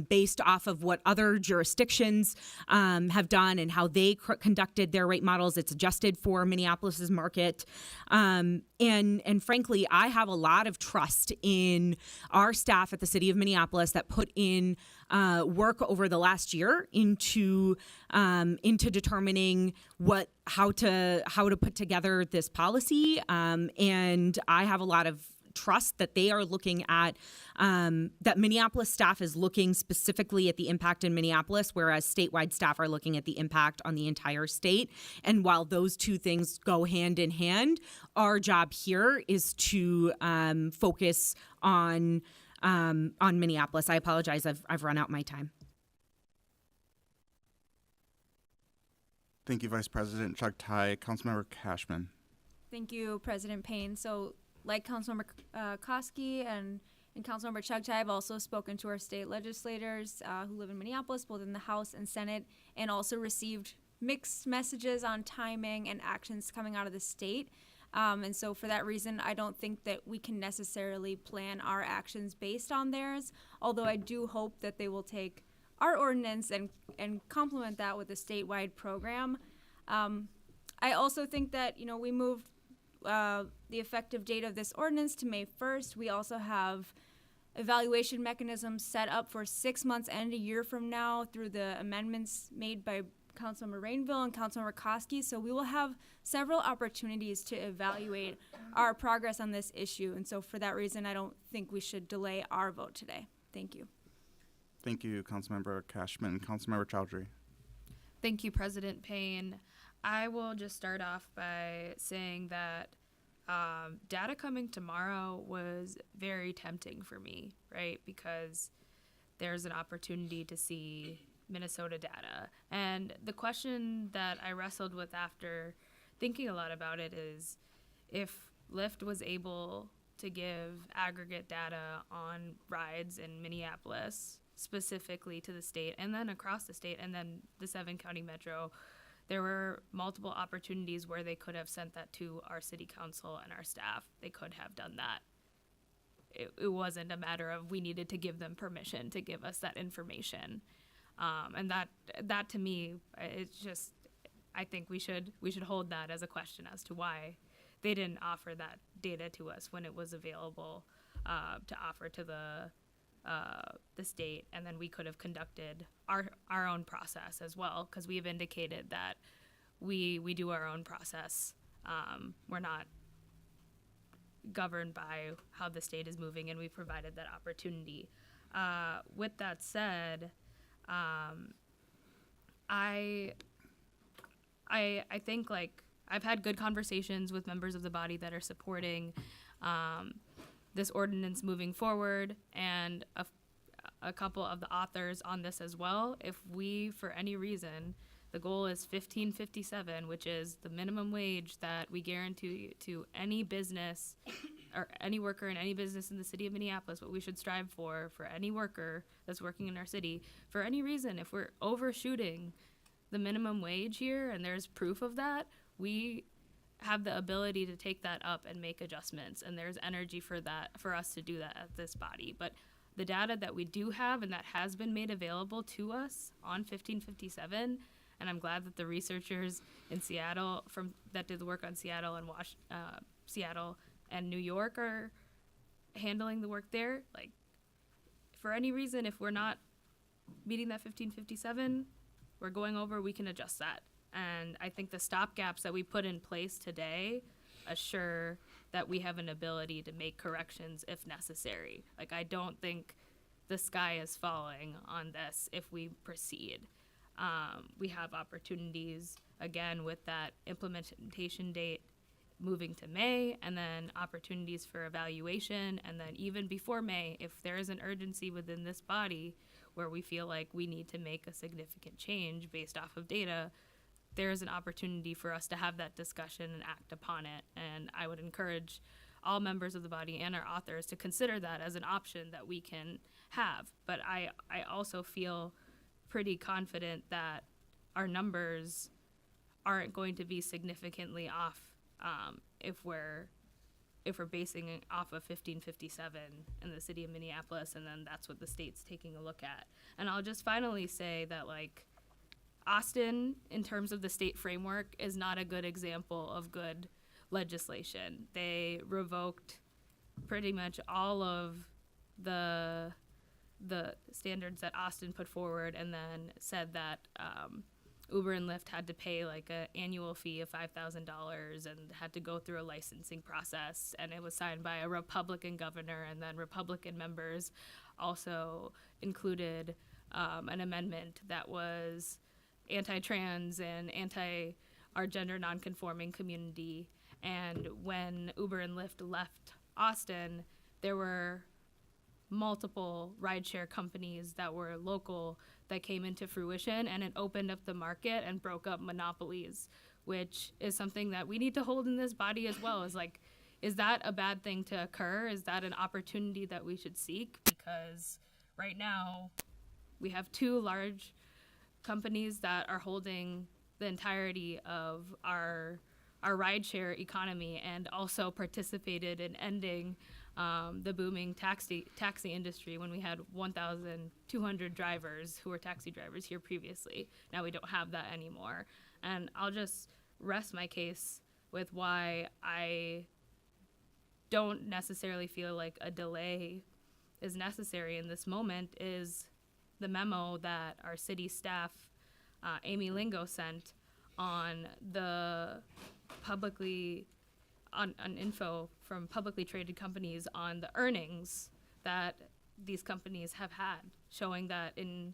based off of what other jurisdictions have done and how they conducted their rate models. It's adjusted for Minneapolis's market. And frankly, I have a lot of trust in our staff at the City of Minneapolis that put in work over the last year into determining how to put together this policy, and I have a lot of trust that they are looking at that Minneapolis staff is looking specifically at the impact in Minneapolis, whereas statewide staff are looking at the impact on the entire state. And while those two things go hand in hand, our job here is to focus on Minneapolis. I apologize. I've run out my time. Thank you, Vice President Chugtai. Councilmember Cashman. Thank you, President Payne. So, like Councilmember Koski and Councilmember Chugtai, I've also spoken to our state legislators who live in Minneapolis, both in the House and Senate, and also received mixed messages on timing and actions coming out of the state. And so for that reason, I don't think that we can necessarily plan our actions based on theirs, although I do hope that they will take our ordinance and complement that with a statewide program. I also think that, we moved the effective date of this ordinance to May 1st. We also have evaluation mechanisms set up for 6 months and a year from now through the amendments made by Councilmember Rainville and Councilmember Koski. So we will have several opportunities to evaluate our progress on this issue. And so for that reason, I don't think we should delay our vote today. Thank you. Thank you, Councilmember Cashman. Councilmember Chowdhury. Thank you, President Payne. I will just start off by saying that data coming tomorrow was very tempting for me, right? Because there's an opportunity to see Minnesota data. And the question that I wrestled with after thinking a lot about it is if Lyft was able to give aggregate data on rides in Minneapolis, specifically to the state, and then across the state, and then the 7-county metro, there were multiple opportunities where they could have sent that to our city council and our staff. They could have done that. It wasn't a matter of we needed to give them permission to give us that information. And that to me, it's just, I think we should hold that as a question as to why they didn't offer that data to us when it was available to offer to the state, and then we could have conducted our own process as well, because we've indicated that we do our own process. We're not governed by how the state is moving, and we provided that opportunity. With that said, I think, like, I've had good conversations with members of the body that are supporting this ordinance moving forward, and a couple of the authors on this as well. If we, for any reason, the goal is $15.57, which is the minimum wage that we guarantee to any business or any worker in any business in the city of Minneapolis, what we should strive for any worker that's working in our city. For any reason, if we're overshooting the minimum wage here and there's proof of that, we have the ability to take that up and make adjustments, and there's energy for us to do that at this body. But the data that we do have and that has been made available to us on 1557, and I'm glad that the researchers in Seattle that did the work on Seattle and Seattle and New York are handling the work there. Like, for any reason, if we're not meeting that 1557, we're going over, we can adjust that. And I think the stopgaps that we put in place today assure that we have an ability to make corrections if necessary. Like, I don't think the sky is falling on this if we proceed. We have opportunities, again, with that implementation date moving to May, and then opportunities for evaluation, and then even before May, if there is an urgency within this body where we feel like we need to make a significant change based off of data, there is an opportunity for us to have that discussion and act upon it. And I would encourage all members of the body and our authors to consider that as an option that we can have. But I also feel pretty confident that our numbers aren't going to be significantly off if we're basing it off of 1557 in the city of Minneapolis, and then that's what the state's taking a look at. And I'll just finally say that, like, Austin, in terms of the state framework, is not a good example of good legislation. They revoked pretty much all of the standards that Austin put forward, and then said that Uber and Lyft had to pay like an annual fee of $5,000 and had to go through a licensing process. And it was signed by a Republican governor, and then Republican members also included an amendment that was anti-trans and our gender nonconforming community. And when Uber and Lyft left Austin, there were multiple rideshare companies that were local that came into fruition, and it opened up the market and broke up monopolies, which is something that we need to hold in this body as well. Is that a bad thing to occur? Is that an opportunity that we should seek? Because right now we have two large companies that are holding the entirety of our rideshare economy, and also participated in ending the booming taxi industry when we had 1,200 drivers who were taxi drivers here previously. Now we don't have that anymore. And I'll just rest my case with why I don't necessarily feel like a delay is necessary in this moment is the memo that our city staff, Amy Lingo, sent on the on info from publicly traded companies on the earnings that these companies have had, showing that in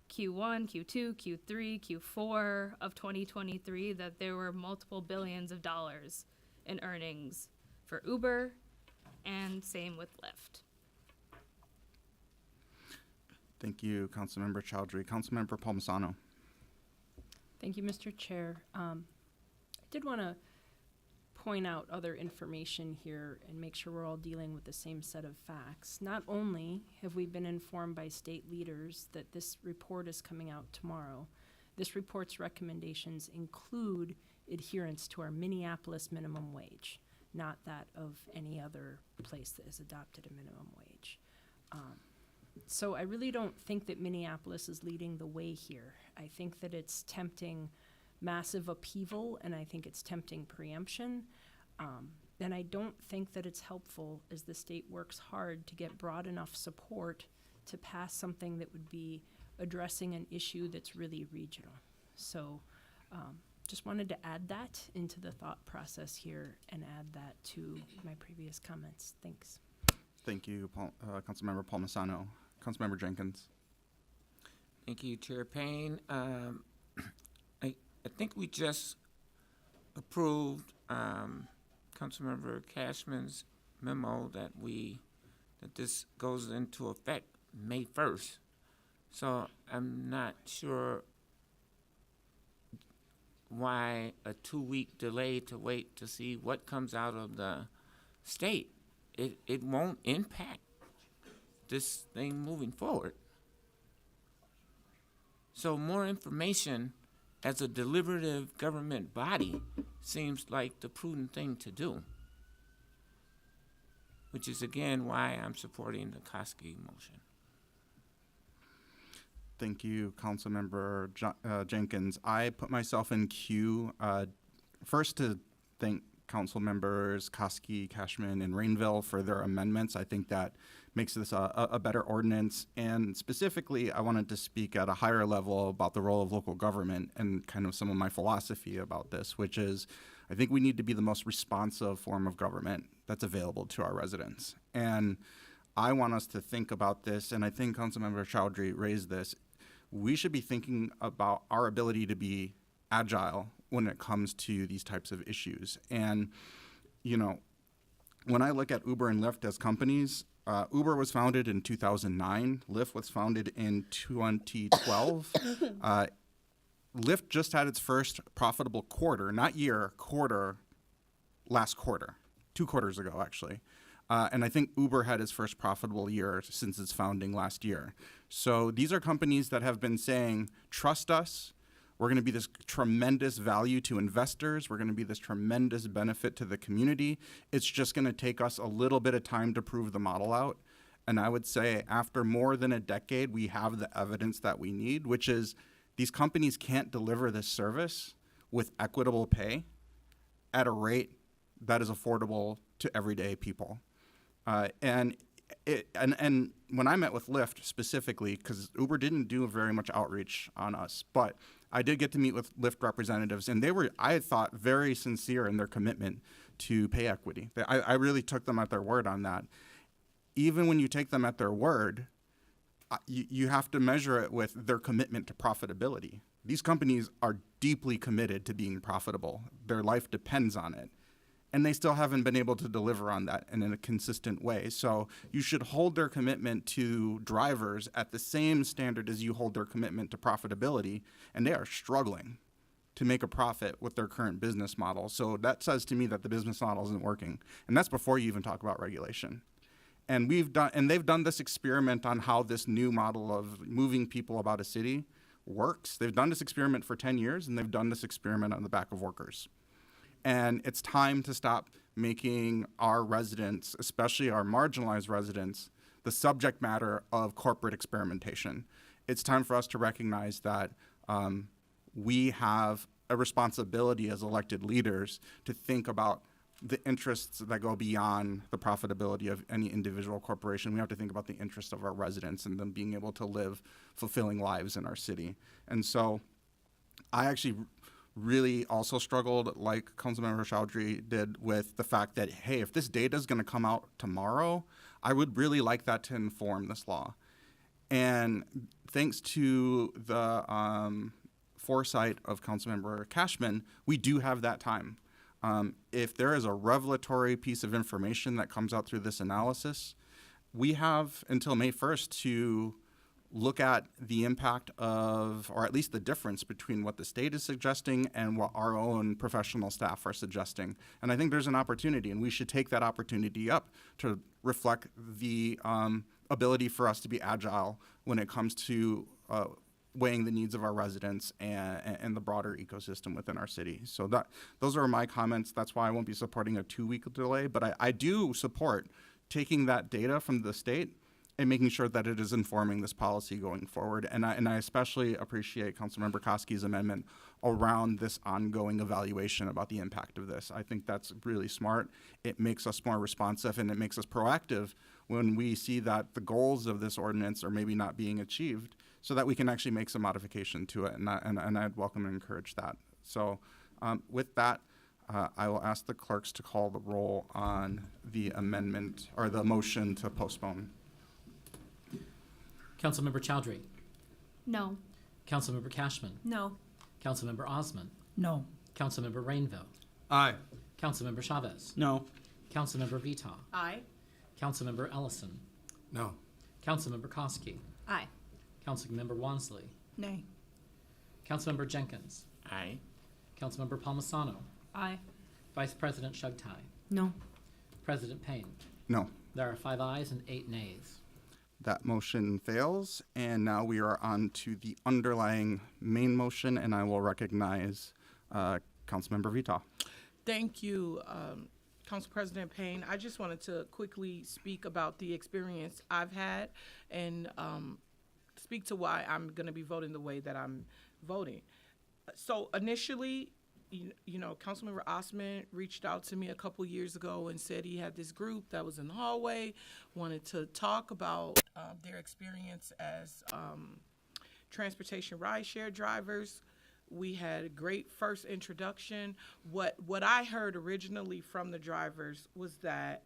Q1, Q2, Q3, Q4 of 2023, that there were multiple billions of dollars in earnings for Uber, and same with Lyft. Thank you, Councilmember Chowdhury. Councilmember Palmisano. Thank you, Mr. Chair. I did want to point out other information here and make sure we're all dealing with the same set of facts. Not only have we been informed by state leaders that this report is coming out tomorrow, this report's recommendations include adherence to our Minneapolis minimum wage, not that of any other place that has adopted a minimum wage. So I really don't think that Minneapolis is leading the way here. I think that it's tempting massive upheaval, and I think it's tempting preemption. And I don't think that it's helpful as the state works hard to get broad enough support to pass something that would be addressing an issue that's really regional. So just wanted to add that into the thought process here and add that to my previous comments. Thanks. Thank you, Councilmember Palmisano. Councilmember Jenkins. Thank you, Chair Payne. I think we just approved Councilmember Cashman's memo that this goes into effect May 1st. So I'm not sure why a 2-week delay to wait to see what comes out of the state. It won't impact this thing moving forward. So more information as a deliberative government body seems like the prudent thing to do, which is again why I'm supporting the Koski motion. Thank you, Councilmember Jenkins. I put myself in queue first to thank Council members Koski, Cashman, and Rainville for their amendments. I think that makes this a better ordinance. And specifically, I wanted to speak at a higher level about the role of local government and kind of some of my philosophy about this, which is I think we need to be the most responsive form of government that's available to our residents. And I want us to think about this, and I think Councilmember Chowdhury raised this. We should be thinking about our ability to be agile when it comes to these types of issues. And, you know, when I look at Uber and Lyft as companies, Uber was founded in 2009. Lyft was founded in 2012. Lyft just had its first profitable quarter, not year, quarter, last quarter, 2 quarters ago, actually. And I think Uber had its first profitable year since its founding last year. So these are companies that have been saying, trust us. We're going to be this tremendous value to investors. We're going to be this tremendous benefit to the community. It's just going to take us a little bit of time to prove the model out. And I would say after more than a decade, we have the evidence that we need, which is these companies can't deliver this service with equitable pay at a rate that is affordable to everyday people. And when I met with Lyft specifically, because Uber didn't do very much outreach on us, but I did get to meet with Lyft representatives, and they were, I thought, very sincere in their commitment to pay equity. I really took them at their word on that. Even when you take them at their word, you have to measure it with their commitment to profitability. These companies are deeply committed to being profitable. Their life depends on it. And they still haven't been able to deliver on that in a consistent way. So you should hold their commitment to drivers at the same standard as you hold their commitment to profitability, and they are struggling to make a profit with their current business model. So that says to me that the business model isn't working. And that's before you even talk about regulation. And they've done this experiment on how this new model of moving people about a city works. They've done this experiment for 10 years, and they've done this experiment on the back of workers. And it's time to stop making our residents, especially our marginalized residents, the subject matter of corporate experimentation. It's time for us to recognize that we have a responsibility as elected leaders to think about the interests that go beyond the profitability of any individual corporation. We have to think about the interests of our residents and them being able to live fulfilling lives in our city. And so I actually really also struggled, like Councilmember Chowdhury did, with the fact that, hey, if this data is going to come out tomorrow, I would really like that to inform this law. And thanks to the foresight of Councilmember Cashman, we do have that time. If there is a revelatory piece of information that comes out through this analysis, we have until May 1st to look at the impact of, or at least the difference between what the state is suggesting and what our own professional staff are suggesting. And I think there's an opportunity, and we should take that opportunity up to reflect the ability for us to be agile when it comes to weighing the needs of our residents and the broader ecosystem within our city. So those are my comments. That's why I won't be supporting a 2-week delay, but I do support taking that data from the state and making sure that it is informing this policy going forward. And I especially appreciate Councilmember Koski's amendment around this ongoing evaluation about the impact of this. I think that's really smart. It makes us more responsive, and it makes us proactive when we see that the goals of this ordinance are maybe not being achieved, so that we can actually make some modification to it, and I'd welcome and encourage that. So with that, I will ask the clerks to call the roll on the amendment, or the motion to postpone. Councilmember Chowdhury. No. Councilmember Cashman. No. Councilmember Osman. No. Councilmember Rainville. Aye. Councilmember Chavez. No. Councilmember Vita. Aye. Councilmember Ellison. No. Councilmember Koski. Aye. Councilmember Wansley. Nay. Councilmember Jenkins. Aye. Councilmember Palmisano. Aye. Vice President Shugtai. No. President Payne. No. There are 5 ayes and 8 nays. That motion fails, and now we are on to the underlying main motion, and I will recognize Councilmember Vita. Thank you, Council President Payne. I just wanted to quickly speak about the experience I've had and speak to why I'm going to be voting the way that I'm voting. So initially, you know, Councilmember Osman reached out to me a couple years ago and said he had this group that was in the hallway, wanted to talk about their experience as transportation rideshare drivers We had a great first introduction. What I heard originally from the drivers was that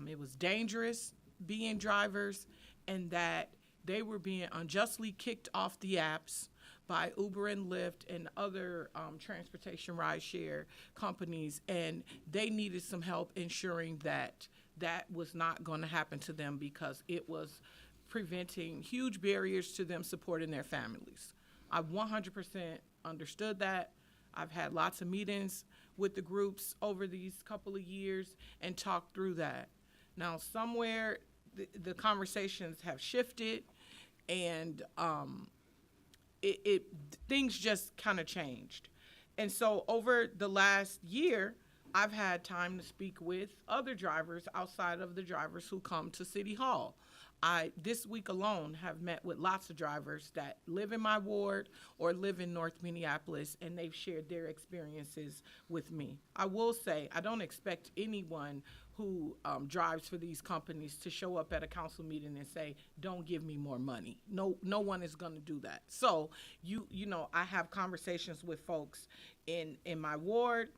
it was dangerous being drivers, and that they were being unjustly kicked off the apps by Uber and Lyft and other transportation rideshare companies, and they needed some help ensuring that that was not going to happen to them, because it was preventing huge barriers to them supporting their families. I 100% understood that. I've had lots of meetings with the groups over these couple of years and talked through that. Now, somewhere the conversations have shifted, and things just kind of changed. And so over the last year, I've had time to speak with other drivers outside of the drivers who come to City Hall. I, this week alone, have met with lots of drivers that live in my ward or live in North Minneapolis, and they've shared their experiences with me. I will say, I don't expect anyone who drives for these companies to show up at a council meeting and say, don't give me more money. No one is going to do that. So, you know, I have conversations with folks in my ward.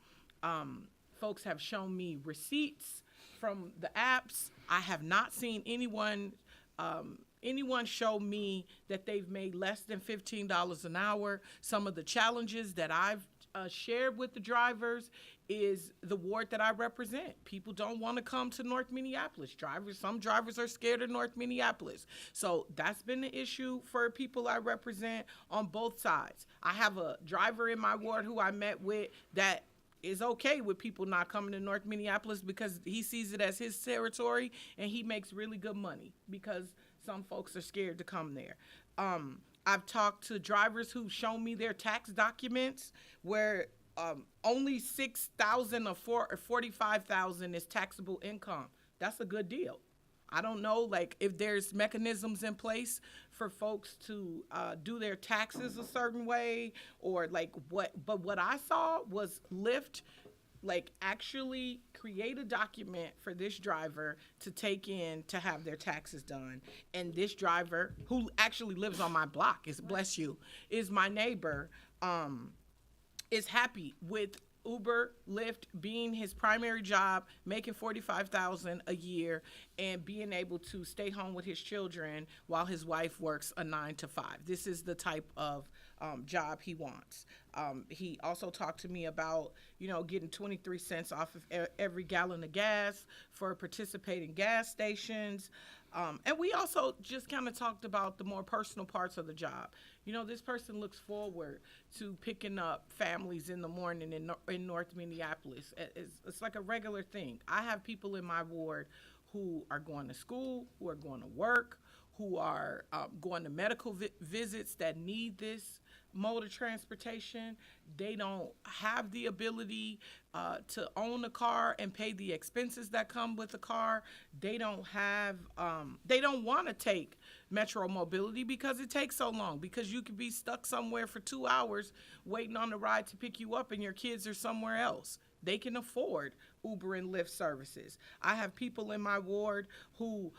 Folks have shown me receipts from the apps. I have not seen anyone show me that they've made less than $15 an hour. Some of the challenges that I've shared with the drivers is the ward that I represent. People don't want to come to North Minneapolis. Some drivers are scared of North Minneapolis. So that's been the issue for people I represent on both sides. I have a driver in my ward who I met with that is okay with people not coming to North Minneapolis because he sees it as his territory, and he makes really good money because some folks are scared to come there. I've talked to drivers who've shown me their tax documents where only $6,000 or $45,000 is taxable income. That's a good deal. I don't know, like, if there's mechanisms in place for folks to do their taxes a certain way, or like but what I saw was Lyft, like, actually create a document for this driver to take in to have their taxes done. And this driver, who actually lives on my block, bless you, is my neighbor, is happy with Uber, Lyft being his primary job, making $45,000 a year, and being able to stay home with his children while his wife works a 9 to 5. This is the type of job he wants. He also talked to me about, getting 23 cents off of every gallon of gas for participating gas stations. And we also just kind of talked about the more personal parts of the job. This person looks forward to picking up families in the morning in North Minneapolis. It's like a regular thing. I have people in my ward who are going to school, who are going to work, who are going to medical visits that need this mode of transportation. They don't have the ability to own a car and pay the expenses that come with a car. They don't have, they don't want to take Metro Mobility because it takes so long, because you could be stuck somewhere for 2 hours waiting on the ride to pick you up and your kids are somewhere else. They can afford Uber and Lyft services. I have people in my ward who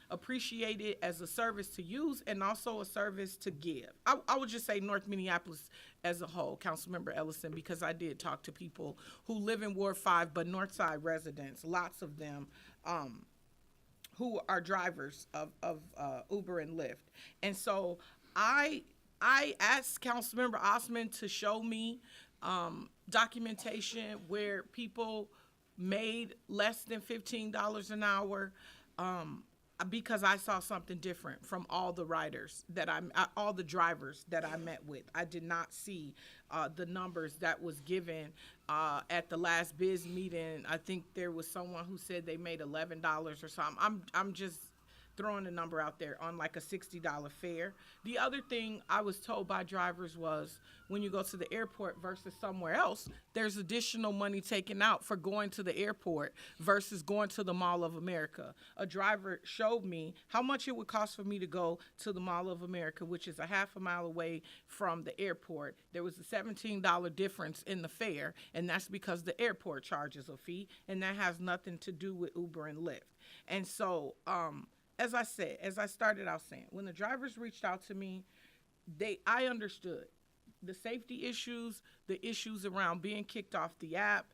appreciate it as a service to use and also a service to give. I would just say North Minneapolis as a whole, Councilmember Ellison, because I did talk to people who live in Ward 5, but Northside residents, lots of them, who are drivers of Uber and Lyft. And so I asked Councilmember Osman to show me documentation where people made less than $15 an hour, because I saw something different from all the riders all the drivers that I met with. I did not see the numbers that was given at the last biz meeting. I think there was someone who said they made $11 or something. I'm just throwing a number out there on like a $60 fare. The other thing I was told by drivers was when you go to the airport versus somewhere else, there's additional money taken out for going to the airport versus going to the Mall of America. A driver showed me how much it would cost for me to go to the Mall of America, which is a half a mile away from the airport. There was a $17 difference in the fare, and that's because the airport charges a fee, and that has nothing to do with Uber and Lyft. And so, as I started out saying, when the drivers reached out to me, I understood. the safety issues, the issues around being kicked off the app,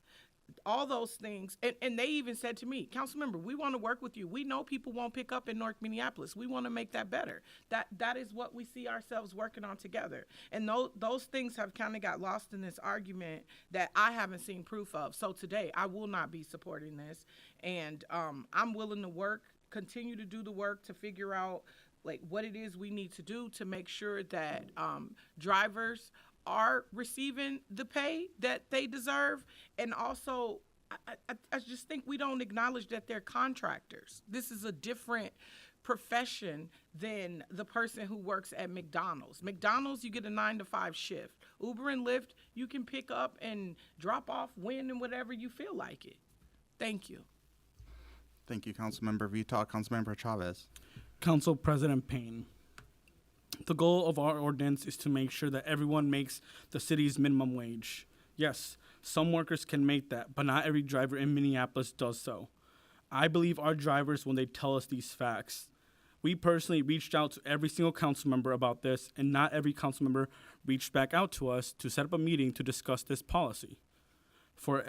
all those things. And they even said to me, Councilmember, we want to work with you. We know people won't pick up in North Minneapolis. We want to make that better. That is what we see ourselves working on together. And those things have kind of got lost in this argument that I haven't seen proof of. So today, I will not be supporting this. And I'm willing to continue to do the work to figure out like what it is we need to do to make sure that drivers are receiving the pay that they deserve. And also, I just think we don't acknowledge that they're contractors. This is a different profession than the person who works at McDonald's. McDonald's, you get a 9-to-5 shift. Uber and Lyft, you can pick up and drop off when and whatever you feel like it. Thank you. Thank you, Councilmember Vita. Councilmember Chavez. Council President Payne. The goal of our ordinance is to make sure that everyone makes the city's minimum wage. Yes, some workers can make that, but not every driver in Minneapolis does so. I believe our drivers when they tell us these facts. We personally reached out to every single council member about this, and not every council member reached back out to us to set up a meeting to discuss this policy. For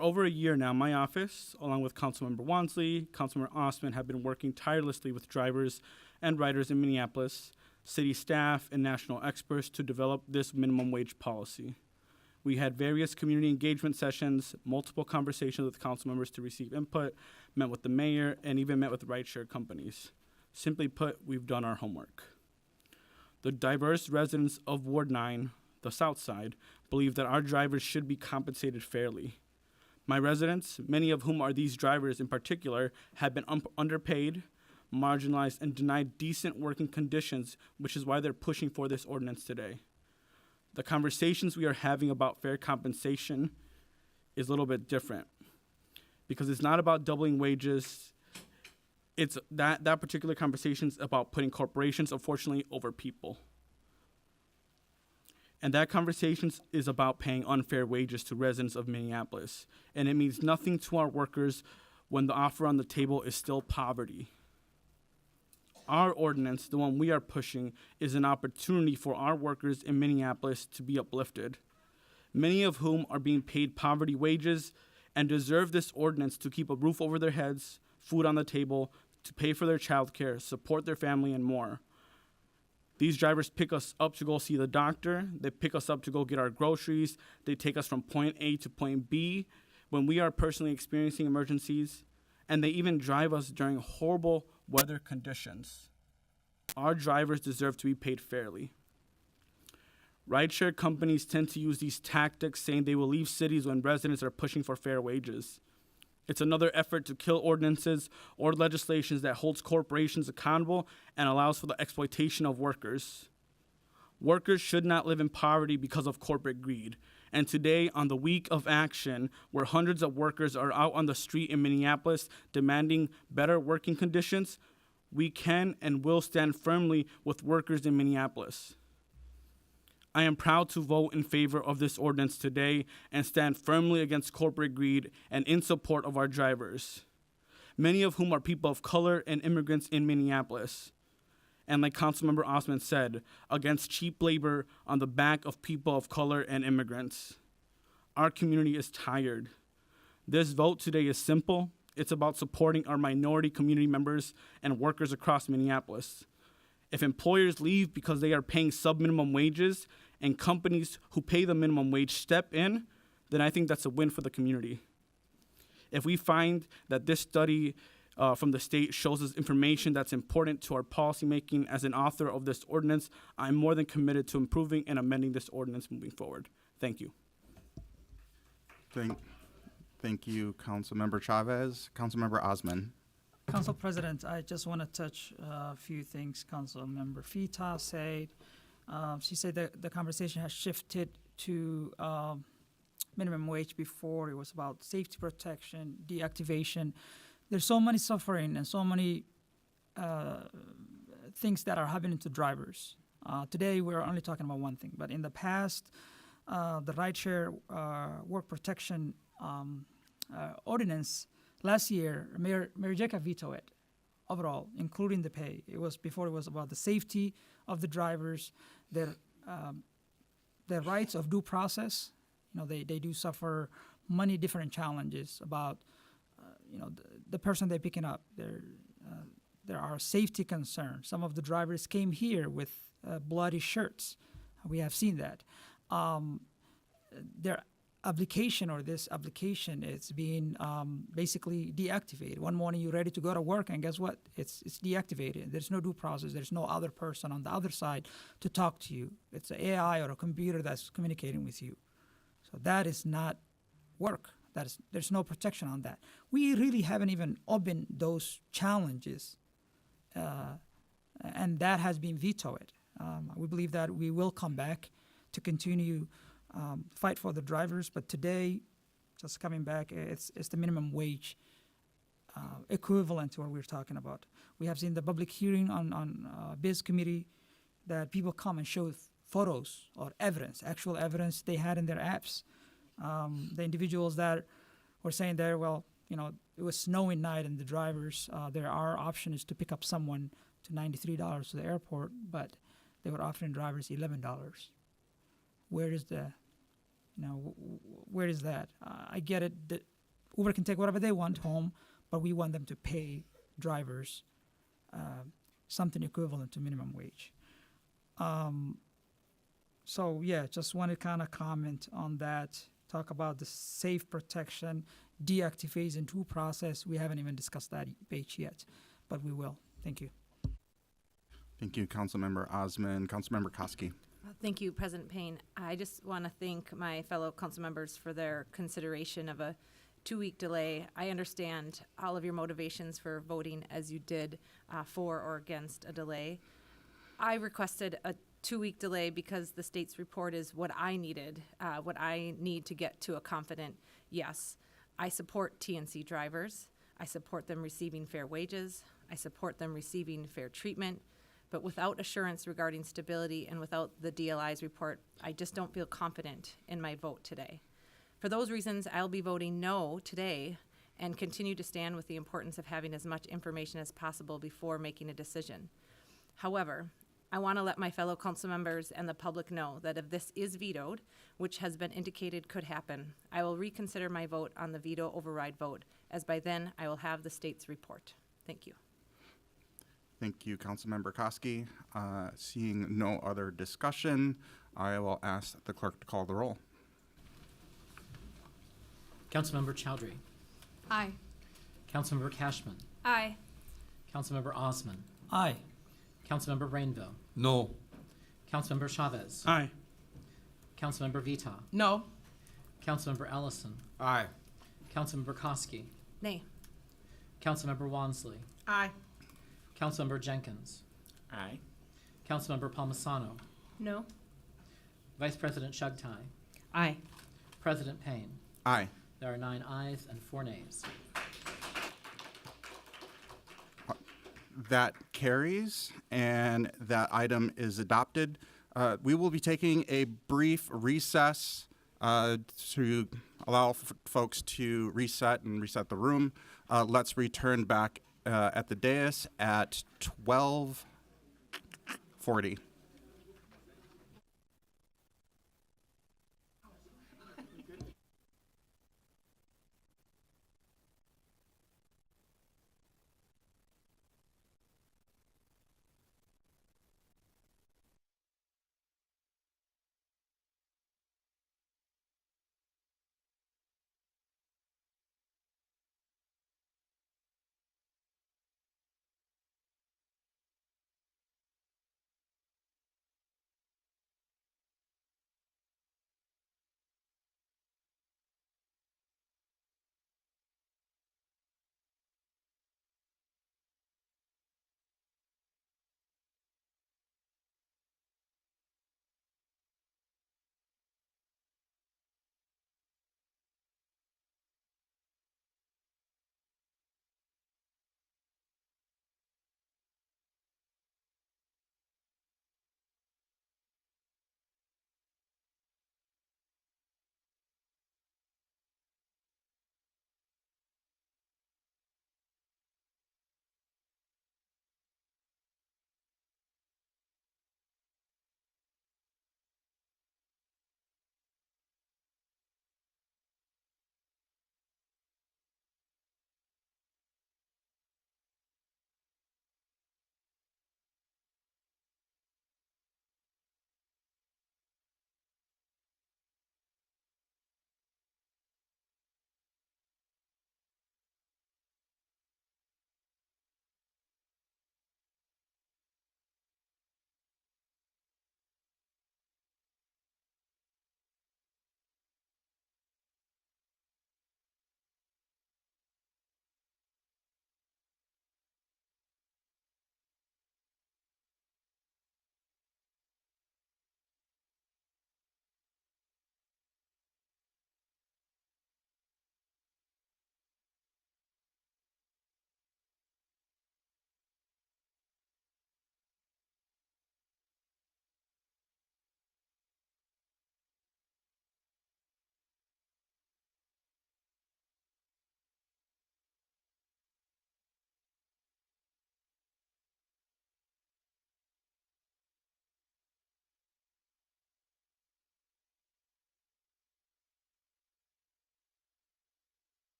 over a year now, my office, along with Councilmember Wansley, Councilmember Osman, have been working tirelessly with drivers and riders in Minneapolis, city staff, and national experts to develop this minimum wage policy. We had various community engagement sessions, multiple conversations with council members to receive input, met with the mayor, and even met with rideshare companies. Simply put, we've done our homework. The diverse residents of Ward 9, the South Side, believe that our drivers should be compensated fairly. My residents, many of whom are these drivers in particular, have been underpaid, marginalized, and denied decent working conditions, which is why they're pushing for this ordinance today. The conversations we are having about fair compensation is a little bit different because it's not about doubling wages. It's that particular conversation is about putting corporations, unfortunately, over people. And that conversation is about paying unfair wages to residents of Minneapolis. And it means nothing to our workers when the offer on the table is still poverty. Our ordinance, the one we are pushing, is an opportunity for our workers in Minneapolis to be uplifted, many of whom are being paid poverty wages and deserve this ordinance to keep a roof over their heads, food on the table, to pay for their child care, support their family, and more. These drivers pick us up to go see the doctor. They pick us up to go get our groceries. They take us from point A to point B when we are personally experiencing emergencies. And they even drive us during horrible weather conditions. Our drivers deserve to be paid fairly. Rideshare companies tend to use these tactics, saying they will leave cities when residents are pushing for fair wages. It's another effort to kill ordinances or legislations that holds corporations accountable and allows for the exploitation of workers. Workers should not live in poverty because of corporate greed. And today, on the week of action, where hundreds of workers are out on the street in Minneapolis demanding better working conditions, we can and will stand firmly with workers in Minneapolis. I am proud to vote in favor of this ordinance today and stand firmly against corporate greed and in support of our drivers, many of whom are people of color and immigrants in Minneapolis. And like Councilmember Osman said, against cheap labor on the back of people of color and immigrants. Our community is tired. This vote today is simple. It's about supporting our minority community members and workers across Minneapolis. If employers leave because they are paying sub-minimum wages and companies who pay the minimum wage step in, then I think that's a win for the community. If we find that this study from the state shows us information that's important to our policymaking as an author of this ordinance, I'm more than committed to improving and amending this ordinance moving forward. Thank you. Thank you, Councilmember Chavez. Councilmember Osman. Council President, I just want to touch a few things Councilmember Fita said. She said that the conversation has shifted to minimum wage. Before it was about safety protection, deactivation. There's so many suffering and so many things that are happening to drivers. Today we're only talking about one thing, but in the past, the rideshare work protection ordinance last year, Mayor Jacob vetoed it overall, including the pay. It was before it was about the safety of the drivers, their their rights of due process. They do suffer many different challenges about, the person they're picking up. There are safety concerns. Some of the drivers came here with bloody shirts. We have seen that. Their application or this application is being basically deactivated. One morning you're ready to go to work, and guess what? It's deactivated. There's no due process. There's no other person on the other side to talk to you. It's an AI or a computer that's communicating with you. So that is not work. There's no protection on that. We really haven't even opened those challenges, and that has been vetoed. We believe that we will come back to continue fight for the drivers, but today, just coming back, it's the minimum wage equivalent to what we're talking about. We have seen the public hearing on Biz Committee that people come and show photos or evidence, actual evidence they had in their apps. The individuals that were saying there, well, it was snowing night and the drivers, there are options to pick up someone to $93 to the airport, but they were offering drivers $11. Where is where is that? I get it that Uber can take whatever they want home, but we want them to pay drivers something equivalent to minimum wage. So yeah, just want to kind of comment on that, talk about the safe protection, deactivation to process. We haven't even discussed that page yet, but we will. Thank you. Thank you, Councilmember Osman. Councilmember Koski. Thank you, President Payne. I just want to thank my fellow council members for their consideration of a 2-week delay. I understand all of your motivations for voting as you did for or against a delay. I requested a 2-week delay because the state's report is what I needed, what I need to get to a confident yes. I support TNC drivers. I support them receiving fair wages. I support them receiving fair treatment. But without assurance regarding stability and without the DLI's report, I just don't feel confident in my vote today. For those reasons, I'll be voting no today and continue to stand with the importance of having as much information as possible before making a decision. However, I want to let my fellow council members and the public know that if this is vetoed, which has been indicated could happen, I will reconsider my vote on the veto override vote, as by then I will have the state's report. Thank you. Thank you, Councilmember Koski. Seeing no other discussion, I will ask the clerk to call the roll. Councilmember Chowdhury. Aye. Councilmember Cashman. Aye. Councilmember Osman. Aye. Councilmember Rainville. No. Councilmember Chavez. Aye. Councilmember Vita. No. Councilmember Ellison. Aye. Councilmember Koski. Nay. Councilmember Wansley. Aye. Councilmember Jenkins. Aye. Councilmember Palmisano. No. Vice President Shugtai. Aye. President Payne. Aye. There are 9 ayes and 4 nays. That carries, and that item is adopted. We will be taking a brief recess to allow folks to reset the room. Let's return back at the dais at 12:40.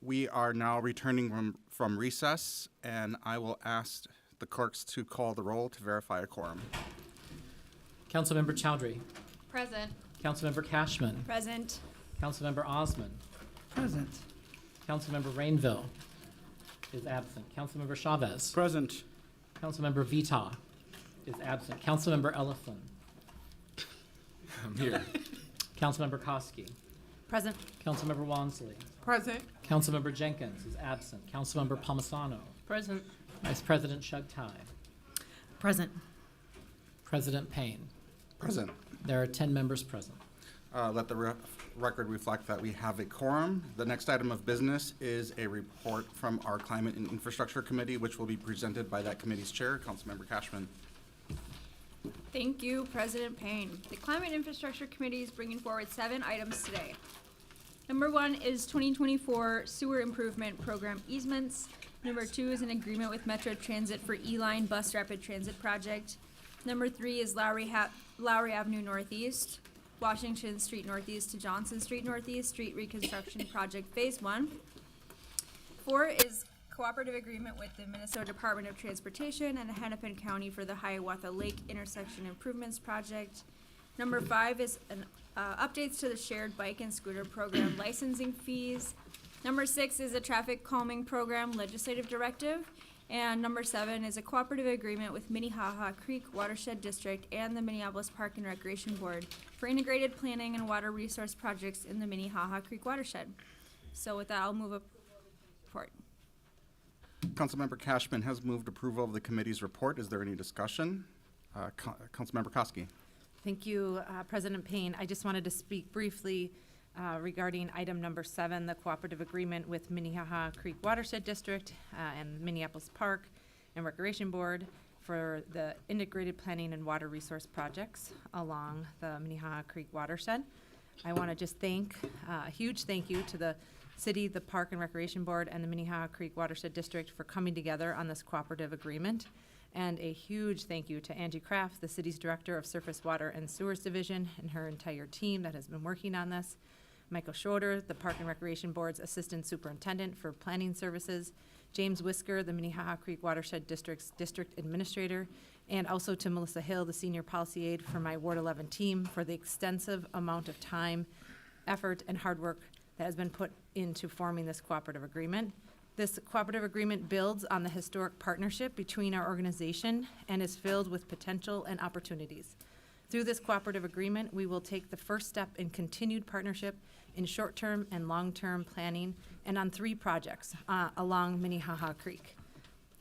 We are now returning from recess, and I will ask the clerks to call the roll to verify a quorum. Councilmember Chowdhury. Present. Councilmember Cashman. Present. Councilmember Osman. Present. Councilmember Rainville is absent. Councilmember Chavez. Present. Councilmember Vita is absent. Councilmember Ellison. I'm here. Councilmember Koski. Present. Councilmember Wansley. Present. Councilmember Jenkins is absent. Councilmember Palmisano. Present. Vice President Shugtai. Present. President Payne. Present. There are 10 members present. Let the record reflect that we have a quorum. The next item of business is a report from our Climate and Infrastructure Committee, which will be presented by that committee's chair, Councilmember Cashman. Thank you, President Payne. The Climate and Infrastructure Committee is bringing forward 7 items today. Number 1 is 2024 Sewer Improvement Program easements. Number 2 is an agreement with Metro Transit for E-Line Bus Rapid Transit Project. Number 3 is Lowry Avenue Northeast, Washington Street Northeast to Johnson Street Northeast, Street Reconstruction Project Phase 1. 4 is cooperative agreement with the Minnesota Department of Transportation and Hennepin County for the Hiawatha Lake Intersection Improvements Project. Number 5 is updates to the shared bike and scooter program licensing fees. Number 6 is a traffic calming program legislative directive. And number 7 is a cooperative agreement with Minnehaha Creek Watershed District and the Minneapolis Park and Recreation Board for integrated planning and water resource projects in the Minnehaha Creek watershed. So with that, I'll move a report. Councilmember Cashman has moved approval of the committee's report. Is there any discussion? Councilmember Koski. Thank you, President Payne. I just wanted to speak briefly regarding item number 7, the cooperative agreement with Minnehaha Creek Watershed District and Minneapolis Park and Recreation Board for the integrated planning and water resource projects along the Minnehaha Creek watershed. I want to just thank, a huge thank you to the city, the Park and Recreation Board, and the Minnehaha Creek Watershed District for coming together on this cooperative agreement. And a huge thank you to Angie Kraft, the city's Director of Surface Water and Sewers Division, and her entire team that has been working on this. Michael Schroeder, the Park and Recreation Board's Assistant Superintendent for Planning Services, James Whisker, the Minnehaha Creek Watershed District's District Administrator, and also to Melissa Hill, the Senior Policy Aide for my Ward 11 team, for the extensive amount of time, effort, and hard work that has been put into forming this cooperative agreement. This cooperative agreement builds on the historic partnership between our organization and is filled with potential and opportunities. Through this cooperative agreement, we will take the first step in continued partnership in short-term and long-term planning and on 3 projects along Minnehaha Creek.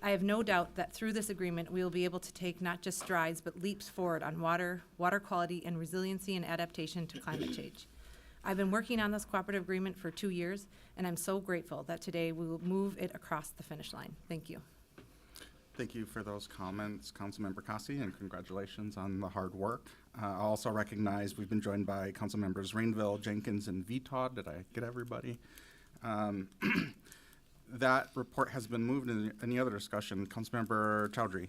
I have no doubt that through this agreement, we will be able to take not just strides, but leaps forward on water quality, and resiliency and adaptation to climate change. I've been working on this cooperative agreement for 2 years, and I'm so grateful that today we will move it across the finish line. Thank you. Thank you for those comments, Councilmember Koski, and congratulations on the hard work. I also recognize we've been joined by Councilmembers Rainville, Jenkins, and Vitaud. Did I get everybody? That report has been moved. Any other discussion? Councilmember Chowdhury.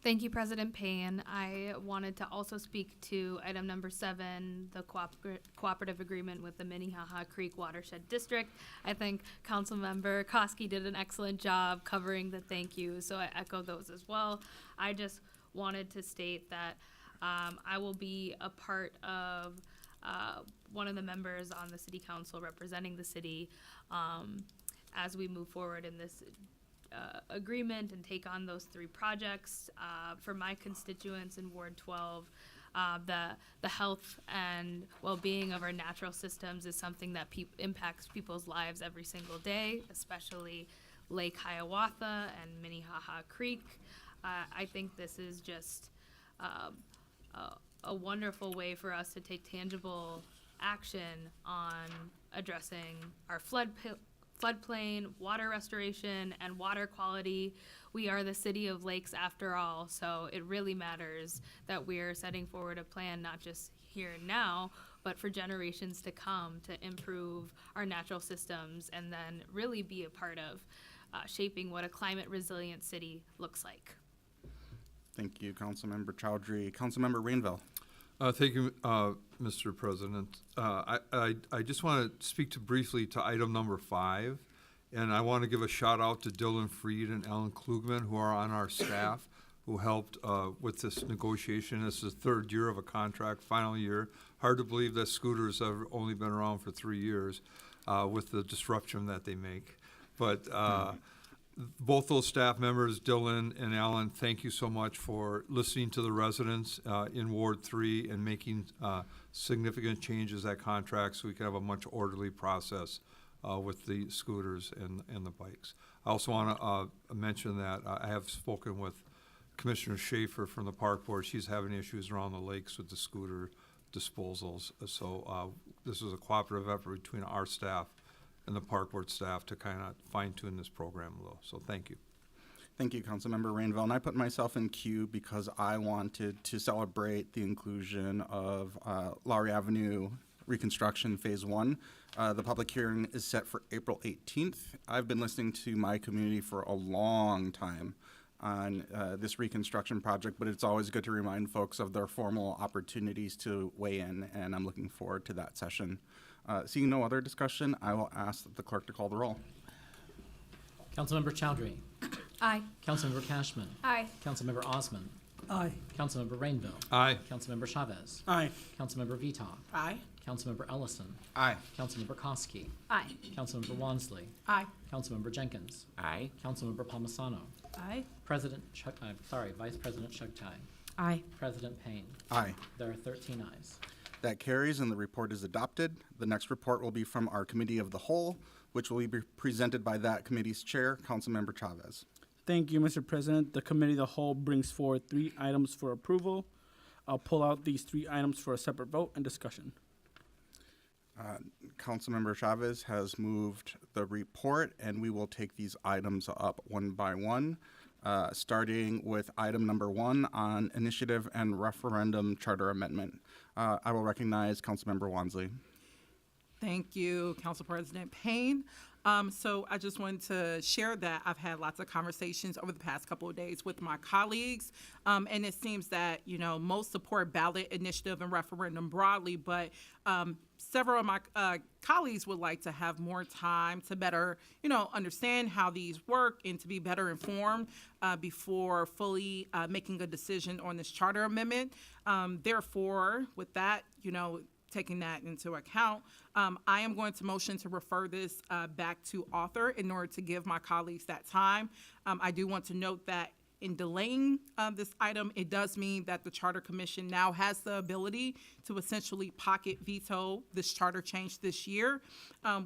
Thank you, President Payne. I wanted to also speak to item number 7, the cooperative agreement with the Minnehaha Creek Watershed District. I think Councilmember Koski did an excellent job covering the thank you, so I echo those as well. I just wanted to state that I will be a part of one of the members on the City Council representing the city as we move forward in this agreement and take on those 3 projects. For my constituents in Ward 12, the health and well-being of our natural systems is something that impacts people's lives every single day, especially Lake Hiawatha and Minnehaha Creek. I think this is just a wonderful way for us to take tangible action on addressing our floodplain, water restoration, and water quality. We are the city of lakes after all, so it really matters that we're setting forward a plan not just here and now, but for generations to come to improve our natural systems and then really be a part of shaping what a climate resilient city looks like. Thank you, Councilmember Chowdhury. Councilmember Rainville. Thank you, Mr. President. I just want to speak briefly to item number 5. And I want to give a shout out to Dylan Freed and Ellen Klugman, who are on our staff, who helped with this negotiation. This is the third year of a contract, final year. Hard to believe that scooters have only been around for 3 years with the disruption that they make. But both those staff members, Dylan and Alan, thank you so much for listening to the residents in Ward 3 and making significant changes at contracts so we can have a much orderly process with the scooters and the bikes. I also want to mention that I have spoken with Commissioner Schaefer from the Park Board. She's having issues around the lakes with the scooter disposals. So this is a cooperative effort between our staff and the Park Board staff to kind of fine-tune this program a little. So thank you. Thank you, Councilmember Rainville. And I put myself in queue because I wanted to celebrate the inclusion of Lowry Avenue reconstruction phase 1. The public hearing is set for April 18th. I've been listening to my community for a long time on this reconstruction project, but it's always good to remind folks of their formal opportunities to weigh in, and I'm looking forward to that session. Seeing no other discussion, I will ask the clerk to call the roll. Councilmember Chowdhury. Aye. Councilmember Cashman. Aye. Councilmember Osman. Aye. Councilmember Rainville. Aye. Councilmember Chavez. Aye. Councilmember Vita. Aye. Councilmember Ellison. Aye. Councilmember Koski. Aye. Councilmember Wansley. Aye. Councilmember Jenkins. Aye. Councilmember Palmisano. Aye. Vice President Chugtai. Aye. President Payne. Aye. There are 13 ayes. That carries and the report is adopted. The next report will be from our Committee of the Whole, which will be presented by that committee's chair, Councilmember Chavez. Thank you, Mr. President. The Committee of the Whole brings forward 3 items for approval. I'll pull out these 3 items for a separate vote and discussion. Councilmember Chavez has moved the report, and we will take these items up one by one, starting with item number 1 on initiative and referendum charter amendment. I will recognize Councilmember Wansley. Thank you, Council President Payne. So I just wanted to share that I've had lots of conversations over the past couple of days with my colleagues, and it seems that, most support ballot initiative and referendum broadly, but several of my colleagues would like to have more time to better, understand how these work and to be better informed before fully making a decision on this charter amendment. Therefore, with that, taking that into account, I am going to motion to refer this back to author in order to give my colleagues that time. I do want to note that in delaying this item, it does mean that the Charter Commission now has the ability to essentially pocket veto this charter change this year,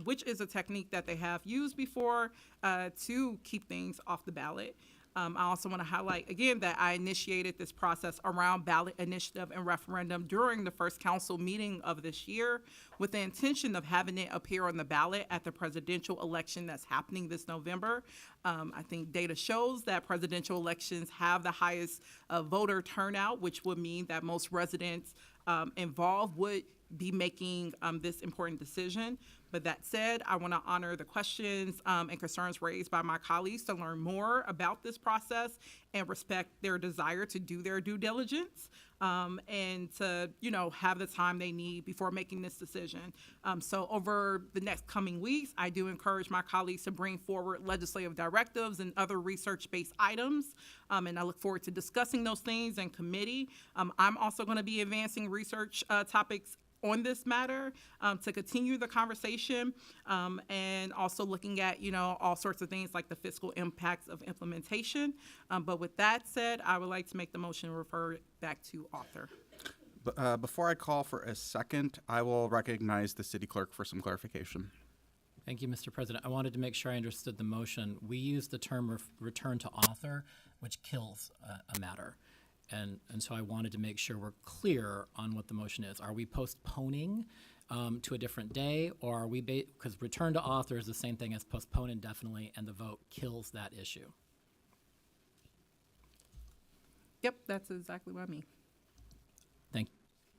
which is a technique that they have used before to keep things off the ballot. I also want to highlight again that I initiated this process around ballot initiative and referendum during the first council meeting of this year with the intention of having it appear on the ballot at the presidential election that's happening this November. I think data shows that presidential elections have the highest voter turnout, which would mean that most residents involved would be making this important decision. But that said, I want to honor the questions and concerns raised by my colleagues to learn more about this process and respect their desire to do their due diligence and to, have the time they need before making this decision. So over the next coming weeks, I do encourage my colleagues to bring forward legislative directives and other research-based items, and I look forward to discussing those things in committee. I'm also going to be advancing research topics on this matter to continue the conversation and also looking at, all sorts of things like the fiscal impacts of implementation. But with that said, I would like to make the motion to refer it back to author. Before I call for a second, I will recognize the city clerk for some clarification. Thank you, Mr. President. I wanted to make sure I understood the motion. We use the term return to author, which kills a matter. And so I wanted to make sure we're clear on what the motion is. Are we postponing to a different day, or are we, because return to author is the same thing as postpone indefinitely, and the vote kills that issue? Yep, that's exactly what I mean. Thank you.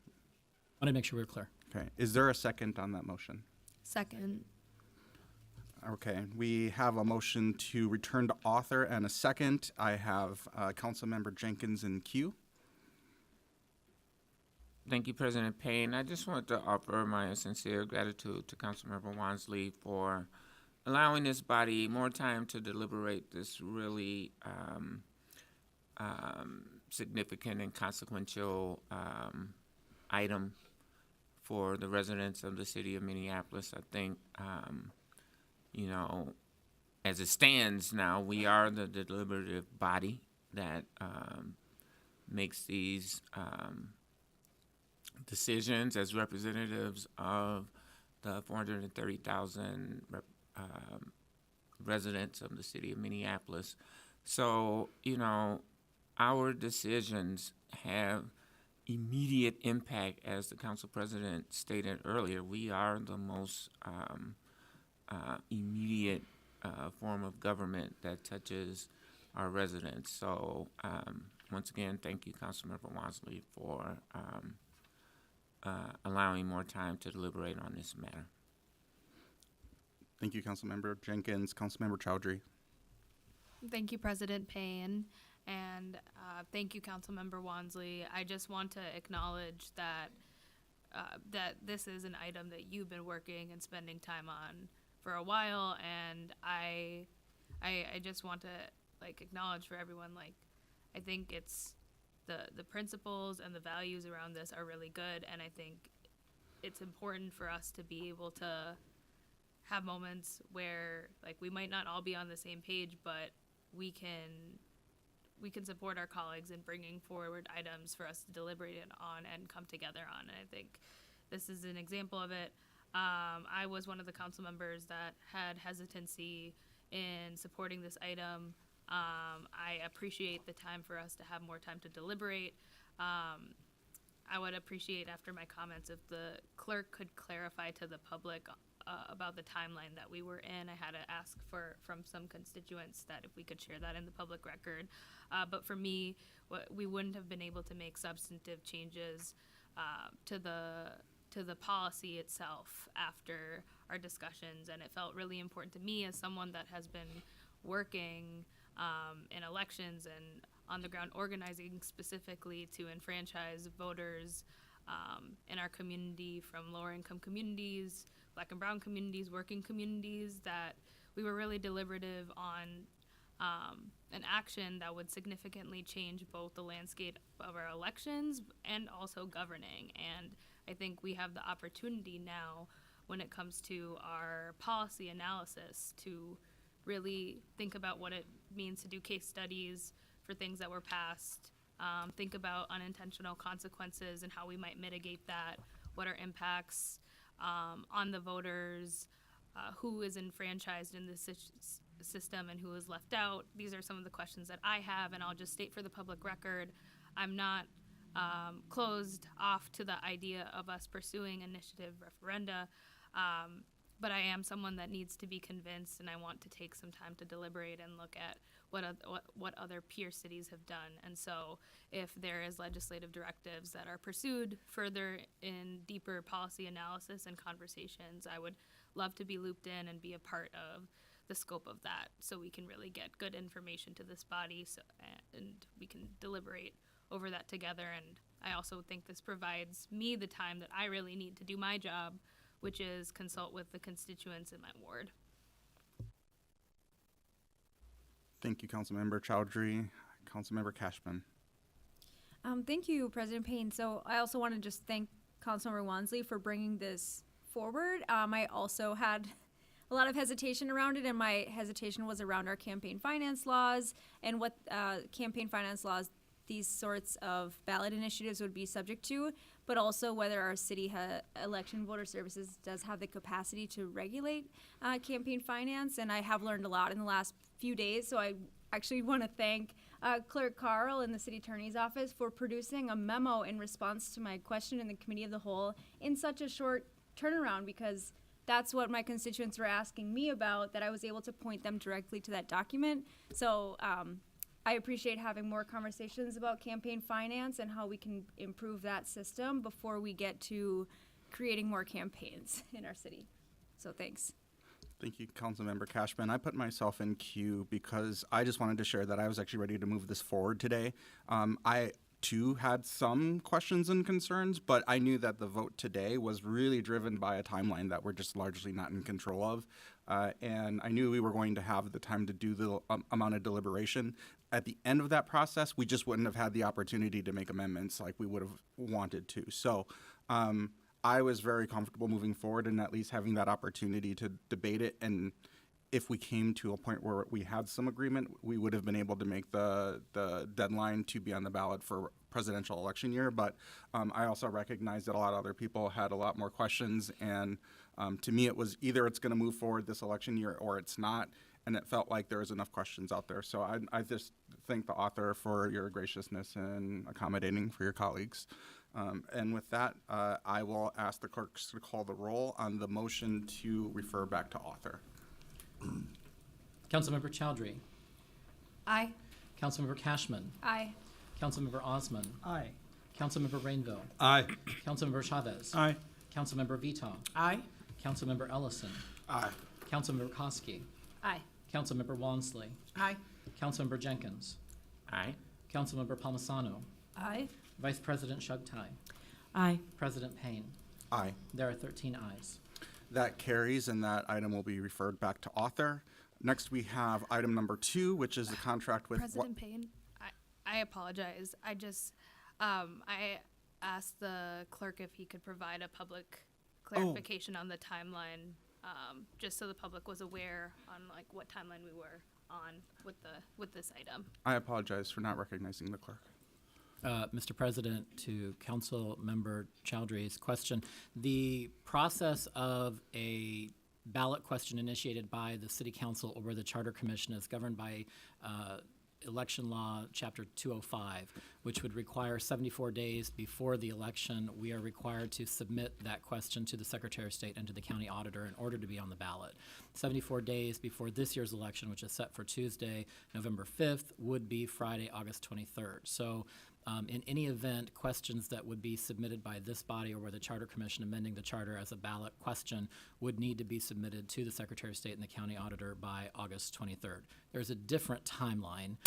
I wanted to make sure we were clear. Okay. Is there a second on that motion? Second. Okay, we have a motion to return to author and a second. I have Councilmember Jenkins in queue. Thank you, President Payne. I just want to offer my sincere gratitude to Councilmember Wansley for allowing this body more time to deliberate this really significant and consequential item for the residents of the city of Minneapolis. I think, you know, as it stands now, we are the deliberative body that makes these decisions as representatives of the 430,000 residents of the city of Minneapolis. So, you know, our decisions have immediate impact, as the council president stated earlier. We are the most immediate form of government that touches our residents. So once again, thank you, Councilmember Wansley, for allowing more time to deliberate on this matter. Thank you, Councilmember Jenkins. Councilmember Chowdhury. Thank you, President Payne, and thank you, Councilmember Wansley. I just want to acknowledge that that this is an item that you've been working and spending time on for a while, and I just want to acknowledge for everyone, I think it's the principles and the values around this are really good, and I think it's important for us to be able to have moments where we might not all be on the same page, but we can support our colleagues in bringing forward items for us to deliberate on and come together on. And I think this is an example of it. I was one of the council members that had hesitancy in supporting this item. I appreciate the time for us to have more time to deliberate. I would appreciate, after my comments, if the clerk could clarify to the public about the timeline that we were in. I had to ask from some constituents that if we could share that in the public record. But for me, we wouldn't have been able to make substantive changes to the policy itself after our discussions, and it felt really important to me as someone that has been working in elections and on the ground organizing specifically to enfranchise voters in our community, from lower income communities, Black and brown communities, working communities, that we were really deliberative on an action that would significantly change both the landscape of our elections and also governing. And I think we have the opportunity now, when it comes to our policy analysis, to really think about what it means to do case studies for things that were passed, think about unintentional consequences and how we might mitigate that, what are impacts on the voters, who is enfranchised in this system and who is left out. These are some of the questions that I have, and I'll just state for the public record, I'm not closed off to the idea of us pursuing initiative referenda, but I am someone that needs to be convinced, and I want to take some time to deliberate and look at what other peer cities have done. And so if there is legislative directives that are pursued further in deeper policy analysis and conversations, I would love to be looped in and be a part of the scope of that, so we can really get good information to this body, and we can deliberate over that together. And I also think this provides me the time that I really need to do my job, which is consult with the constituents in my ward. Thank you, Councilmember Chowdhury. Councilmember Cashman. Thank you, President Payne. So I also want to just thank Councilmember Wansley for bringing this forward. I also had a lot of hesitation around it, and my hesitation was around our campaign finance laws and what campaign finance laws these sorts of ballot initiatives would be subject to, but also whether our city election voter services does have the capacity to regulate campaign finance. And I have learned a lot in the last few days, so I actually want to thank Clerk Carl in the city attorney's office for producing a memo in response to my question in the committee of the whole in such a short turnaround, because that's what my constituents were asking me about, that I was able to point them directly to that document. So I appreciate having more conversations about campaign finance and how we can improve that system before we get to creating more campaigns in our city. So thanks. Thank you, Councilmember Cashman. I put myself in queue because I just wanted to share that I was actually ready to move this forward today. too had some questions and concerns, but I knew that the vote today was really driven by a timeline that we're just largely not in control of. And I knew we were going to have the time to do the amount of deliberation. At the end of that process, we just wouldn't have had the opportunity to make amendments like we would have wanted to. So I was very comfortable moving forward and at least having that opportunity to debate it. And if we came to a point where we had some agreement, we would have been able to make the deadline to be on the ballot for presidential election year. But I also recognize that a lot of other people had a lot more questions. And to me, it was either it's going to move forward this election year or it's not. And it felt like there was enough questions out there. So I just thank the author for your graciousness and accommodating for your colleagues. And with that, I will ask the clerks to call the roll on the motion to refer back to author. Councilmember Chowdhury. Aye. Councilmember Cashman. Aye. Councilmember Osman. Aye. Councilmember Rainville. Aye. Councilmember Chavez. Aye. Councilmember Vitaw. Aye. Councilmember Ellison. Aye. Councilmember Koski. Aye. Councilmember Walmsley. Aye. Councilmember Jenkins. Aye. Councilmember Palmisano. Aye. Vice President Shugtai. Aye. President Payne. Aye. There are 13 ayes. That carries, and that item will be referred back to author. Next, we have item number 2, which is the contract with President Payne, I apologize. I asked the clerk if he could provide a public clarification on the timeline, just so the public was aware on like what timeline we were on with this item. I apologize for not recognizing the clerk. Mr. President, to Council Member Chowdhury's question, the process of a ballot question initiated by the City Council or the Charter Commission is governed by Election Law, Chapter 205, which would require 74 days before the election. We are required to submit that question to the Secretary of State and to the County Auditor in order to be on the ballot. 74 days before this year's election, which is set for Tuesday, November 5th, would be Friday, August 23rd. So in any event, questions that would be submitted by this body or by the Charter Commission amending the charter as a ballot question would need to be submitted to the Secretary of State and the County Auditor by August 23rd. There's a different timeline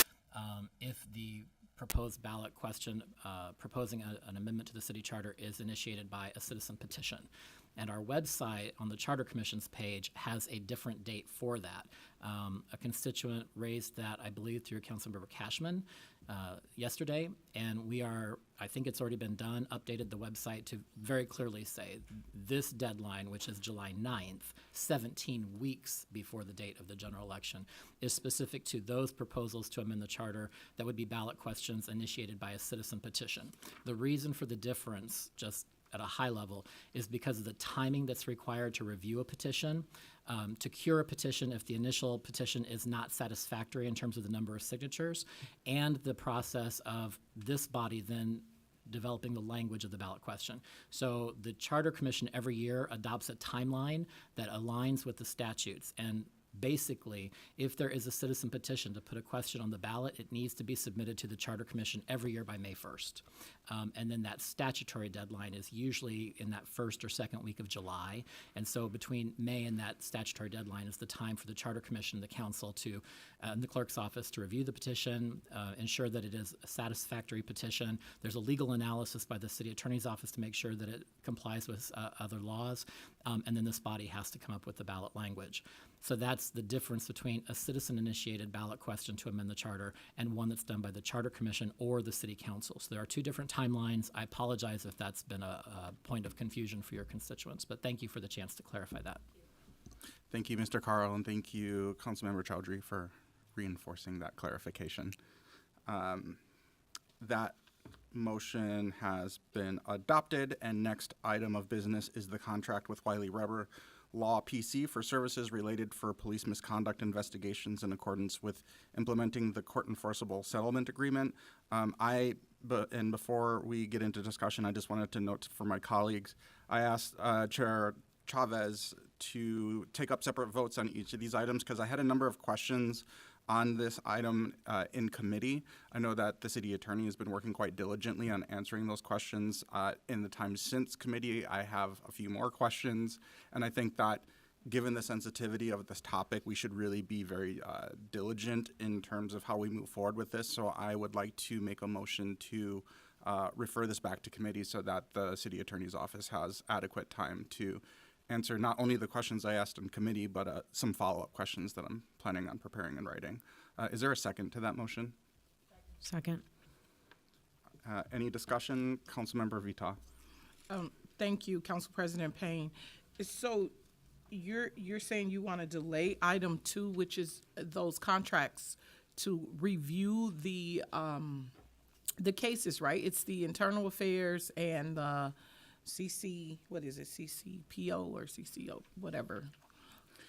if the proposed ballot question proposing an amendment to the city charter is initiated by a citizen petition. And our website on the Charter Commission's page has a different date for that. A constituent raised that, I believe, through Councilmember Cashman yesterday, and we are, I think it's already been done, updated the website to very clearly say this deadline, which is July 9th, 17 weeks before the date of the general election, is specific to those proposals to amend the charter that would be ballot questions initiated by a citizen petition. The reason for the difference, just at a high level, is because of the timing that's required to review a petition. To cure a petition if the initial petition is not satisfactory in terms of the number of signatures, and the process of this body then developing the language of the ballot question. So the Charter Commission every year adopts a timeline that aligns with the statutes, and basically, if there is a citizen petition to put a question on the ballot, it needs to be submitted to the Charter Commission every year by May 1st. And then that statutory deadline is usually in that first or second week of July. And so between May and that statutory deadline is the time for the Charter Commission, the council, to, and the clerk's office to review the petition, ensure that it is a satisfactory petition. There's a legal analysis by the city attorney's office to make sure that it complies with other laws. And then this body has to come up with the ballot language. So that's the difference between a citizen-initiated ballot question to amend the charter and one that's done by the Charter Commission or the City Council. So there are two different timelines. I apologize if that's been a point of confusion for your constituents, but thank you for the chance to clarify that. Thank you, Mr. Carl, and thank you, Councilmember Chowdhury, for reinforcing that clarification. That motion has been adopted, and next item of business is the contract with Wiley Rubber Law PC for services related for police misconduct investigations in accordance with implementing the court enforceable settlement agreement. And before we get into discussion, I just wanted to note for my colleagues, I asked Chair Chavez to take up separate votes on each of these items because I had a number of questions on this item in committee. I know that the city attorney has been working quite diligently on answering those questions. In the time since committee, I have a few more questions, and I think that given the sensitivity of this topic, we should really be very diligent in terms of how we move forward with this. So I would like to make a motion to refer this back to committee so that the city attorney's office has adequate time to answer not only the questions I asked in committee, but some follow-up questions that I'm planning on preparing in writing. Is there a second to that motion? Second. Any discussion? Councilmember Vita. Thank you, Council President Payne. So you're saying you want to delay item 2, which is those contracts, to review the cases, right? It's the internal affairs and the CCPO or CCO, whatever.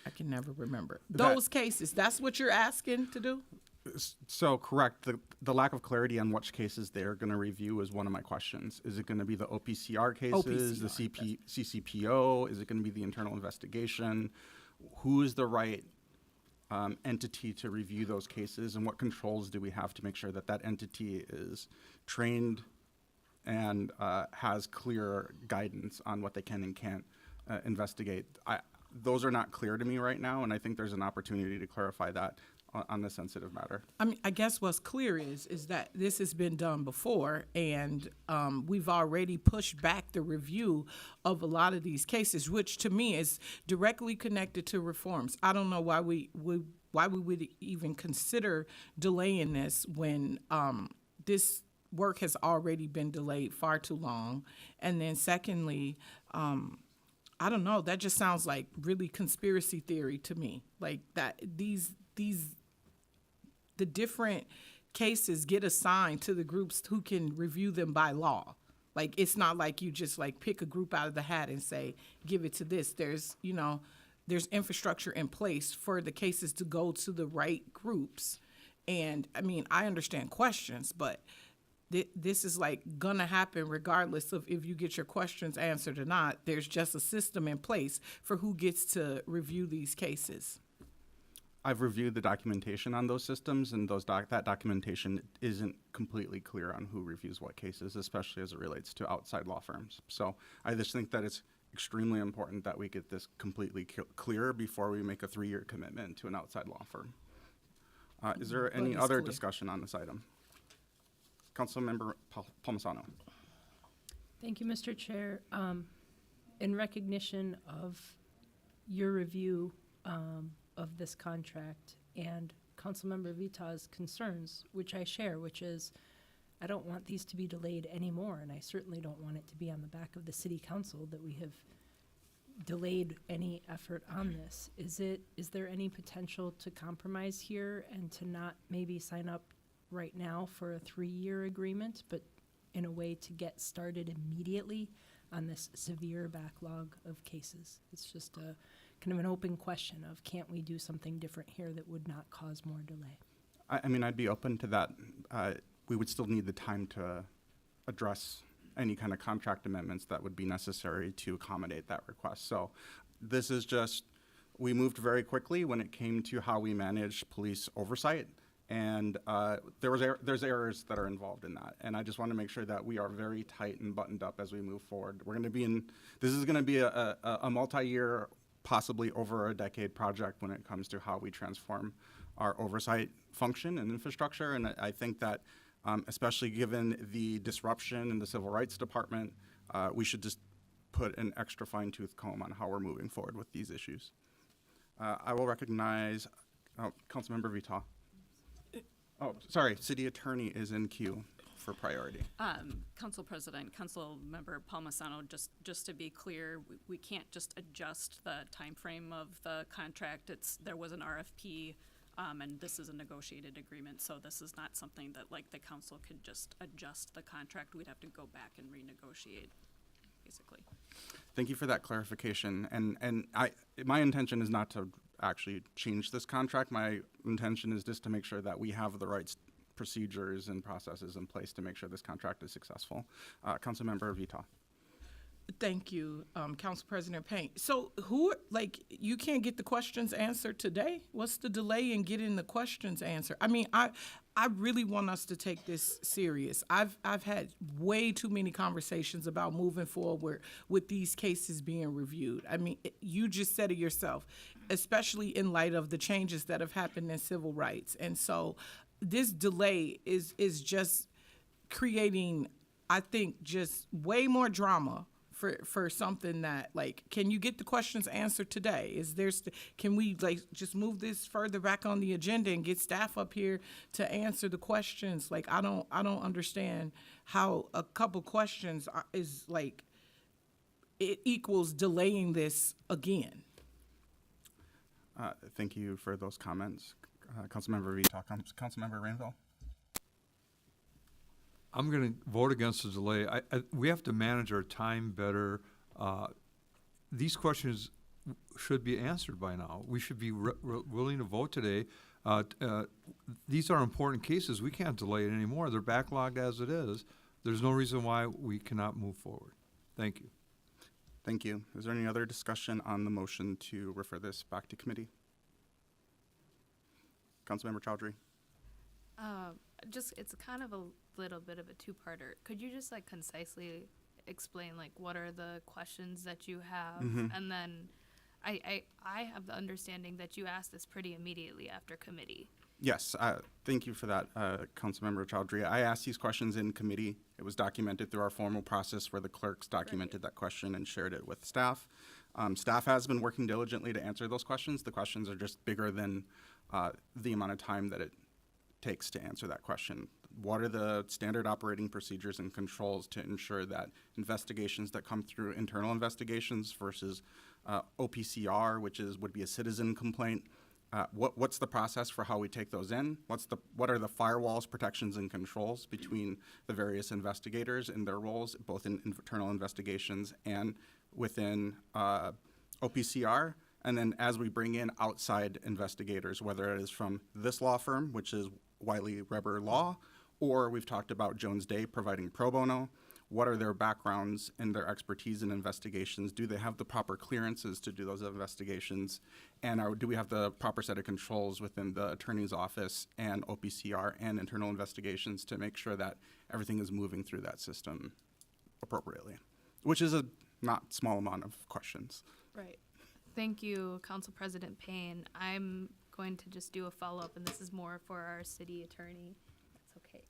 I can never remember. Those cases, that's what you're asking to do? So correct. The lack of clarity on which cases they're going to review is one of my questions. Is it going to be the OPCR cases, the CCPO? Is it going to be the internal investigation? Who is the right entity to review those cases, and what controls do we have to make sure that that entity is trained and has clear guidance on what they can and can't investigate? Those are not clear to me right now, and I think there's an opportunity to clarify that on this sensitive matter. I mean, I guess what's clear is that this has been done before, and we've already pushed back the review of a lot of these cases, which to me is directly connected to reforms. I don't know why we would even consider delaying this when this work has already been delayed far too long. And then secondly, I don't know, that just sounds like really conspiracy theory to me. Like that the different cases get assigned to the groups who can review them by law. Like, it's not like you just like pick a group out of the hat and say, give it to this. There's infrastructure in place for the cases to go to the right groups. And I mean, I understand questions, but this is like gonna happen regardless of if you get your questions answered or not. There's just a system in place for who gets to review these cases. I've reviewed the documentation on those systems, and that documentation isn't completely clear on who reviews what cases, especially as it relates to outside law firms. So I just think that it's extremely important that we get this completely clear before we make a 3-year commitment to an outside law firm. Is there any other discussion on this item? Councilmember Palmisano. Thank you, Mr. Chair. In recognition of your review of this contract and Councilmember Vita's concerns, which I share, which is I don't want these to be delayed anymore, and I certainly don't want it to be on the back of the City Council that we have delayed any effort on this. Is there any potential to compromise here and to not maybe sign up right now for a 3-year agreement, but in a way to get started immediately on this severe backlog of cases? It's just a kind of an open question of, can't we do something different here that would not cause more delay? I mean, I'd be open to that. We would still need the time to address any kind of contract amendments that would be necessary to accommodate that request. So this is just, we moved very quickly when it came to how we manage police oversight. And there's errors that are involved in that. And I just want to make sure that we are very tight and buttoned up as we move forward. This is going to be a multi-year, possibly over a decade project when it comes to how we transform our oversight function and infrastructure. And I think that, especially given the disruption in the Civil Rights Department, we should just put an extra fine-tooth comb on how we're moving forward with these issues. I will recognize Councilmember Vita. Oh, sorry, City Attorney is in queue for priority. Council President, Council Member Palmisano, just to be clear, we can't just adjust the time frame of the contract. There was an RFP, and this is a negotiated agreement, so this is not something that like the council could just adjust the contract. We'd have to go back and renegotiate, basically. Thank you for that clarification. And my intention is not to actually change this contract. My intention is just to make sure that we have the right procedures and processes in place to make sure this contract is successful. Councilmember Vita. Thank you, Council President Payne. So you can't get the questions answered today? What's the delay in getting the questions answered? I mean, I really want us to take this serious. I've had way too many conversations about moving forward with these cases being reviewed. I mean, you just said it yourself, especially in light of the changes that have happened in civil rights. And so this delay is just creating I think, just way more drama for something that, like, can you get the questions answered today? Can we, like, just move this further back on the agenda and get staff up here to answer the questions? Like, I don't understand how a couple questions is like, it equals delaying this again. Thank you for those comments. Councilmember Vito, Councilmember Rainville. I'm going to vote against the delay. We have to manage our time better. These questions should be answered by now. We should be willing to vote today. These are important cases. We can't delay it anymore. They're backlogged as it is. There's no reason why we cannot move forward. Thank you. Thank you. Is there any other discussion on the motion to refer this back to committee? Councilmember Chowdhury. It's kind of a little bit of a two-parter. Could you just like concisely explain like what are the questions that you have? And then I have the understanding that you asked this pretty immediately after committee. Yes, thank you for that, Councilmember Chowdhury. I asked these questions in committee. It was documented through our formal process where the clerks documented that question and shared it with staff. Staff has been working diligently to answer those questions. The questions are just bigger than the amount of time that it takes to answer that question. What are the standard operating procedures and controls to ensure that investigations that come through internal investigations versus OPCR, which would be a citizen complaint, what's the process for how we take those in? What are the firewalls, protections, and controls between the various investigators in their roles, both in internal investigations and within OPCR? And then as we bring in outside investigators, whether it is from this law firm, which is Wiley Reber Law, or we've talked about Jones Day providing pro bono, what are their backgrounds and their expertise in investigations? Do they have the proper clearances to do those investigations? And do we have the proper set of controls within the attorney's office and OPCR and internal investigations to make sure that everything is moving through that system appropriately? Which is a not small amount of questions. Right. Thank you, Council President Payne. I'm going to just do a follow-up, and this is more for our city attorney. That's okay.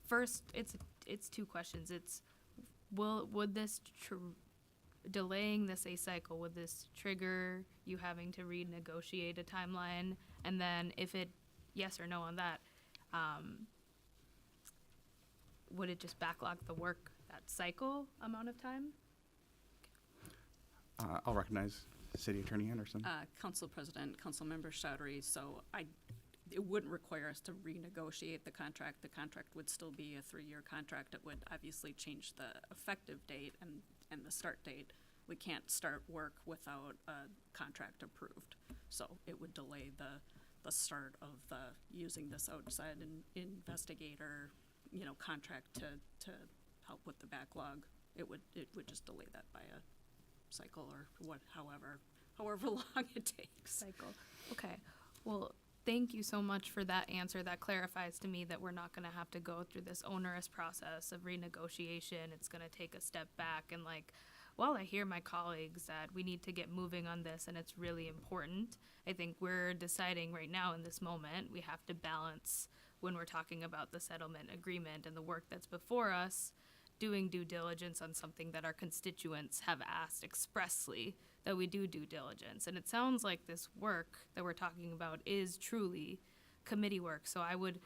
First, it's two questions. It's would this delaying this a cycle, would this trigger you having to renegotiate a timeline? And then if it yes or no on that, would it just backlog the work that cycle amount of time? I'll recognize City Attorney Anderson. Council President, Councilmember Chowdhury, so it wouldn't require us to renegotiate the contract. The contract would still be a 3-year contract. It would obviously change the effective date and the start date. We can't start work without a contract approved. So it would delay the start of using this outside investigator, contract to help with the backlog. It would just delay that by a cycle or however long it takes. Cycle. Okay. Well, thank you so much for that answer. That clarifies to me that we're not going to have to go through this onerous process of renegotiation. It's going to take a step back. And while I hear my colleagues that we need to get moving on this and it's really important, I think we're deciding right now in this moment, we have to balance when we're talking about the settlement agreement and the work that's before us, doing due diligence on something that our constituents have asked expressly that we do due diligence. And it sounds like this work that we're talking about is truly committee work. So I would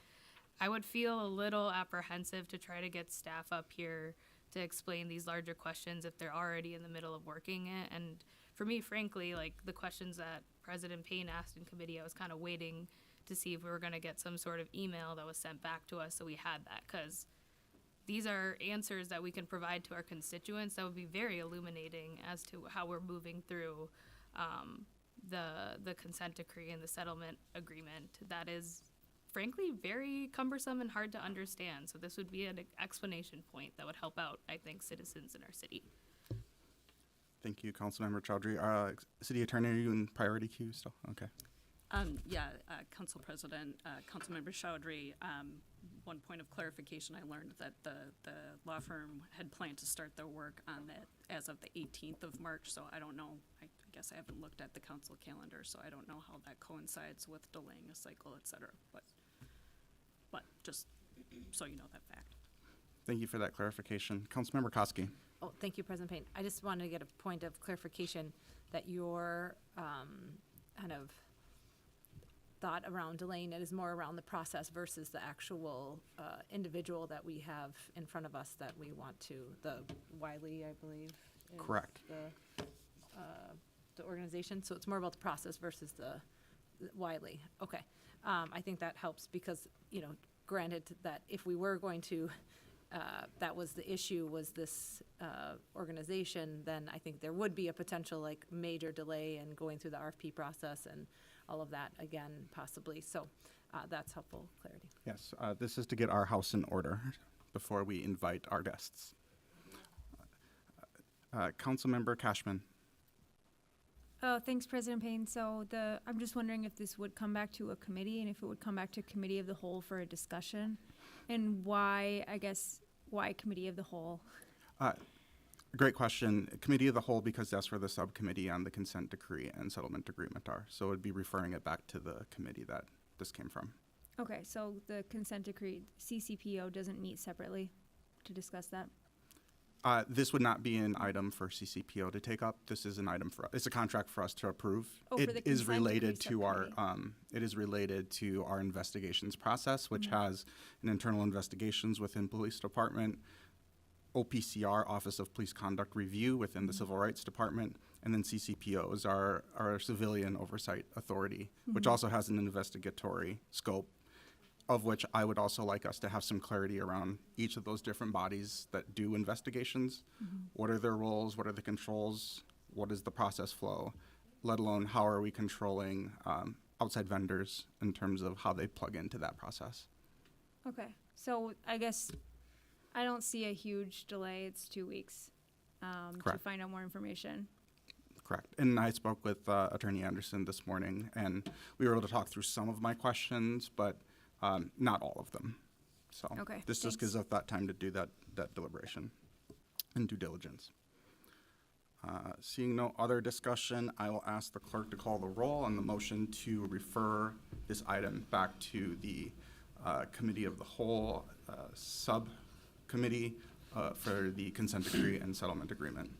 feel a little apprehensive to try to get staff up here to explain these larger questions if they're already in the middle of working it. And for me, frankly, the questions that President Payne asked in committee, I was kind of waiting to see if we were going to get some sort of email that was sent back to us so we had that, because these are answers that we can provide to our constituents that would be very illuminating as to how we're moving through the consent decree and the settlement agreement that is frankly very cumbersome and hard to understand. So this would be an explanation point that would help out, I think, citizens in our city. Thank you, Councilmember Chowdhury. City Attorney, are you in priority queue still? Okay. Council President, Councilmember Chowdhury, one point of clarification, I learned that the law firm had planned to start their work on that as of the 18th of March, so I don't know, I guess I haven't looked at the council calendar, so I don't know how that coincides with delaying a cycle, et cetera, but just so you know that fact. Thank you for that clarification. Councilmember Koski. Oh, thank you, President Payne. I just wanted to get a point of clarification that your kind of thought around delaying it is more around the process versus the actual individual that we have in front of us that we want to, the Wiley, I believe. is Correct. The organization. So it's more about the process versus the Wiley. Okay. I think that helps because, granted that if we were going to that was the issue, was this organization, then I think there would be a potential like major delay in going through the RFP process and all of that again, possibly. So that's helpful clarity. Yes, this is to get our house in order before we invite our guests. Councilmember Cashman. Oh, thanks, President Payne. So I'm just wondering if this would come back to a committee and if it would come back to committee of the whole for a discussion, and why committee of the whole? Great question. Committee of the whole, because that's where the subcommittee on the consent decree and settlement agreement are. So it would be referring it back to the committee that this came from. Okay, so the consent decree, CCPO doesn't meet separately to discuss that? This would not be an item for CCPO to take up. This is an item it's a contract for us to approve. Oh, for the It is consent related decree to our, subcommittee. it is related to our investigations process, which has an internal investigations within police department, OPCR, Office of Police Conduct Review within the Civil Rights Department, and then CCPO is our civilian oversight authority, which also has an investigatory scope, of which I would also like us to have some clarity around each of those different bodies that do investigations. What are their roles? What are the controls? What is the process flow? Let alone how are we controlling outside vendors in terms of how they plug into that process? Okay, so I guess I don't see a huge delay. It's 2 weeks to Correct. find out more information. Correct. And I spoke with Attorney Anderson this morning, and we were able to talk through some of my questions, but not all of them. So Okay, this just gives us that time to do that deliberation and due diligence. Seeing no other discussion, I will ask the clerk to call the roll on the motion to refer this item back to the Committee of the Whole subcommittee for the consent decree and settlement agreement.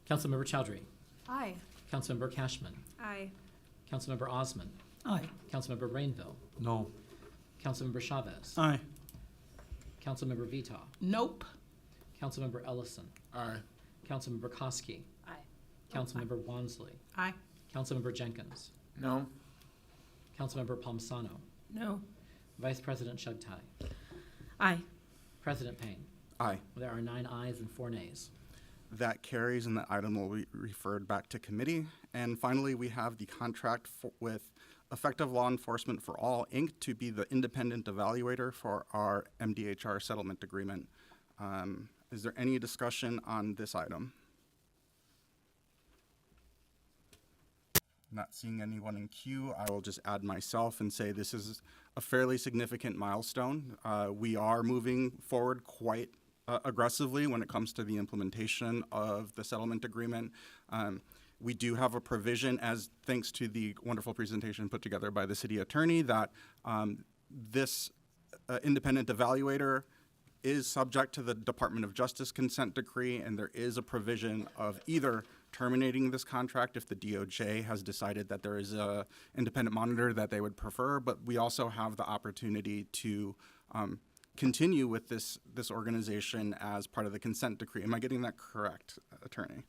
Councilmember Chowdhury. Aye. Councilmember Cashman. Aye. Councilmember Osman. Aye. Councilmember Rainville. No. Councilmember Chavez. Aye. Councilmember Vita. Nope. Councilmember Ellison. Aye. Councilmember Koski. Aye. Councilmember Wansley. Aye. Councilmember Jenkins. No. Councilmember Palmisano. No. Vice President Shugtai. Aye. President Payne. Aye. There are 9 ayes and 4 nays. That carries, and the item will be referred back to committee. And finally, we have the contract with Effective Law Enforcement for All, Inc. to be the independent evaluator for our MDHR settlement agreement. Is there any discussion on this item? Not seeing anyone in queue, I will just add myself and say this is a fairly significant milestone. We are moving forward quite aggressively when it comes to the implementation of the settlement agreement. We do have a provision, as thanks to the wonderful presentation put together by the city attorney, that this independent evaluator is subject to the Department of Justice consent decree, and there is a provision of either terminating this contract if the DOJ has decided that there is a independent monitor that they would prefer, but we also have the opportunity to continue with this organization as part of the consent decree. Am I getting that correct, Attorney?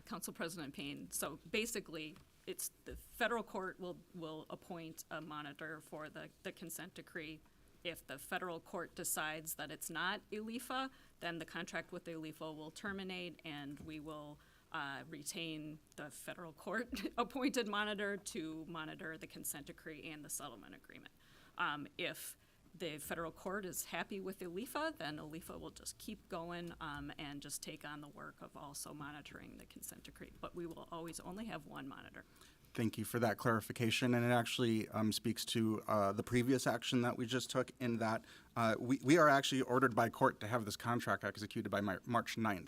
Council President Payne, so basically, it's the federal court will appoint a monitor for the consent decree. If the federal court decides that it's not ELIFA, then the contract with the ELIFA will terminate, and we will retain the federal court appointed monitor to monitor the consent decree and the settlement agreement. If the federal court is happy with ELIFA, then ELIFA will just keep going and just take on the work of also monitoring the consent decree. But we will always only have one monitor. Thank you for that clarification, and it actually speaks to the previous action that we just took in that we are actually ordered by court to have this contract executed by March 9th.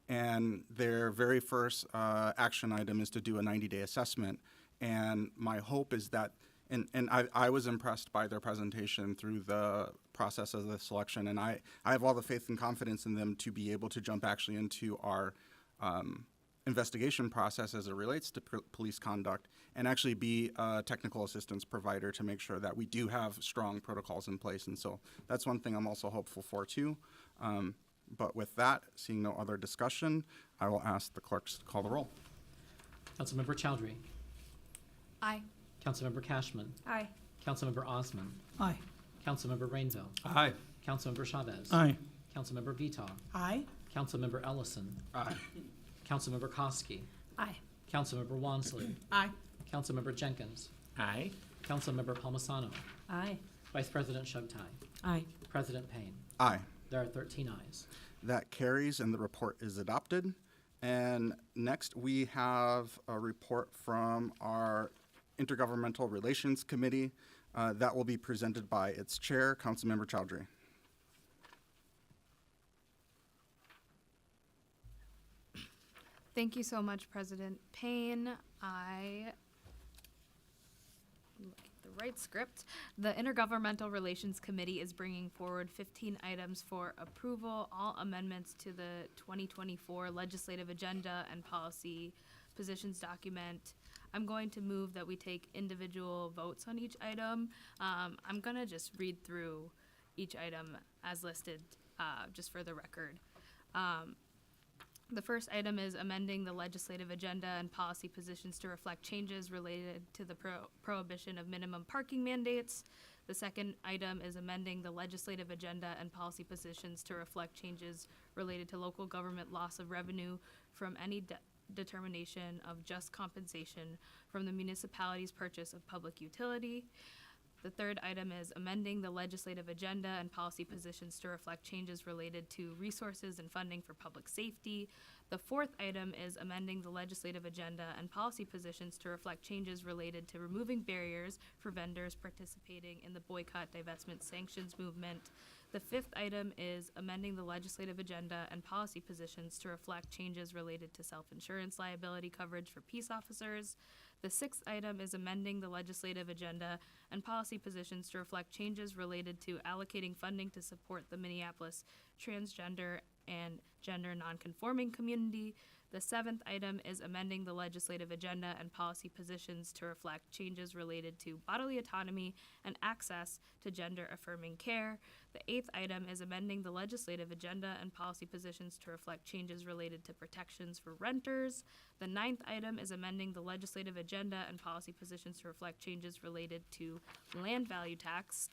And their very first action item is to do a 90-day assessment. And my hope is that And I was impressed by their presentation through the process of the selection, and I have all the faith and confidence in them to be able to jump actually into our investigation process as it relates to police conduct and actually be a technical assistance provider to make sure that we do have strong protocols in place. And so that's one thing I'm also hopeful for too. But with that, seeing no other discussion, I will ask the clerks to call the roll. Councilmember Chowdhury. Aye. Councilmember Cashman. Aye. Councilmember Osman. Aye. Councilmember Rainville. Aye. Councilmember Chavez. Aye. Councilmember Vitaw. Aye. Councilmember Ellison. Aye. Councilmember Koski. Aye. Councilmember Wansley. Aye. Councilmember Jenkins. Aye. Councilmember Palmisano. Aye. Vice President Shabtai. Aye. President Payne. Aye. There are 13 ayes. That carries and the report is adopted. And next we have a report from our Intergovernmental Relations Committee that will be presented by its chair, Councilmember Chowdhury. Thank you so much, President Payne. I look at the right script. The Intergovernmental Relations Committee is bringing forward 15 items for approval, all amendments to the 2024 legislative agenda and policy positions document. I'm going to move that we take individual votes on each item. I'm going to just read through each item as listed, just for the record. The first item is amending the legislative agenda and policy positions to reflect changes related to the prohibition of minimum parking mandates. The second item is amending the legislative agenda and policy positions to reflect changes related to local government loss of revenue from any determination of just compensation from the municipality's purchase of public utility. The third item is amending the legislative agenda and policy positions to reflect changes related to resources and funding for public safety. The fourth item is amending the legislative agenda and policy positions to reflect changes related to removing barriers for vendors participating in the boycott, divestment, sanctions movement. The fifth item is amending the legislative agenda and policy positions to reflect changes related to self-insurance liability coverage for peace officers. The sixth item is amending the legislative agenda and policy positions to reflect changes related to allocating funding to support the Minneapolis transgender and gender nonconforming community. The seventh item is amending the legislative agenda and policy positions to reflect changes related to bodily autonomy and access to gender-affirming care. The eighth item is amending the legislative agenda and policy positions to reflect changes related to protections for renters. The ninth item is amending the legislative agenda and policy positions to reflect changes related to land value tax.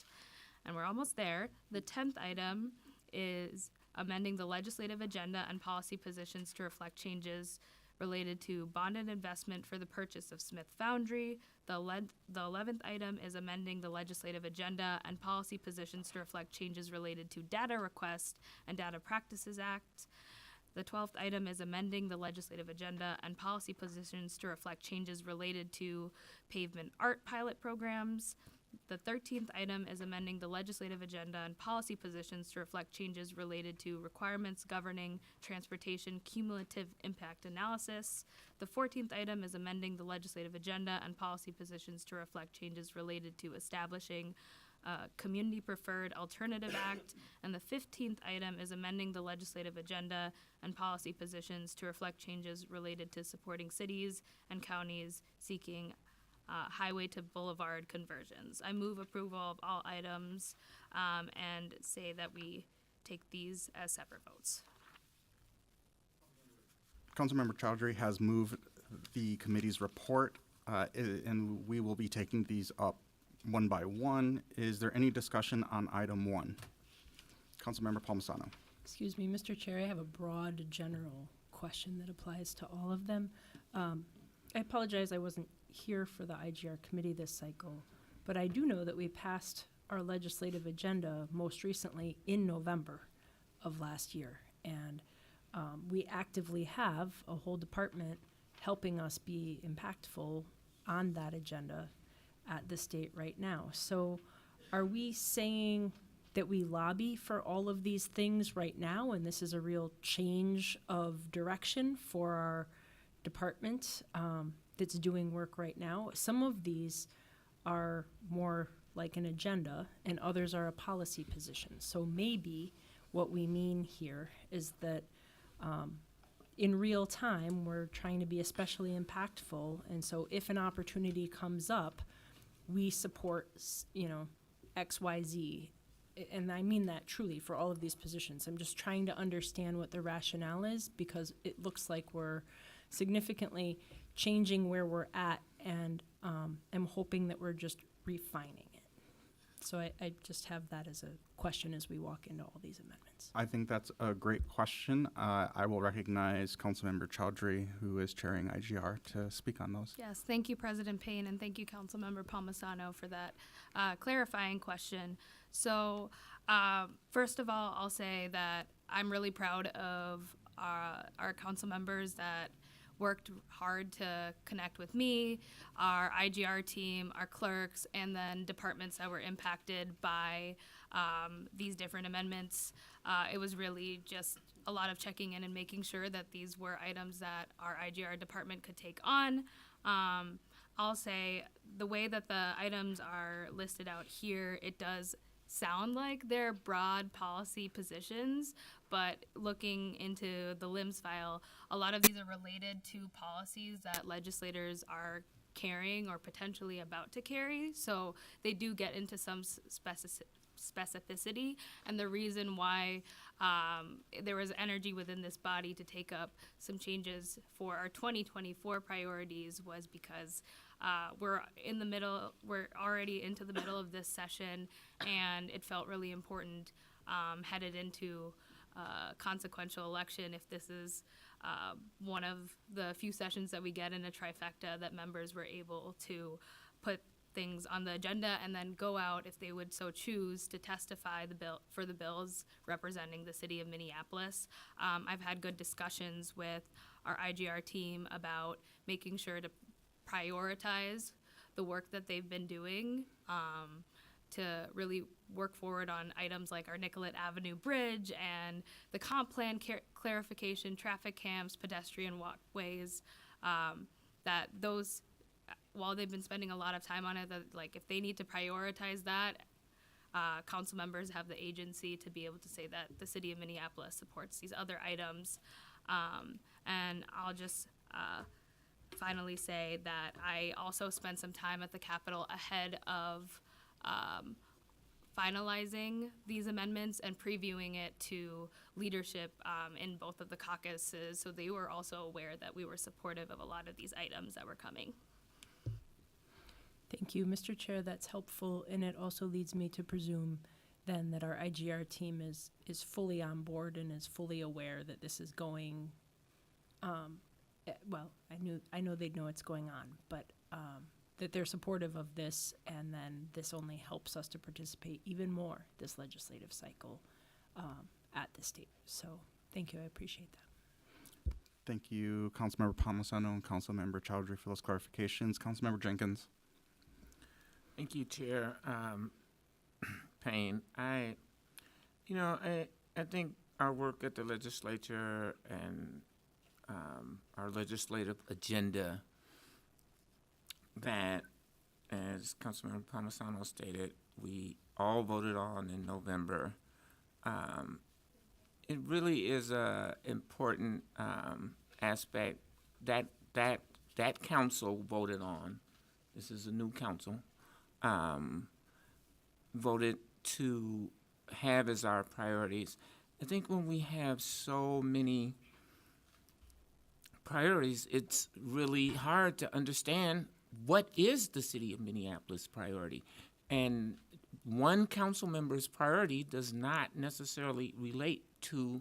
And we're almost there. The 10th item is amending the legislative agenda and policy positions to reflect changes related to bonded investment for the purchase of Smith Foundry. The 11th item is amending the legislative agenda and policy positions to reflect changes related to Data Request and Data Practices Act. The 12th item is amending the legislative agenda and policy positions to reflect changes related to pavement art pilot programs. The 13th item is amending the legislative agenda and policy positions to reflect changes related to requirements governing transportation cumulative impact analysis. The 14th item is amending the legislative agenda and policy positions to reflect changes related to establishing Community Preferred Alternative Act. And the 15th item is amending the legislative agenda and policy positions to reflect changes related to supporting cities and counties seeking highway to boulevard conversions. I move approval of all items and say that we take these as separate votes. Councilmember Chowdhury has moved the committee's report, and we will be taking these up one by one. Is there any discussion on item 1? Councilmember Palmisano. Excuse me, Mr. Chair, I have a broad general question that applies to all of them. I apologize I wasn't here for the IGR committee this cycle, but I do know that we passed our legislative agenda most recently in November of last year, and we actively have a whole department helping us be impactful on that agenda at the state right now. So are we saying that we lobby for all of these things right now, and this is a real change of direction for our department that's doing work right now? Some of these are more like an agenda and others are a policy position. So maybe what we mean here is that in real time, we're trying to be especially impactful. And so if an opportunity comes up, we support, X, Y, Z. And I mean that truly for all of these positions. I'm just trying to understand what the rationale is, because it looks like we're significantly changing where we're at, and I'm hoping that we're just refining it. So I just have that as a question as we walk into all these amendments. I think that's a great question. I will recognize Councilmember Chowdhury, who is chairing IGR, to speak on those. Yes, thank you, President Payne, and thank you, Councilmember Palmisano, for that clarifying question. So, first of all, I'll say that I'm really proud of our council members that worked hard to connect with me, our IGR team, our clerks, and then departments that were impacted by these different amendments. It was really just a lot of checking in and making sure that these were items that our IGR department could take on. I'll say the way that the items are listed out here, it does sound like they're broad policy positions, but looking into the LIMS file, a lot of these are related to policies that legislators are carrying or potentially about to carry. So they do get into some specificity, and the reason why there was energy within this body to take up some changes for our 2024 priorities was because we're already into the middle of this session, and it felt really important headed into consequential election, if this is one of the few sessions that we get in a trifecta, that members were able to put things on the agenda and then go out, if they would so choose, to testify for the bills representing the city of Minneapolis. I've had good discussions with our IGR team about making sure to prioritize the work that they've been doing to really work forward on items like our Nicollet Avenue Bridge and the comp plan clarification, traffic cams, pedestrian walkways, that those, while they've been spending a lot of time on it, that like if they need to prioritize that, council members have the agency to be able to say that the city of Minneapolis supports these other items. And I'll just finally say that I also spent some time at the Capitol ahead of finalizing these amendments and previewing it to leadership in both of the caucuses, so they were also aware that we were supportive of a lot of these items that were coming. Thank you, Mr. Chair. That's helpful, and it also leads me to presume then that our IGR team is fully on board and is fully aware that this is going. Well, I know they'd know it's going on, but that they're supportive of this, and then this only helps us to participate even more this legislative cycle at the state. So thank you, I appreciate that. Thank you, Councilmember Palmisano and Councilmember Chowdhury, for those clarifications. Councilmember Jenkins. Thank you, Chair Payne. I think our work at the legislature and our legislative agenda, that, as Councilmember Palmisano stated, we all voted on in November. It really is a important aspect that council voted on. This is a new council. Voted to have as our priorities. I think when we have so many priorities, it's really hard to understand what is the city of Minneapolis priority. And one council member's priority does not necessarily relate to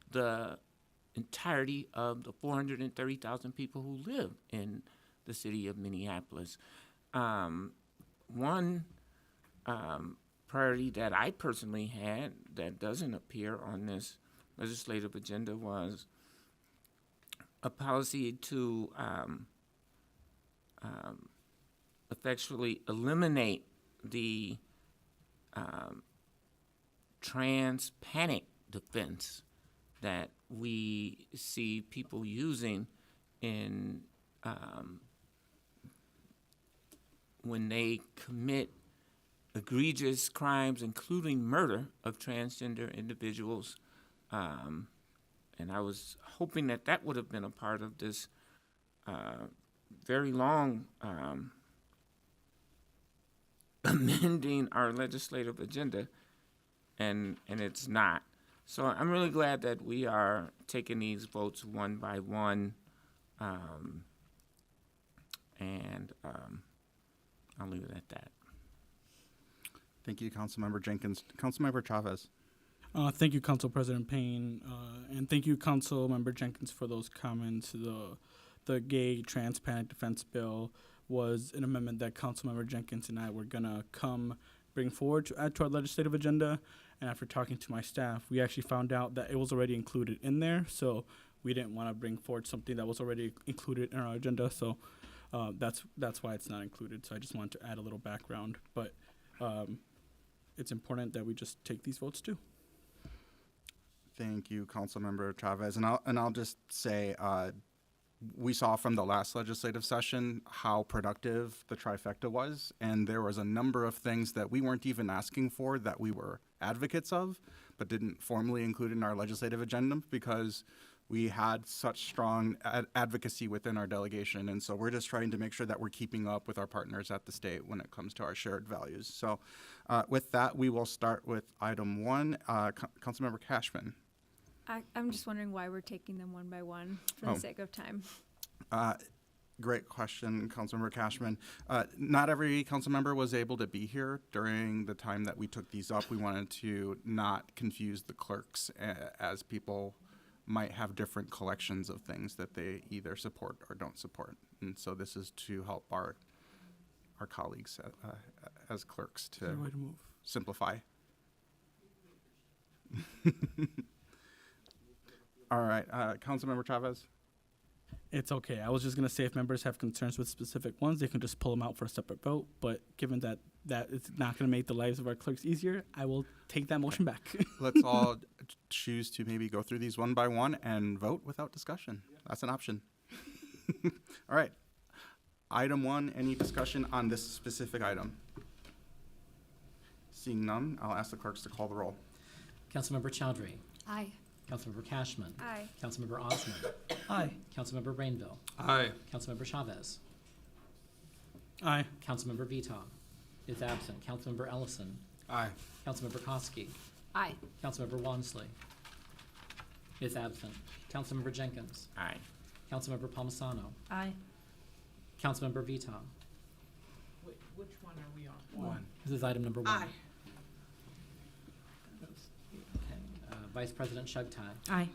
the entirety of the 430,000 people who live in the city of Minneapolis. One priority that I personally had that doesn't appear on this legislative agenda was a policy to effectually eliminate the trans panic defense that we see people using in when they commit egregious crimes, including murder of transgender individuals. And I was hoping that that would have been a part of this very long amending our legislative agenda, and it's not. So I'm really glad that we are taking these votes one by one, and I'll leave it at that. Thank you, Councilmember Jenkins. Councilmember Chavez. Thank you, Council President Payne, and thank you, Councilmember Jenkins, for those comments. The Gay Trans Panic Defense Bill was an amendment that Councilmember Jenkins and I were gonna bring forward to add to our legislative agenda. And after talking to my staff, we actually found out that it was already included in there. So we didn't want to bring forward something that was already included in our agenda. So that's why it's not included. So I just wanted to add a little background. But it's important that we just take these votes too. Thank you, Councilmember Chavez. And I'll just say, we saw from the last legislative session how productive the trifecta was, and there was a number of things that we weren't even asking for that we were advocates of, but didn't formally include in our legislative agenda because we had such strong advocacy within our delegation. And so we're just trying to make sure that we're keeping up with our partners at the state when it comes to our shared values. So with that, we will start with item 1, Councilmember Cashman. I'm just wondering why we're taking them one by one for the sake of time. Great question, Councilmember Cashman. Not every council member was able to be here during the time that we took these up. We wanted to not confuse the clerks as people might have different collections of things that they either support or don't support. And so this is to help our colleagues as clerks to simplify. All right, Councilmember Chavez. It's okay. I was just going to say if members have concerns with specific ones, they can just pull them out for a separate vote. But given that it's not going to make the lives of our clerks easier, I will take that motion back. Let's all choose to maybe go through these one by one and vote without discussion. That's an option. All right. Item 1, any discussion on this specific item? Seeing none, I'll ask the clerks to call the roll. Councilmember Chowdhury. Aye. Councilmember Cashman. Aye. Councilmember Osmond. Aye. Councilmember Rainville. Aye. Councilmember Chavez. Aye. Councilmember Vito is absent. Councilmember Ellison. Aye. Councilmember Koski. Aye. Councilmember Wansley is absent. Councilmember Jenkins. Aye. Councilmember Palmisano. Aye. Councilmember Vito. Which one are we on? 1. This is item number 1. Aye. Okay. Vice President Shugtai. Aye.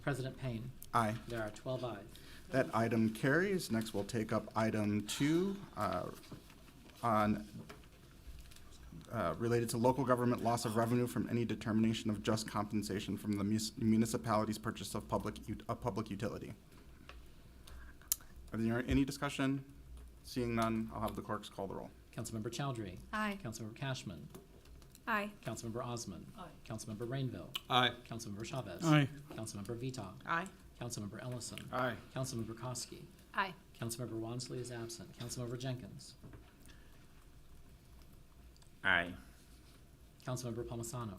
President Payne. Aye. There are 12 ayes. That item carries. Next, we'll take up item 2 on related to local government loss of revenue from any determination of just compensation from the municipality's purchase of public utility. Are there any discussion? Seeing none, I'll have the clerks call the roll. Councilmember Chowdhury. Aye. Councilmember Cashman. Aye. Councilmember Osmond. Aye. Councilmember Rainville. Aye. Councilmember Chavez. Aye. Councilmember Vito. Aye. Councilmember Ellison. Aye. Councilmember Koski. Aye. Councilmember Wansley is absent. Councilmember Jenkins. Aye. Councilmember Palmisano.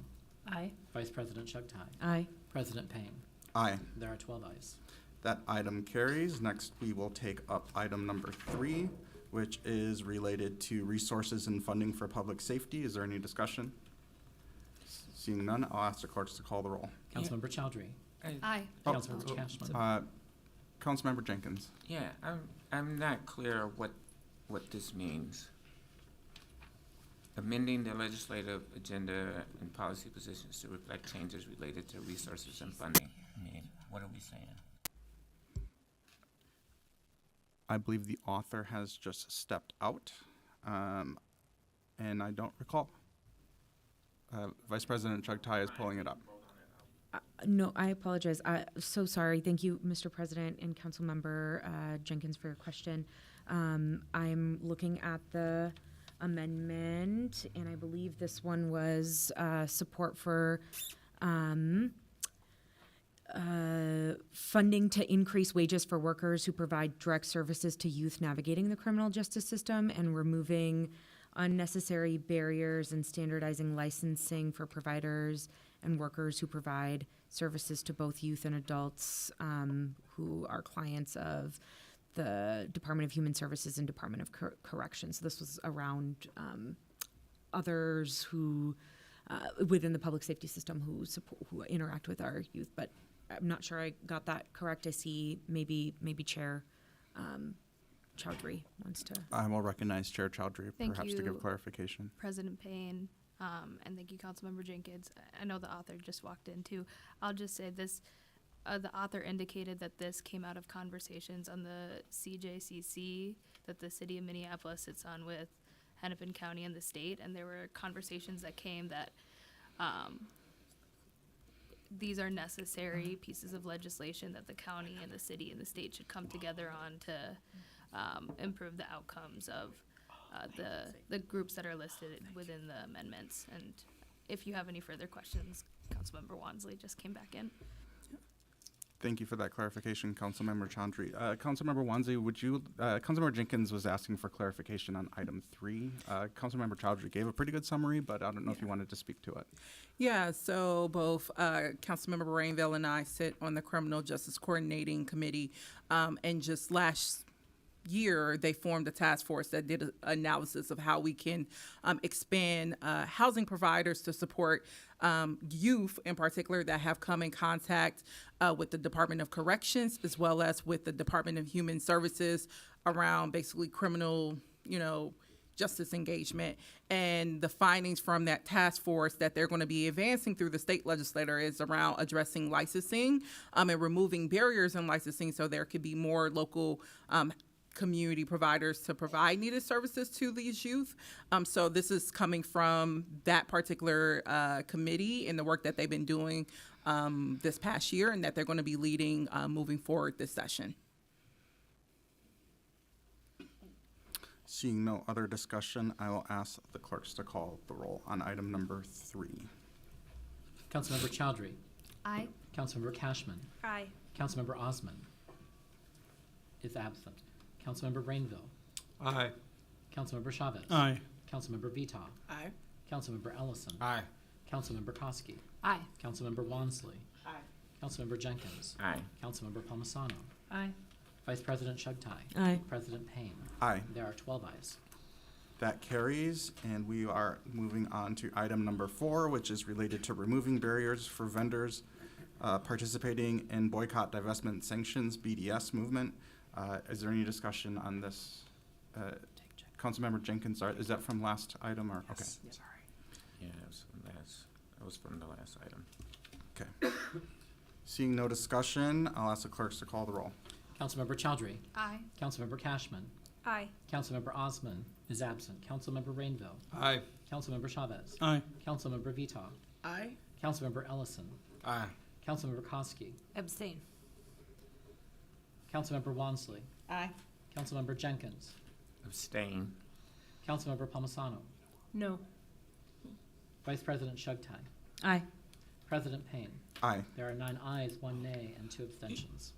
Aye. Vice President Shugtai. Aye. President Payne. Aye. There are 12 ayes. That item carries. Next, we will take up item number 3, which is related to resources and funding for public safety. Is there any discussion? Seeing none, I'll ask the clerks to call the roll. Councilmember Chowdhury. Aye. Councilmember Cashman. Councilmember Jenkins. Yeah, I'm not clear what this means. Amending the legislative agenda and policy positions to reflect changes related to resources and funding. I mean, what are we saying? I believe the author has just stepped out, and I don't recall. Vice President Chugtai is pulling it up. No, I apologize. So sorry. Thank you, Mr. President and Councilmember Jenkins, for your question. I'm looking at the amendment, and I believe this one was support for funding to increase wages for workers who provide direct services to youth navigating the criminal justice system, and removing unnecessary barriers and standardizing licensing for providers and workers who provide services to both youth and adults who are clients of the Department of Human Services and Department of Corrections. So this was around others who within the public safety system who interact with our youth, but I'm not sure I got that correct. I see maybe Chair Chowdhury wants to. I will recognize Chair Chowdhury Thank perhaps to you, give clarification. President Payne, and thank you, Councilmember Jenkins. I know the author just walked in too. I'll just say this, the author indicated that this came out of conversations on the CJCC that the city of Minneapolis sits on with Hennepin County and the state, and there were conversations that came that these are necessary pieces of legislation that the county and the city and the state should come together on to improve the outcomes of the groups that are listed within the amendments. And if you have any further questions, Councilmember Wansley just came back in. Thank you for that clarification, Councilmember Chowdhury. Councilmember Wansley, Councilmember Jenkins was asking for clarification on item 3. Councilmember Chowdhury gave a pretty good summary, but I don't know if you wanted to speak to it. Yeah, so both Councilmember Rainville and I sit on the Criminal Justice Coordinating Committee, and just last year they formed a task force that did an analysis of how we can expand housing providers to support youth in particular that have come in contact with the Department of Corrections as well as with the Department of Human Services around basically criminal, justice engagement. And the findings from that task force that they're going to be advancing through the state legislature is around addressing licensing and removing barriers in licensing so there could be more local community providers to provide needed services to these youth. So this is coming from that particular committee and the work that they've been doing this past year and that they're going to be leading moving forward this session. Seeing no other discussion, I will ask the clerks to call the roll on item number 3. Councilmember Chowdhury. Aye. Councilmember Cashman. Aye. Councilmember Osman is absent. Councilmember Rainville. Aye. Councilmember Chavez. Aye. Councilmember Vita. Aye. Councilmember Ellison. Aye. Councilmember Koski. Aye. Councilmember Wansley. Aye. Councilmember Jenkins. Aye. Councilmember Palmisano. Aye. Vice President Chugtai. Aye. President Payne. Aye. There are 12 ayes. That carries, and we are moving on to item number 4, which is related to removing barriers for vendors participating in boycott, divestment, sanctions, BDS movement. Is there any discussion on this? Councilmember Jenkins, is that from last item or? Yes. Okay, sorry. Yeah, that was from the last item. Okay. Seeing no discussion, I'll ask the clerks to call the roll. Councilmember Chowdhury. Aye. Councilmember Cashman. Aye. Councilmember Osman is absent. Councilmember Rainville. Aye. Councilmember Chavez. Aye. Councilmember Vita. Aye. Councilmember Ellison. Aye. Councilmember Koski. Abstain. Councilmember Wansley. Aye. Councilmember Jenkins. Abstain. Councilmember Palmisano. No. Vice President Chugtai. Aye. President Payne. Aye. There are 9 ayes, 1 nay, and 2 abstentions.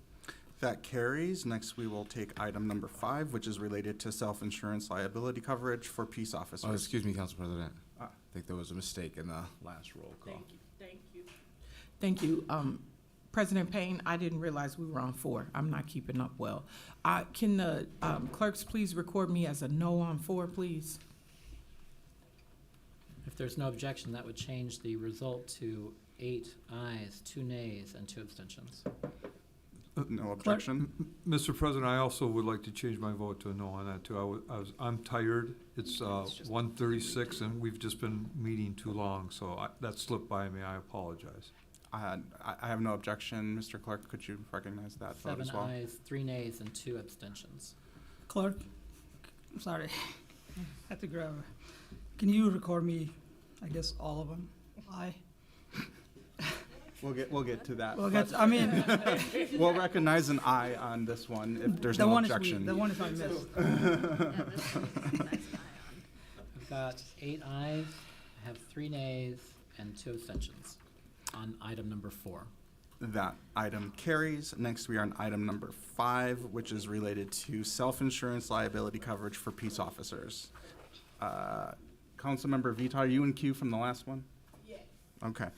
That carries. Next, we will take item number 5, which is related to self-insurance liability coverage for peace officers. Oh, excuse me, Council President. I think there was a mistake in the last roll call. Thank you. Thank you. President Payne, I didn't realize we were on 4. I'm not keeping up well. Can the clerks please record me as a no on 4, please? If there's no objection, that would change the result to 8 ayes, 2 nays, and 2 abstentions. No objection. Mr. President, I also would like to change my vote to a no on that too. I'm tired. It's 1:36 and we've just been meeting too long, so that slipped by me. I apologize. I have no objection. Mr. Clerk, could you recognize that vote 7 as well? ayes, 3 nays, and 2 abstentions. Clerk, I'm sorry. I had to grab. Can you record me, I guess, all of them? Aye. We'll get to that. We'll We'll recognize an aye on this one if there's the no one objection. Is the one is I missed. I've got 8 ayes, I have 3 nays, and 2 abstentions on item number 4. That item carries. Next, we are on item number 5, which is related to self-insurance liability coverage for peace officers. Councilmember Vita, are you in queue from the last one? Yeah. Okay.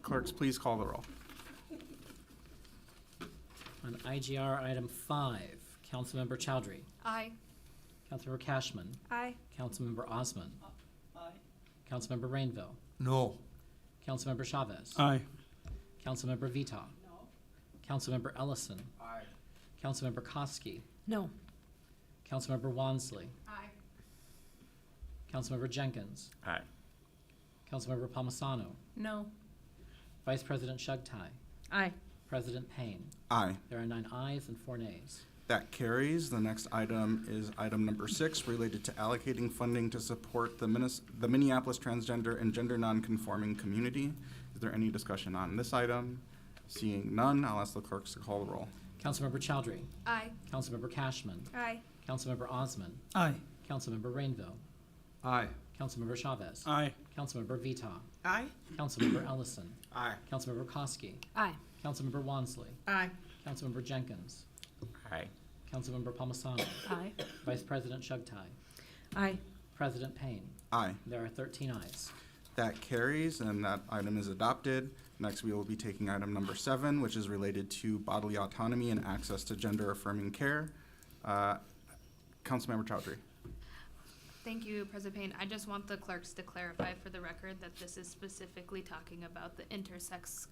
Clerks, please call the roll. On IGR item 5, Councilmember Chowdhury. Aye. Councilmember Cashman. Aye. Councilmember Osman. Aye. Councilmember Rainville. No. Councilmember Chavez. Aye. Councilmember Vita. No. Councilmember Ellison. Aye. Councilmember Koski. No. Councilmember Wansley. Aye. Councilmember Jenkins. Aye. Councilmember Palmisano. No. Vice President Shugtai. Aye. President Payne. Aye. There are 9 ayes and 4 nays. That carries. The next item is item number 6, related to allocating funding to support the Minneapolis transgender and gender nonconforming community. Is there any discussion on this item? Seeing none, I'll ask the clerks to call the roll. Councilmember Chowdhury. Aye. Councilmember Cashman. Aye. Councilmember Osman. Aye. Councilmember Rainville. Aye. Councilmember Chavez. Aye. Councilmember Vita. Aye. Councilmember Ellison. Aye. Councilmember Koski. Aye. Councilmember Wansley. Aye. Councilmember Jenkins. Aye. Councilmember Palmisano. Aye. Vice President Shugtai. Aye. President Payne. Aye. There are 13 ayes. That carries, and that item is adopted. Next, we will be taking item number 7, which is related to bodily autonomy and access to gender-affirming care. Councilmember Chowdhury. Thank you, President Payne. I just want the clerks to clarify for the record that this is specifically talking about the intersex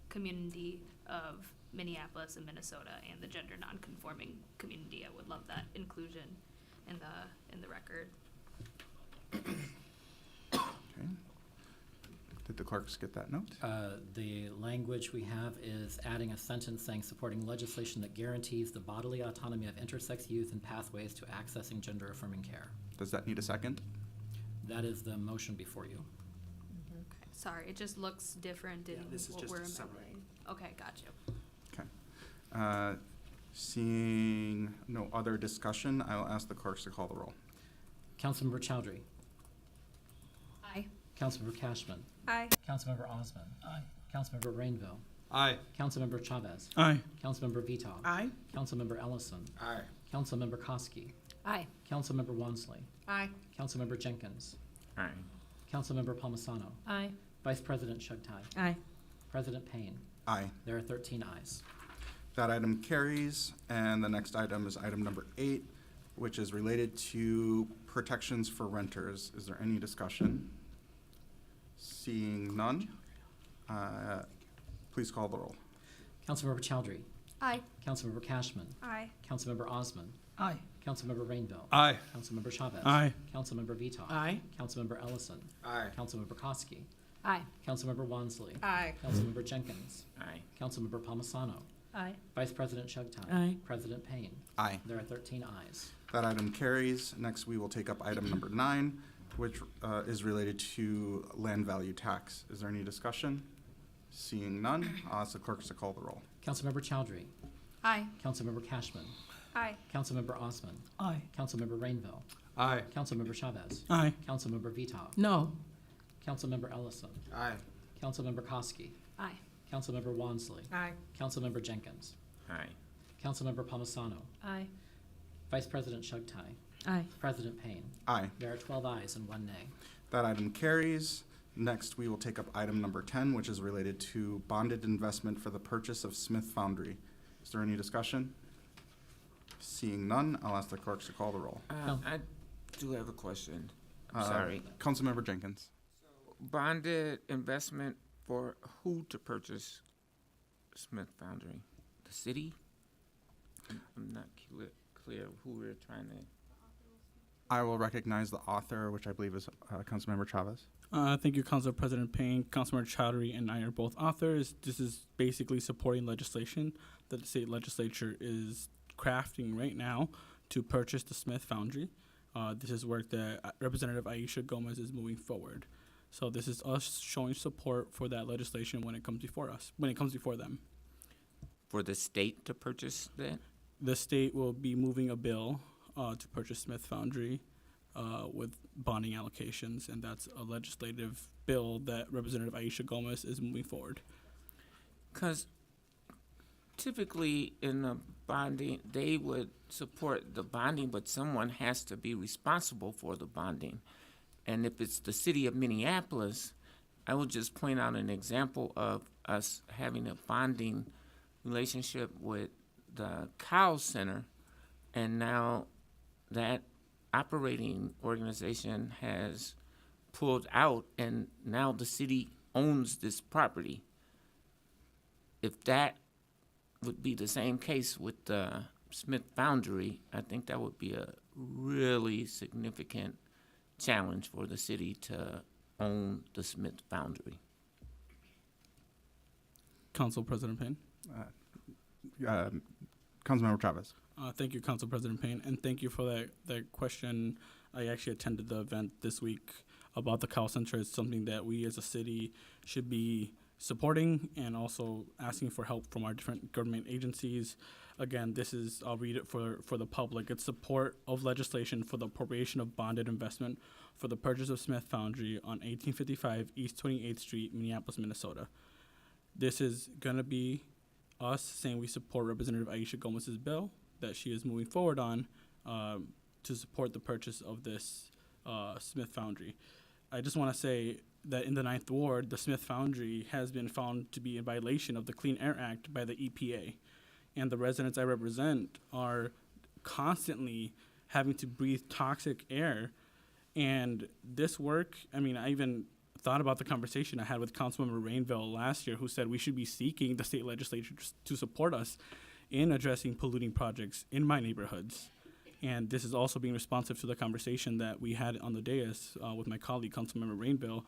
community of Minneapolis and Minnesota and the gender nonconforming community. I would love that inclusion in the record. Okay. Did the clerks get that note? The language we have is adding a sentence saying supporting legislation that guarantees the bodily autonomy of intersex youth and pathways to accessing gender-affirming care. Does that need a second? That is the motion before you. Okay. Sorry, it just looks different in what we're amending. Okay, gotcha. Okay. Seeing no other discussion, I will ask the clerks to call the roll. Councilmember Chowdhury. Aye. Councilmember Cashman. Aye. Councilmember Osman. Aye. Councilmember Rainville. Aye. Councilmember Chavez. Aye. Councilmember Vita. Aye. Councilmember Ellison. Aye. Councilmember Koski. Aye. Councilmember Wansley. Aye. Councilmember Jenkins. Aye. Councilmember Palmisano. Aye. Vice President Shugtai. Aye. President Payne. Aye. There are 13 ayes. That item carries, and the next item is item number 8, which is related to protections for renters. Is there any discussion? Seeing none, please call the roll. Councilmember Chowdhury. Aye. Councilmember Cashman. Aye. Councilmember Osman. Aye. Councilmember Rainville. Aye. Councilmember Chavez. Aye. Councilmember Vita. Aye. Councilmember Ellison. Aye. Councilmember Koski. Aye. Councilmember Wansley. Aye. Councilmember Jenkins. Aye. Councilmember Palmisano. Aye. Vice President Shugtai. Aye. President Payne. Aye. There are 13 ayes. That item carries. Next, we will take up item number 9, which is related to land value tax. Is there any discussion? Seeing none, I'll ask the clerks to call the roll. Councilmember Chowdhury. Aye. Councilmember Cashman. Aye. Councilmember Osman. Aye. Councilmember Rainville. Aye. Councilmember Chavez. Aye. Councilmember Vita. No. Councilmember Ellison. Aye. Councilmember Koski. Aye. Councilmember Wansley. Aye. Councilmember Jenkins. Aye. Councilmember Palmisano. Aye. Vice President Shugtai. Aye. President Payne. Aye. There are 12 ayes and 1 nay. That item carries. Next, we will take up item number 10, which is related to bonded investment for the purchase of Smith Foundry. Is there any discussion? Seeing none, I'll ask the clerks to call the roll. I do have a question. I'm sorry. Councilmember Jenkins. Bonded investment for who to purchase Smith Foundry? The city? I'm not clear who we're trying to. I will recognize the author, which I believe is Councilmember Chavez. Thank you, Council President Payne. Councilmember Chowdhury and I are both authors. This is basically supporting legislation that the state legislature is crafting right now to purchase the Smith Foundry. This is work that Representative Aisha Gomez is moving forward. So this is us showing support for that legislation when it comes before us, when it comes before them. For the state to purchase that? The state will be moving a bill to purchase Smith Foundry with bonding allocations, and that's a legislative bill that Representative Aisha Gomez is moving forward. Because typically in the bonding, they would support the bonding, but someone has to be responsible for the bonding. And if it's the city of Minneapolis, I will just point out an example of us having a bonding relationship with the Cow Center, and now that operating organization has pulled out, and now the city owns this property. If that would be the same case with the Smith Foundry, I think that would be a really significant challenge for the city to own the Smith Foundry. Council President Payne. Councilmember Chavez. Thank you, Council President Payne, and thank you for that question. I actually attended the event this week about the Cow Center. It's something that we as a city should be supporting and also asking for help from our different government agencies. Again, this is, I'll read it for the public. It's support of legislation for the appropriation of bonded investment for the purchase of Smith Foundry on 1855 East 28th Street, Minneapolis, Minnesota. This is going to be us saying we support Representative Aisha Gomez's bill that she is moving forward on to support the purchase of this Smith Foundry. I just want to say that in the 9th Ward, the Smith Foundry has been found to be in violation of the Clean Air Act by the EPA. And the residents I represent are constantly having to breathe toxic air. And this work, I mean, I even thought about the conversation I had with Councilmember Rainville last year, who said we should be seeking the state legislature to support us in addressing polluting projects in my neighborhoods. And this is also being responsive to the conversation that we had on the dais with my colleague, Councilmember Rainville,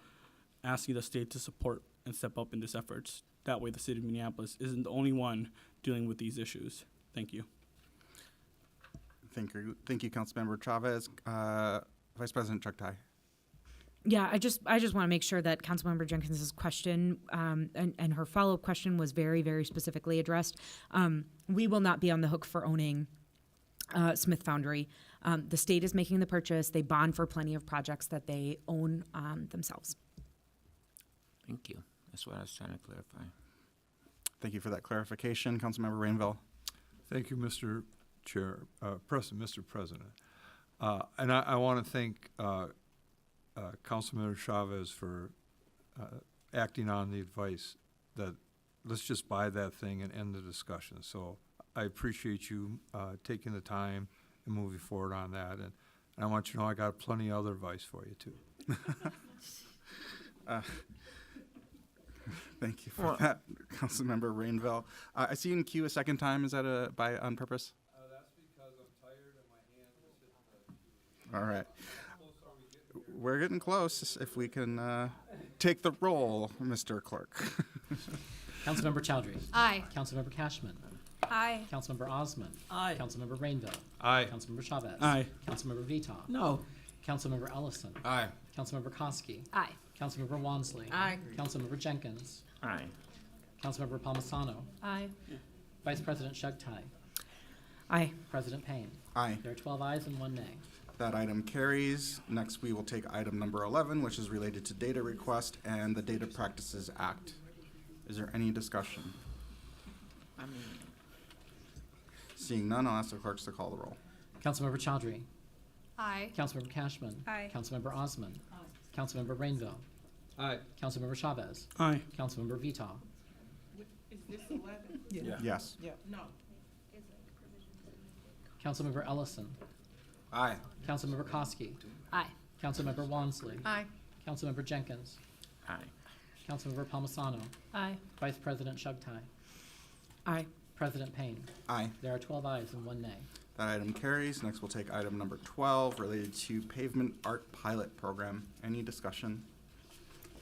asking the state to support and step up in this efforts. That way the city of Minneapolis isn't the only one dealing with these issues. Thank you. Thank you, Councilmember Chavez. Vice President Chuck Tai. Yeah, I just want to make sure that Councilmember Jenkins's question and her follow-up question was very, very specifically addressed. We will not be on the hook for owning Smith Foundry. The state is making the purchase. They bond for plenty of projects that they own themselves. Thank you. That's what I was trying to clarify. Thank you for that clarification. Councilmember Rainville. Thank you, Mr. Chair, Mr. President. And I want to thank Councilmember Chavez for acting on the advice that let's just buy that thing and end the discussion. So I appreciate you taking the time and moving forward on that. And I want you to know I got plenty of other advice for you, too. Thank you for that, Councilmember Rainville. I see you in queue a second time. Is that on purpose? That's because I'm tired and my hand is hitting the. All right. We're getting close. If we can take the roll, Mr. Clerk. Councilmember Chowdhury. Aye. Councilmember Cashman. Aye. Councilmember Osman. Aye. Councilmember Rainville. Aye. Councilmember Chavez. Aye. Councilmember Vita. No. Councilmember Ellison. Aye. Councilmember Koski. Aye. Councilmember Wansley. Aye. Councilmember Jenkins. Aye. Councilmember Palmisano. Aye. Vice President Shugtai. Aye. President Payne. Aye. There are 12 ayes and 1 nay. That item carries. Next, we will take item number 11, which is related to data request and the Data Practices Act. Is there any discussion? Seeing none, I'll ask the clerks to call the roll. Councilmember Chowdhury. Aye. Councilmember Cashman. Aye. Councilmember Osman. Councilmember Rainville. Aye. Councilmember Chavez. Aye. Councilmember Vita. Is this 11? Yeah. Yes. Yeah. No. Councilmember Ellison. Aye. Councilmember Koski. Aye. Councilmember Wansley. Aye. Councilmember Jenkins. Aye. Councilmember Palmisano. Aye. Vice President Shugtai. Aye. President Payne. Aye. There are 12 ayes and 1 nay. That item carries. Next, we'll take item number 12, related to Pavement Art Pilot Program. Any discussion?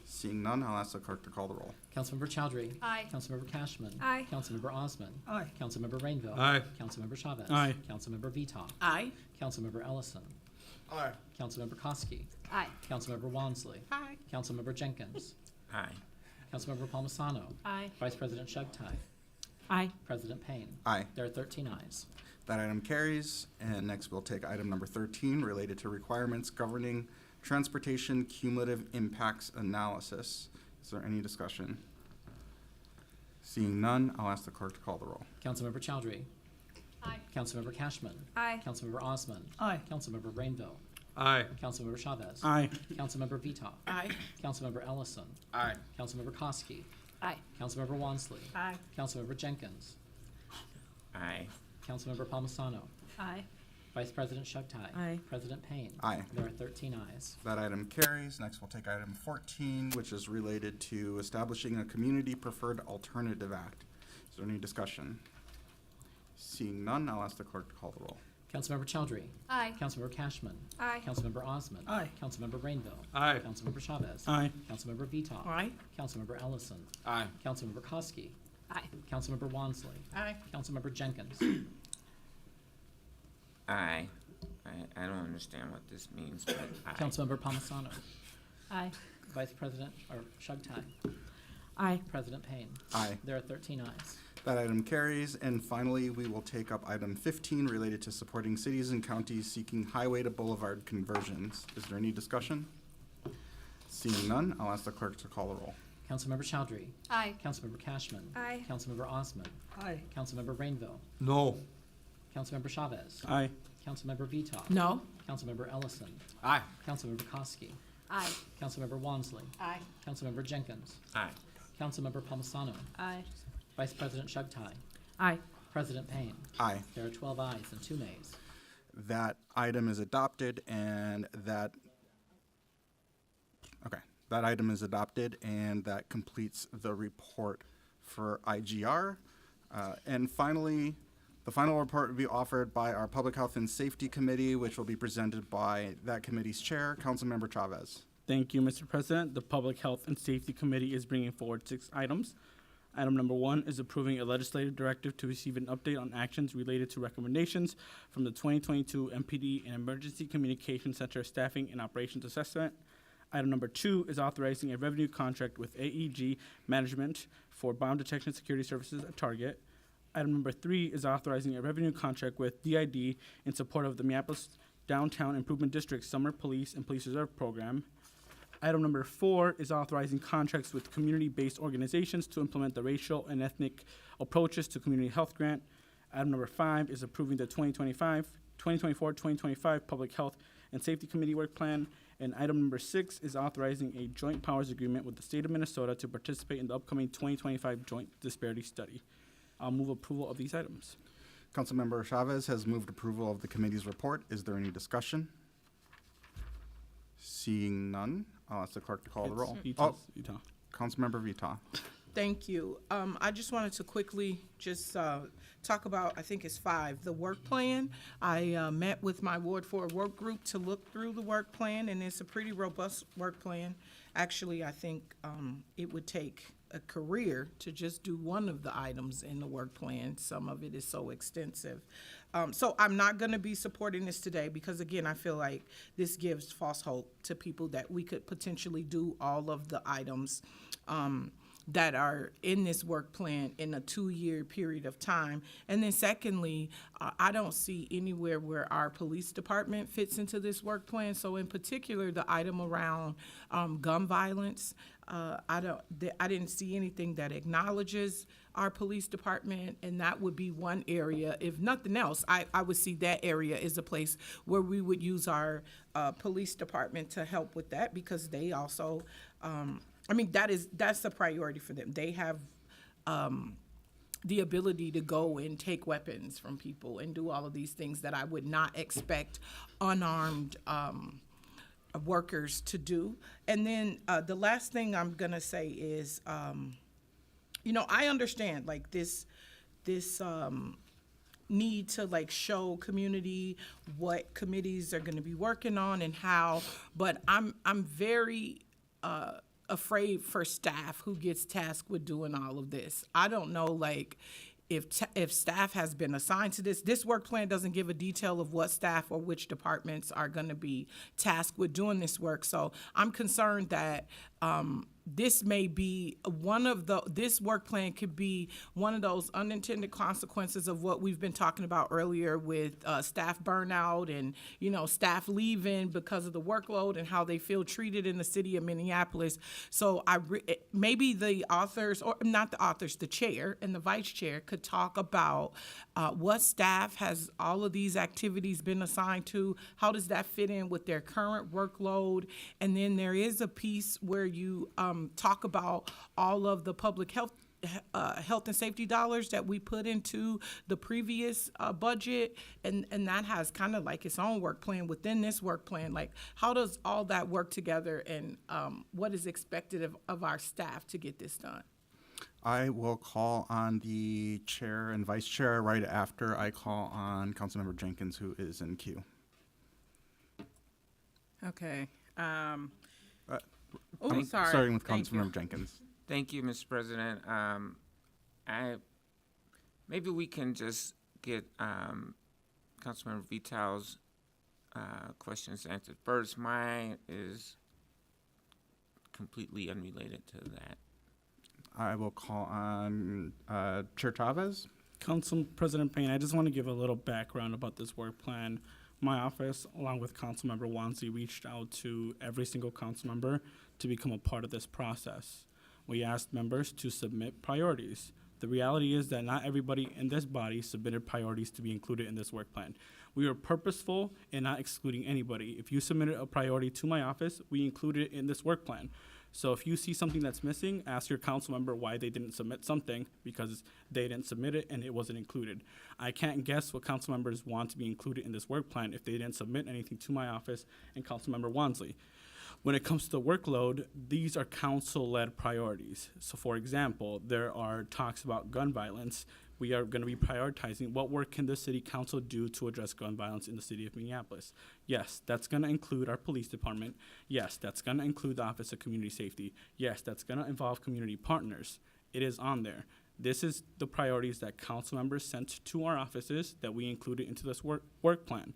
Seeing none, I'll ask the clerk to call the roll. Councilmember Chowdhury. Aye. Councilmember Cashman. Aye. Councilmember Osman. Aye. Councilmember Rainville. Aye. Councilmember Chavez. Aye. Councilmember Vita. Aye. Councilmember Ellison. Aye. Councilmember Koski. Aye. Councilmember Wansley. Aye. Councilmember Jenkins. Aye. Councilmember Palmisano. Aye. Vice President Shugtai. Aye. President Payne. Aye. There are 13 ayes. That item carries. And next, we'll take item number 13, related to requirements governing transportation cumulative impacts analysis. Is there any discussion? Seeing none, I'll ask the clerk to call the roll. Councilmember Chowdhury. Aye. Councilmember Cashman. Aye. Councilmember Osman. Aye. Councilmember Rainville. Aye. Councilmember Chavez. Aye. Councilmember Vita. Aye. Councilmember Ellison. Aye. Councilmember Koski. Aye. Councilmember Wansley. Aye. Councilmember Jenkins. Aye. Councilmember Palmisano. Aye. Vice President Shughtai. Aye. President Payne. Aye. There are 13 ayes. That item carries. Next, we'll take item 14, which is related to establishing a Community Preferred Alternative Act. Is there any discussion? Seeing none, I'll ask the clerk to call the roll. Councilmember Chowdhury. Aye. Councilmember Cashman. Aye. Councilmember Osman. Aye. Councilmember Rainville. Aye. Councilmember Chavez. Aye. Councilmember Vita. Aye. Councilmember Ellison. Aye. Councilmember Koski. Aye. Councilmember Wansley. Aye. Councilmember Jenkins. Aye. I don't understand what this means, but aye. Councilmember Palmisano. Aye. Vice President, or Shughtai. Aye. President Payne. Aye. There are 13 ayes. That item carries. And finally, we will take up item 15 related to supporting cities and counties seeking highway to boulevard conversions. Is there any discussion? Seeing none, I'll ask the clerk to call the roll. Councilmember Chowdhury. Aye. Councilmember Cashman. Aye. Councilmember Osman. Aye. Councilmember Rainville. No. Councilmember Chavez. Aye. Councilmember Vita. No. Councilmember Ellison. Aye. Councilmember Koski. Aye. Councilmember Wansley. Aye. Councilmember Jenkins. Aye. Councilmember Palmisano. Aye. Vice President Shughtai. Aye. President Payne. Aye. There are 12 ayes and 2 nays. That item is adopted and that item is adopted and that completes the report for IGR. And finally, the final report will be offered by our Public Health and Safety Committee, which will be presented by that committee's chair, Councilmember Chavez. Thank you, Mr. President. The Public Health and Safety Committee is bringing forward 6 items. Item number 1 is approving a legislative directive to receive an update on actions related to recommendations from the 2022 MPD and Emergency Communication Center Staffing and Operations Assessment. Item number 2 is authorizing a revenue contract with AEG Management for bomb detection security services at Target. Item number 3 is authorizing a revenue contract with DID in support of the Minneapolis Downtown Improvement District Summer Police and Police Reserve Program. Item number 4 is authorizing contracts with community-based organizations to implement the racial and ethnic approaches to community health grant. Item number 5 is approving the 2024-2025 Public Health and Safety Committee work plan. And item number 6 is authorizing a joint powers agreement with the state of Minnesota to participate in the upcoming 2025 joint disparity study. I'll move approval of these items. Councilmember Chavez has moved approval of the committee's report. Is there any discussion? Seeing none, I'll ask the clerk to call the roll. Vita. Councilmember Vita. Thank you. I just wanted to quickly just talk about, I think it's 5, the work plan. I met with my Ward 4 work group to look through the work plan, and it's a pretty robust work plan. Actually, I think it would take a career to just do one of the items in the work plan. Some of it is so extensive. So I'm not going to be supporting this today because, again, I feel like this gives false hope to people that we could potentially do all of the items that are in this work plan in a 2-year period of time. And then secondly, I don't see anywhere where our police department fits into this work plan. So in particular, the item around gun violence, I didn't see anything that acknowledges our police department, and that would be one area. If nothing else, I would see that area as a place where we would use our police department to help with that, because they also, that's a priority for them. They have the ability to go and take weapons from people and do all of these things that I would not expect unarmed workers to do. And then the last thing I'm gonna say is, I understand like this need to like show community what committees are gonna be working on and how, but I'm very afraid for staff who gets tasked with doing all of this. I don't know, like, if staff has been assigned to this work plan doesn't give a detail of what staff or which departments are going to be tasked with doing this work. So I'm concerned that this may be this work plan could be one of those unintended consequences of what we've been talking about earlier with staff burnout and, staff leaving because of the workload and how they feel treated in the city of Minneapolis. So maybe the authors, or not the authors, the chair and the vice chair could talk about what staff has all of these activities been assigned to, how does that fit in with their current workload, and then there is a piece where you talk about all of the public health and safety dollars that we put into the previous budget, and that has kind of like its own work plan within this work plan. Like, how does all that work together, and what is expected of our staff to get this done? I will call on the chair and vice chair right after I call on Councilmember Jenkins, who is in queue. Okay. I'm sorry. starting with Thank you. Councilmember Jenkins. Thank you, Mr. President. Maybe we can just get Councilmember Vital's questions answered first. Mine is completely unrelated to that. I will call on Chair Chavez. Council President Payne, I just want to give a little background about this work plan. My office, along with Councilmember Wansley, reached out to every single council member to become a part of this process. We asked members to submit priorities. The reality is that not everybody in this body submitted priorities to be included in this work plan. We were purposeful in not excluding anybody. If you submitted a priority to my office, we included it in this work plan. So if you see something that's missing, ask your council member why they didn't submit something, because they didn't submit it and it wasn't included. I can't guess what council members want to be included in this work plan if they didn't submit anything to my office and Councilmember Wansley. When it comes to the workload, these are council-led priorities. So for example, there are talks about gun violence. We are going to be prioritizing what work can the city council do to address gun violence in the city of Minneapolis. Yes, that's going to include our police department. Yes, that's going to include the Office of Community Safety. Yes, that's going to involve community partners. It is on there. This is the priorities that council members sent to our offices that we included into this work plan.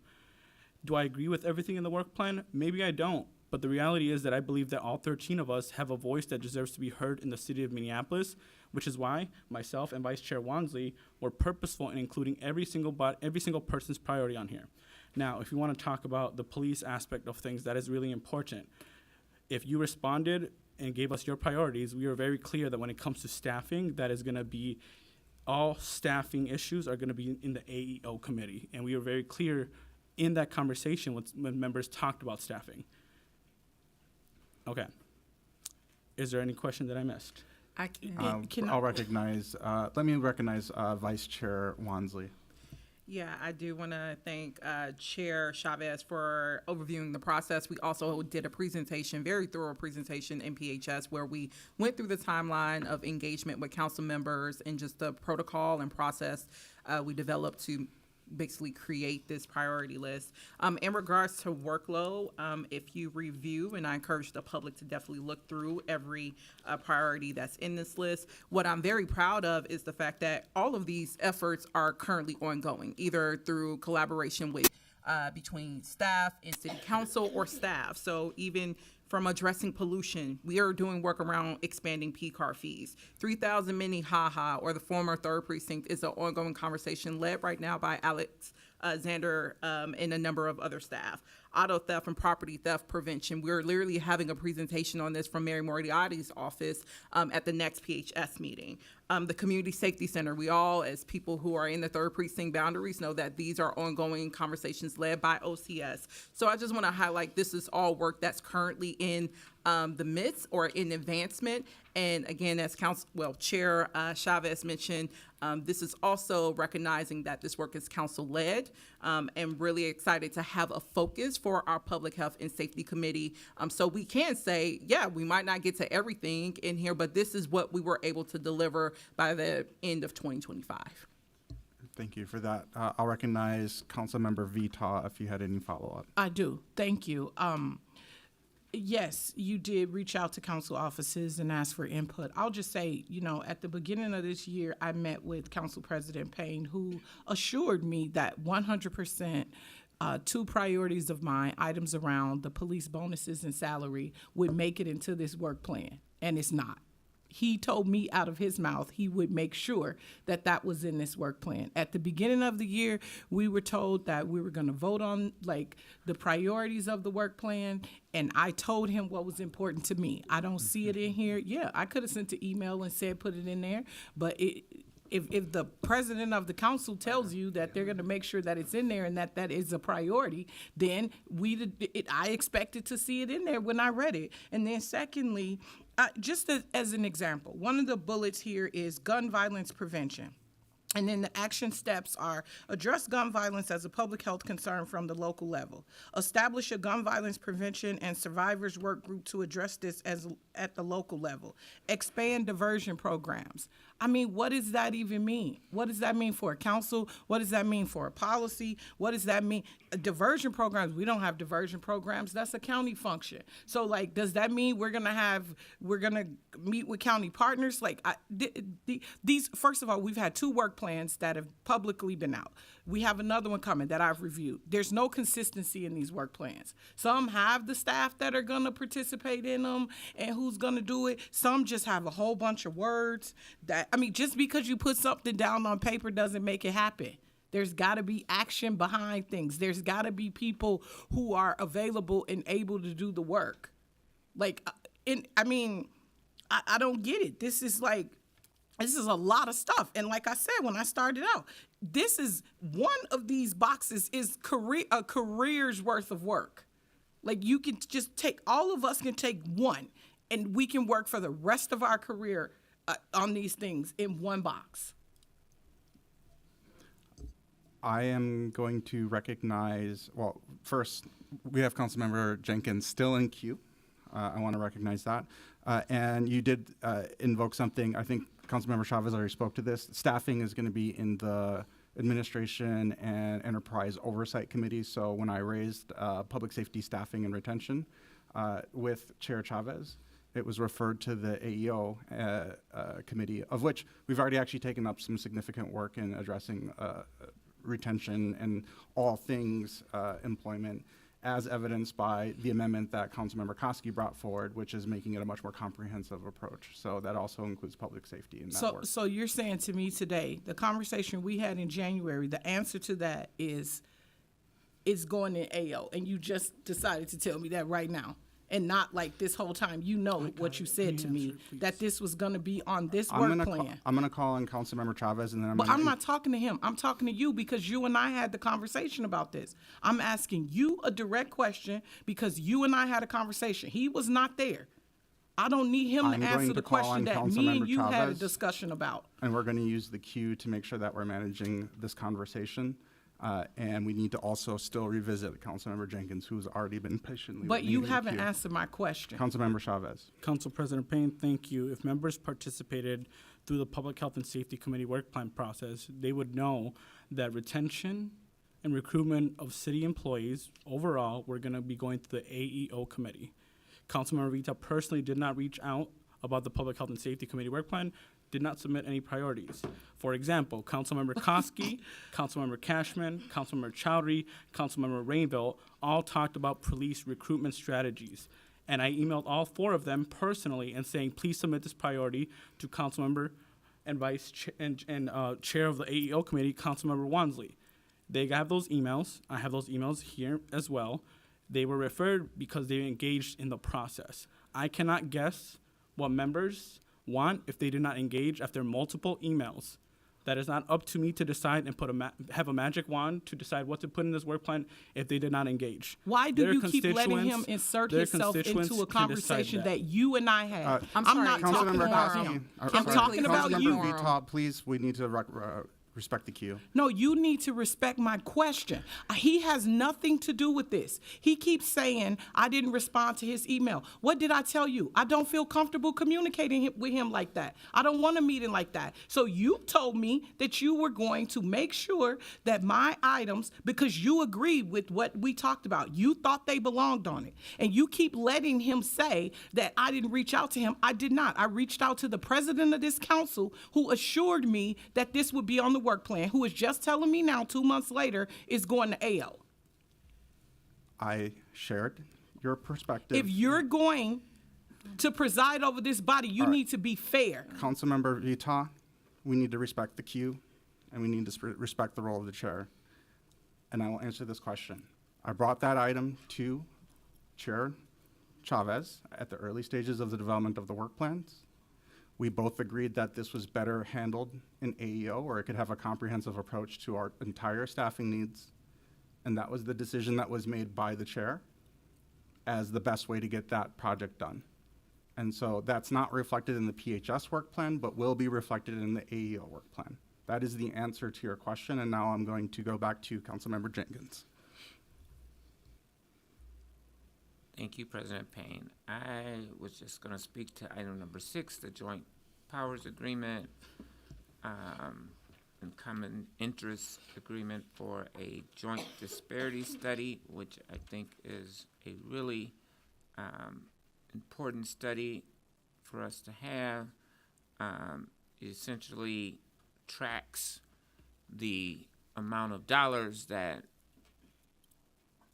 Do I agree with everything in the work plan? Maybe I don't. But the reality is that I believe that all 13 of us have a voice that deserves to be heard in the city of Minneapolis, which is why myself and Vice Chair Wansley were purposeful in including every single person's priority on here. Now, if you want to talk about the police aspect of things, that is really important. If you responded and gave us your priorities, we were very clear that when it comes to staffing, that is going to be all staffing issues are going to be in the AEO committee. And we were very clear in that conversation when members talked about staffing. Okay. Is there any question that I missed? I'll recognize, let me recognize Vice Chair Wansley. Yeah, I do want to thank Chair Chavez for overviewing the process. We also did a presentation, very thorough presentation in PHS, where we went through the timeline of engagement with council members and just the protocol and process we developed to basically create this priority list. In regards to workload, if you review, and I encourage the public to definitely look through every priority that's in this list, what I'm very proud of is the fact that all of these efforts are currently ongoing, either through collaboration with between staff and city council or staff. So even from addressing pollution, we are doing work around expanding P-car fees. 3,000 Minnehaha, or the former 3rd Precinct, is an ongoing conversation led right now by Alex Zander and a number of other staff. Auto theft and property theft prevention. We're literally having a presentation on this from Mary Moriarty's office at the next PHS meeting. The Community Safety Center, we all, as people who are in the 3rd Precinct boundaries, know that these are ongoing conversations led by OCS. So I just want to highlight this is all work that's currently in the midst or in advancement. And again, as Chair Chavez mentioned, this is also recognizing that this work is council-led, and really excited to have a focus for our Public Health and Safety Committee. So we can say, yeah, we might not get to everything in here, but this is what we were able to deliver by the end of 2025. Thank you for that. I'll recognize Councilmember Vita if you had any follow-up. I do. Thank you. Yes, you did reach out to council offices and ask for input. I'll just say, at the beginning of this year, I met with Council President Payne, who assured me that 100% two priorities of mine, items around the police bonuses and salary, would make it into this work plan, and it's not. He told me out of his mouth he would make sure that that was in this work plan. At the beginning of the year, we were told that we were going to vote on like the priorities of the work plan, and I told him what was important to me. I don't see it in here. Yeah, I could have sent an email and said put it in there, but if the president of the council tells you that they're going to make sure that it's in there and that that is a priority, then I expected to see it in there when I read it. And then secondly, just as an example, one of the bullets here is gun violence prevention. And then the action steps are address gun violence as a public health concern from the local level. Establish a gun violence prevention and survivors work group to address this at the local level. Expand diversion programs. I mean, what does that even mean? What does that mean for a council? What does that mean for a policy? What does that mean? Diversion programs, we don't have diversion programs. That's a county function. So, like, does that mean we're going to meet with county partners? Like, these, first of all, we've had 2 work plans that have publicly been out. We have another one coming that I've reviewed. There's no consistency in these work plans. Some have the staff that are going to participate in them and who's going to do it. Some just have a whole bunch of words that, I mean, just because you put something down on paper doesn't make it happen. There's got to be action behind things. There's got to be people who are available and able to do the work. Like, I don't get it. This is a lot of stuff. And like I said, when I started out, this is one of these boxes is a career's worth of work. Like, you can just all of us can take one and we can work for the rest of our career on these things in one box. I am going to recognize, well, first, we have Councilmember Jenkins still in queue. I want to recognize that. And you did invoke something. I think Councilmember Chavez already spoke to this. Staffing is going to be in the Administration and Enterprise Oversight Committee. So when I raised public safety staffing and retention with Chair Chavez, it was referred to the AEO committee, of which we've already actually taken up some significant work in addressing retention and all things employment, as evidenced by the amendment that Councilmember Koski brought forward, which is making it a much more comprehensive approach. So that also includes public safety in that work. So you're saying to me today, the conversation we had in January, the answer to that is it's going in AO, and you just decided to tell me that right now. And not like this whole time, what you said to me, that this was going to be on this work plan. I'm going to call on Councilmember Chavez, and then I'm not talking to him. I'm talking to you because you and I had the conversation about this. I'm asking you a direct question because you and I had a conversation. He was not there. I don't need him to answer the question that me and you had a discussion about. And we're going to use the queue to make sure that we're managing this conversation. And we need to also still revisit Councilmember Jenkins, who's already been patiently But waiting you in the haven't queue. answered my question. Councilmember Chavez. Council President Payne, thank you. If members participated through the Public Health and Safety Committee work plan process, they would know that retention and recruitment of city employees overall, we're going to be going to the AEO committee. Councilmember Vita personally did not reach out about the Public Health and Safety Committee work plan, did not submit any priorities. For example, Councilmember Koski, Councilmember Cashman, Councilmember Chowdhury, Councilmember Rainville all talked about police recruitment strategies. And I emailed all 4 of them personally and saying, please submit this priority to Councilmember and Chair of the AEO committee, Councilmember Wansley. They have those emails. I have those emails here as well. They were referred because they engaged in the process. I cannot guess what members want if they did not engage after multiple emails. That is not up to me to decide and have a magic wand to decide what to put in this work plan if they did not engage. Why do you keep letting him insert himself into a conversation that you and I had? I'm not talking about him. I'm talking about you. Councilmember Vita, please, we need to respect the queue. No, you need to respect my question. He has nothing to do with this. He keeps saying, I didn't respond to his email. What did I tell you? I don't feel comfortable communicating with him like that. I don't want a meeting like that. So you told me that you were going to make sure that my items, because you agreed with what we talked about, you thought they belonged on it. And you keep letting him say that I didn't reach out to him. I did not. I reached out to the president of this council who assured me that this would be on the work plan, who is just telling me now 2 months later is going to AO. I shared your perspective. If you're going to preside over this body, you need to be fair. Councilmember Vita, we need to respect the queue, and we need to respect the role of the chair. And I will answer this question. I brought that item to Chair Chavez at the early stages of the development of the work plans. We both agreed that this was better handled in AEO, where it could have a comprehensive approach to our entire staffing needs. And that was the decision that was made by the chair as the best way to get that project done. And so that's not reflected in the PHS work plan, but will be reflected in the AEO work plan. That is the answer to your question, and now I'm going to go back to Councilmember Jenkins. Thank you, President Payne. I was just going to speak to item number 6, the Joint Powers Agreement and Common Interest Agreement for a Joint Disparity Study, which I think is a really important study for us to have. It essentially tracks the amount of dollars that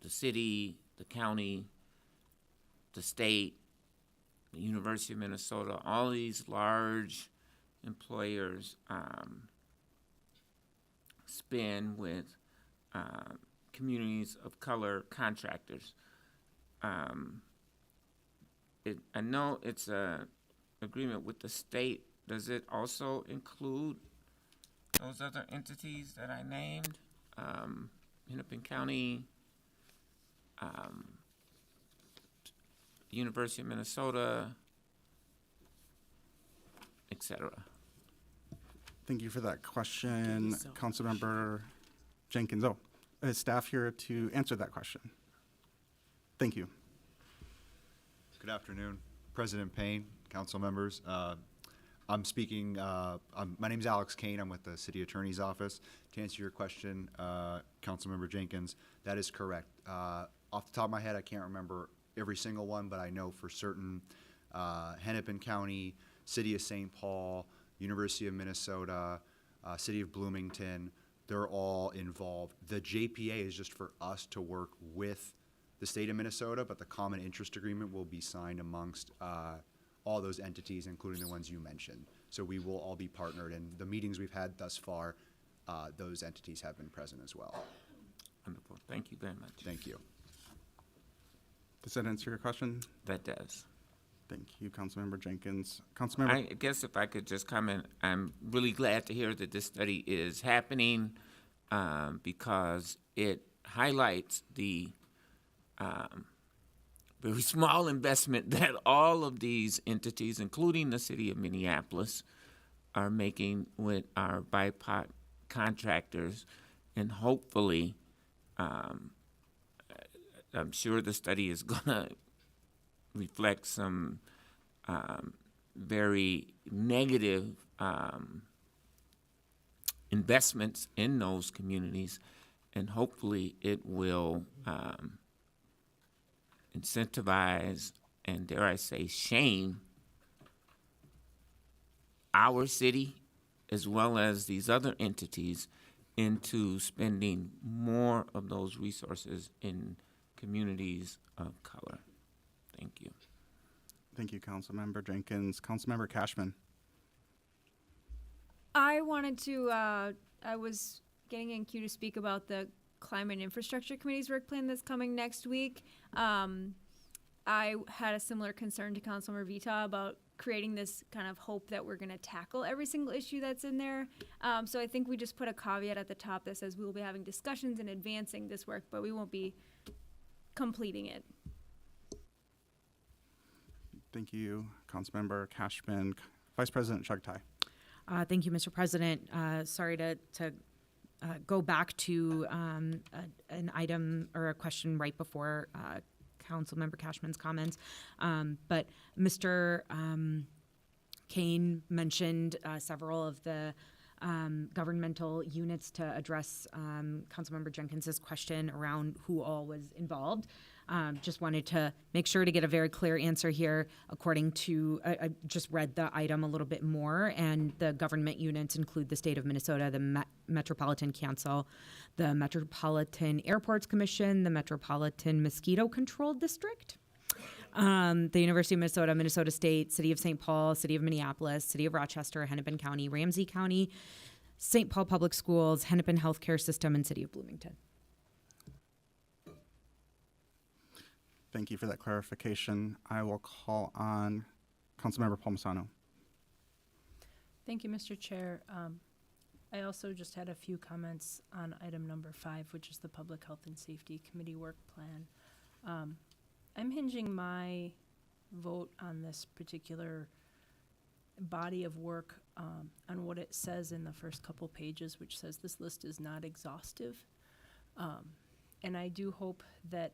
the city, the county, the state, the University of Minnesota, all these large employers spend with communities of color contractors. I know it's an agreement with the state. Does it also include those other entities that I named? Hennepin County, University of Minnesota, etc. Thank you for that question, Councilmember Jenkins. Oh, is staff here to answer that question? Thank you. Good afternoon, President Payne, council members. I'm speaking, my name is Alex Kane. I'm with the City Attorney's Office. To answer your question, Councilmember Jenkins, that is correct. Off the top of my head, I can't remember every single one, but I know for certain Hennepin County, City of St. Paul, University of Minnesota, City of Bloomington, they're all involved. The JPA is just for us to work with the state of Minnesota, but the common interest agreement will be signed amongst all those entities, including the ones you mentioned. So we will all be partnered, and the meetings we've had thus far, those entities have been present as well. Wonderful. Thank you very much. Thank you. Does that answer your question? That does. Thank you, Councilmember Jenkins. Councilmember. I guess if I could just comment, I'm really glad to hear that this study is happening because it highlights the very small investment that all of these entities, including the city of Minneapolis, are making with our BIPOC contractors, and hopefully, I'm sure the study is going to reflect some very negative investments in those communities, and hopefully it will incentivize and, dare I say, shame our city as well as these other entities into spending more of those resources in communities of color. Thank you. Thank you, Councilmember Jenkins. Councilmember Cashman. I wanted to, I was getting in queue to speak about the Climate and Infrastructure Committee's work plan that's coming next week. I had a similar concern to Councilmember Vita about creating this kind of hope that we're going to tackle every single issue that's in there. So I think we just put a caveat at the top that says we will be having discussions and advancing this work, but we won't be completing it. Thank you, Councilmember Cashman. Vice President Chugtai. Thank you, Mr. President. Sorry to go back to an item or a question right before Councilmember Cashman's comments, but Mr. Kane mentioned several of the governmental units to address Councilmember Jenkins's question around who all was involved. Just wanted to make sure to get a very clear answer here according to, I just read the item a little bit more, and the government units include the state of Minnesota, the Metropolitan Council, the Metropolitan Airports Commission, the Metropolitan Mosquito Control District, the University of Minnesota, Minnesota State, City of St. Paul, City of Minneapolis, City of Rochester, Hennepin County, Ramsey County, St. Paul Public Schools, Hennepin Healthcare System, and City of Bloomington. Thank you for that clarification. I will call on Councilmember Palmisano. Thank you, Mr. Chair. I also just had a few comments on item number 5, which is the Public Health and Safety Committee work plan. I'm hinging my vote on this particular body of work on what it says in the first couple pages, which says this list is not exhaustive. And I do hope that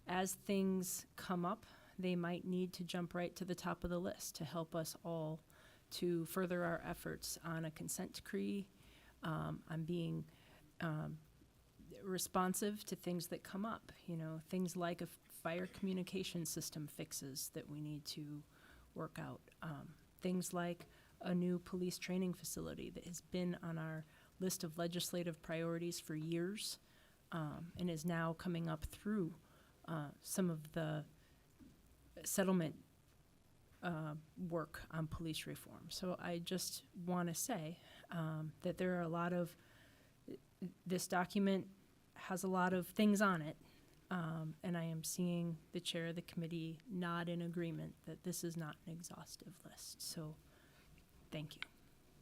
as things come up, they might need to jump right to the top of the list to help us all to further our efforts on a consent decree, on being responsive to things that come up, things like a fire communication system fixes that we need to work out, things like a new police training facility that has been on our list of legislative priorities for years, and is now coming up through some of the settlement work on police reform. So I just want to say that there are a lot of, this document has a lot of things on it, and I am seeing the chair of the committee nod in agreement that this is not an exhaustive list. So thank you.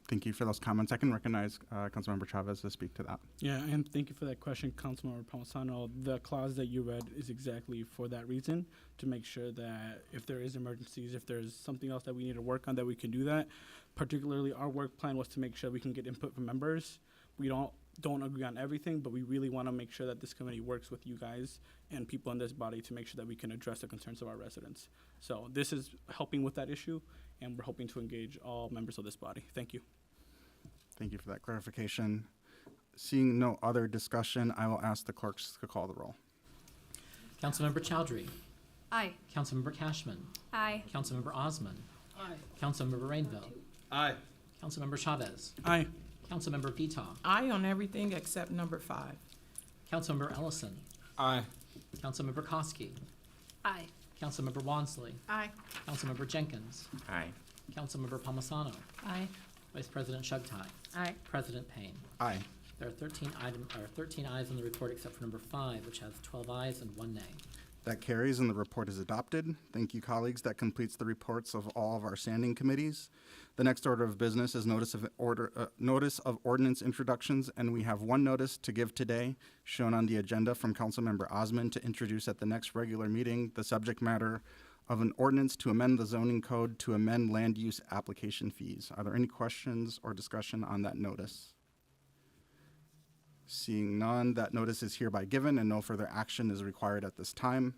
Thank you for those comments. I can recognize Councilmember Chavez to speak to that. Yeah, and thank you for that question, Councilmember Palmisano. The clause that you read is exactly for that reason, to make sure that if there is emergencies, if there's something else that we need to work on, that we can do that. Particularly, our work plan was to make sure we can get input from members. We don't agree on everything, but we really want to make sure that this committee works with you guys and people in this body to make sure that we can address the concerns of our residents. So this is helping with that issue, and we're hoping to engage all members of this body. Thank you. Thank you for that clarification. Seeing no other discussion, I will ask the clerks to call the roll. Councilmember Chowdhury. Aye. Councilmember Cashman. Aye. Councilmember Osman. Aye. Councilmember Rainville. Aye. Councilmember Chavez. Aye. Councilmember Vita. Aye on everything except number 5. Councilmember Ellison. Aye. Councilmember Koski. Aye. Councilmember Wansley. Aye. Councilmember Jenkins. Aye. Councilmember Palmisano. Aye. Vice President Shugtai. Aye. President Payne. Aye. There are 13 ayes on the report except for number 5, which has 12 ayes and 1 nay. That carries and the report is adopted. Thank you, colleagues. That completes the reports of all of our standing committees. The next order of business is notice of ordinance introductions, and we have one notice to give today, shown on the agenda from Councilmember Osman to introduce at the next regular meeting the subject matter of an ordinance to amend the zoning code to amend land use application fees. Are there any questions or discussion on that notice? Seeing none, that notice is hereby given and no further action is required at this time.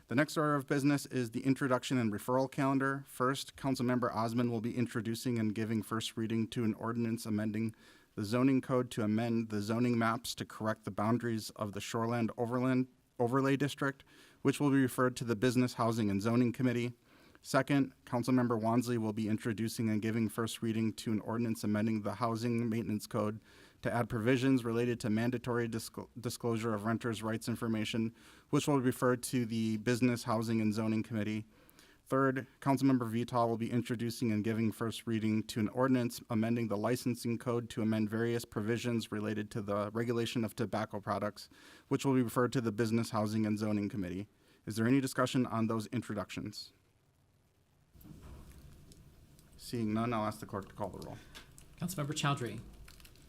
The next order of business is the introduction and referral calendar. First, Councilmember Osman will be introducing and giving first reading to an ordinance amending the zoning code to amend the zoning maps to correct the boundaries of the Shoreland Overlay District, which will be referred to the Business, Housing, and Zoning Committee. Second, Councilmember Wansley will be introducing and giving first reading to an ordinance amending the Housing Maintenance Code to add provisions related to mandatory disclosure of renters' rights information, which will be referred to the Business, Housing, and Zoning Committee. Third, Councilmember Vital will be introducing and giving first reading to an ordinance amending the licensing code to amend various provisions related to the regulation of tobacco products, which will be referred to the Business, Housing, and Zoning Committee. Is there any discussion on those introductions? Seeing none, I'll ask the clerk to call the roll. Councilmember Chowdhury.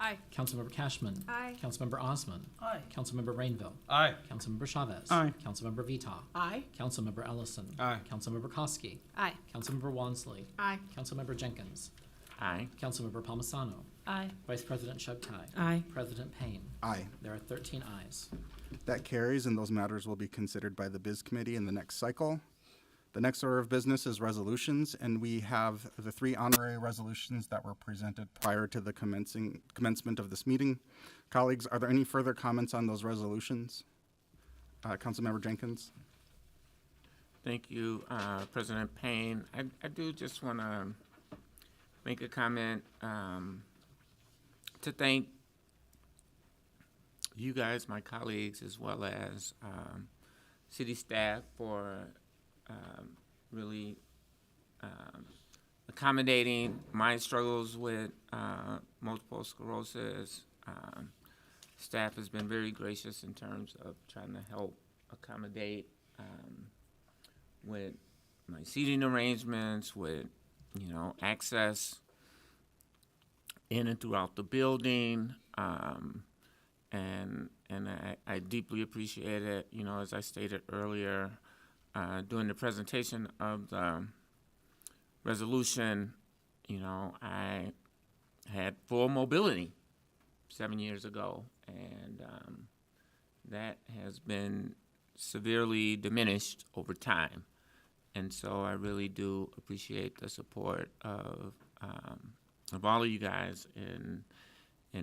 Aye. Councilmember Cashman. Aye. Councilmember Osman. Aye. Councilmember Rainville. Aye. Councilmember Chavez. Aye. Councilmember Vita. Aye. Councilmember Ellison. Aye. Councilmember Koski. Aye. Councilmember Wansley. Aye. Councilmember Jenkins. Aye. Councilmember Palmisano. Aye. Vice President Shugtai. Aye. President Payne. Aye. There are 13 ayes. That carries, and those matters will be considered by the Biz Committee in the next cycle. The next order of business is resolutions, and we have the 3 honorary resolutions that were presented prior to the commencement of this meeting. Colleagues, are there any further comments on those resolutions? Councilmember Jenkins. Thank you, President Payne. I do just want to make a comment to thank you guys, my colleagues, as well as city staff for really accommodating my struggles with multiple sclerosis. Staff has been very gracious in terms of trying to help accommodate with my seating arrangements, with, you know, access in and throughout the building. And I deeply appreciate it. You know, as I stated earlier, during the presentation of the resolution, you know, I had full mobility 7 years ago, and that has been severely diminished over time. And so I really do appreciate the support of all of you guys in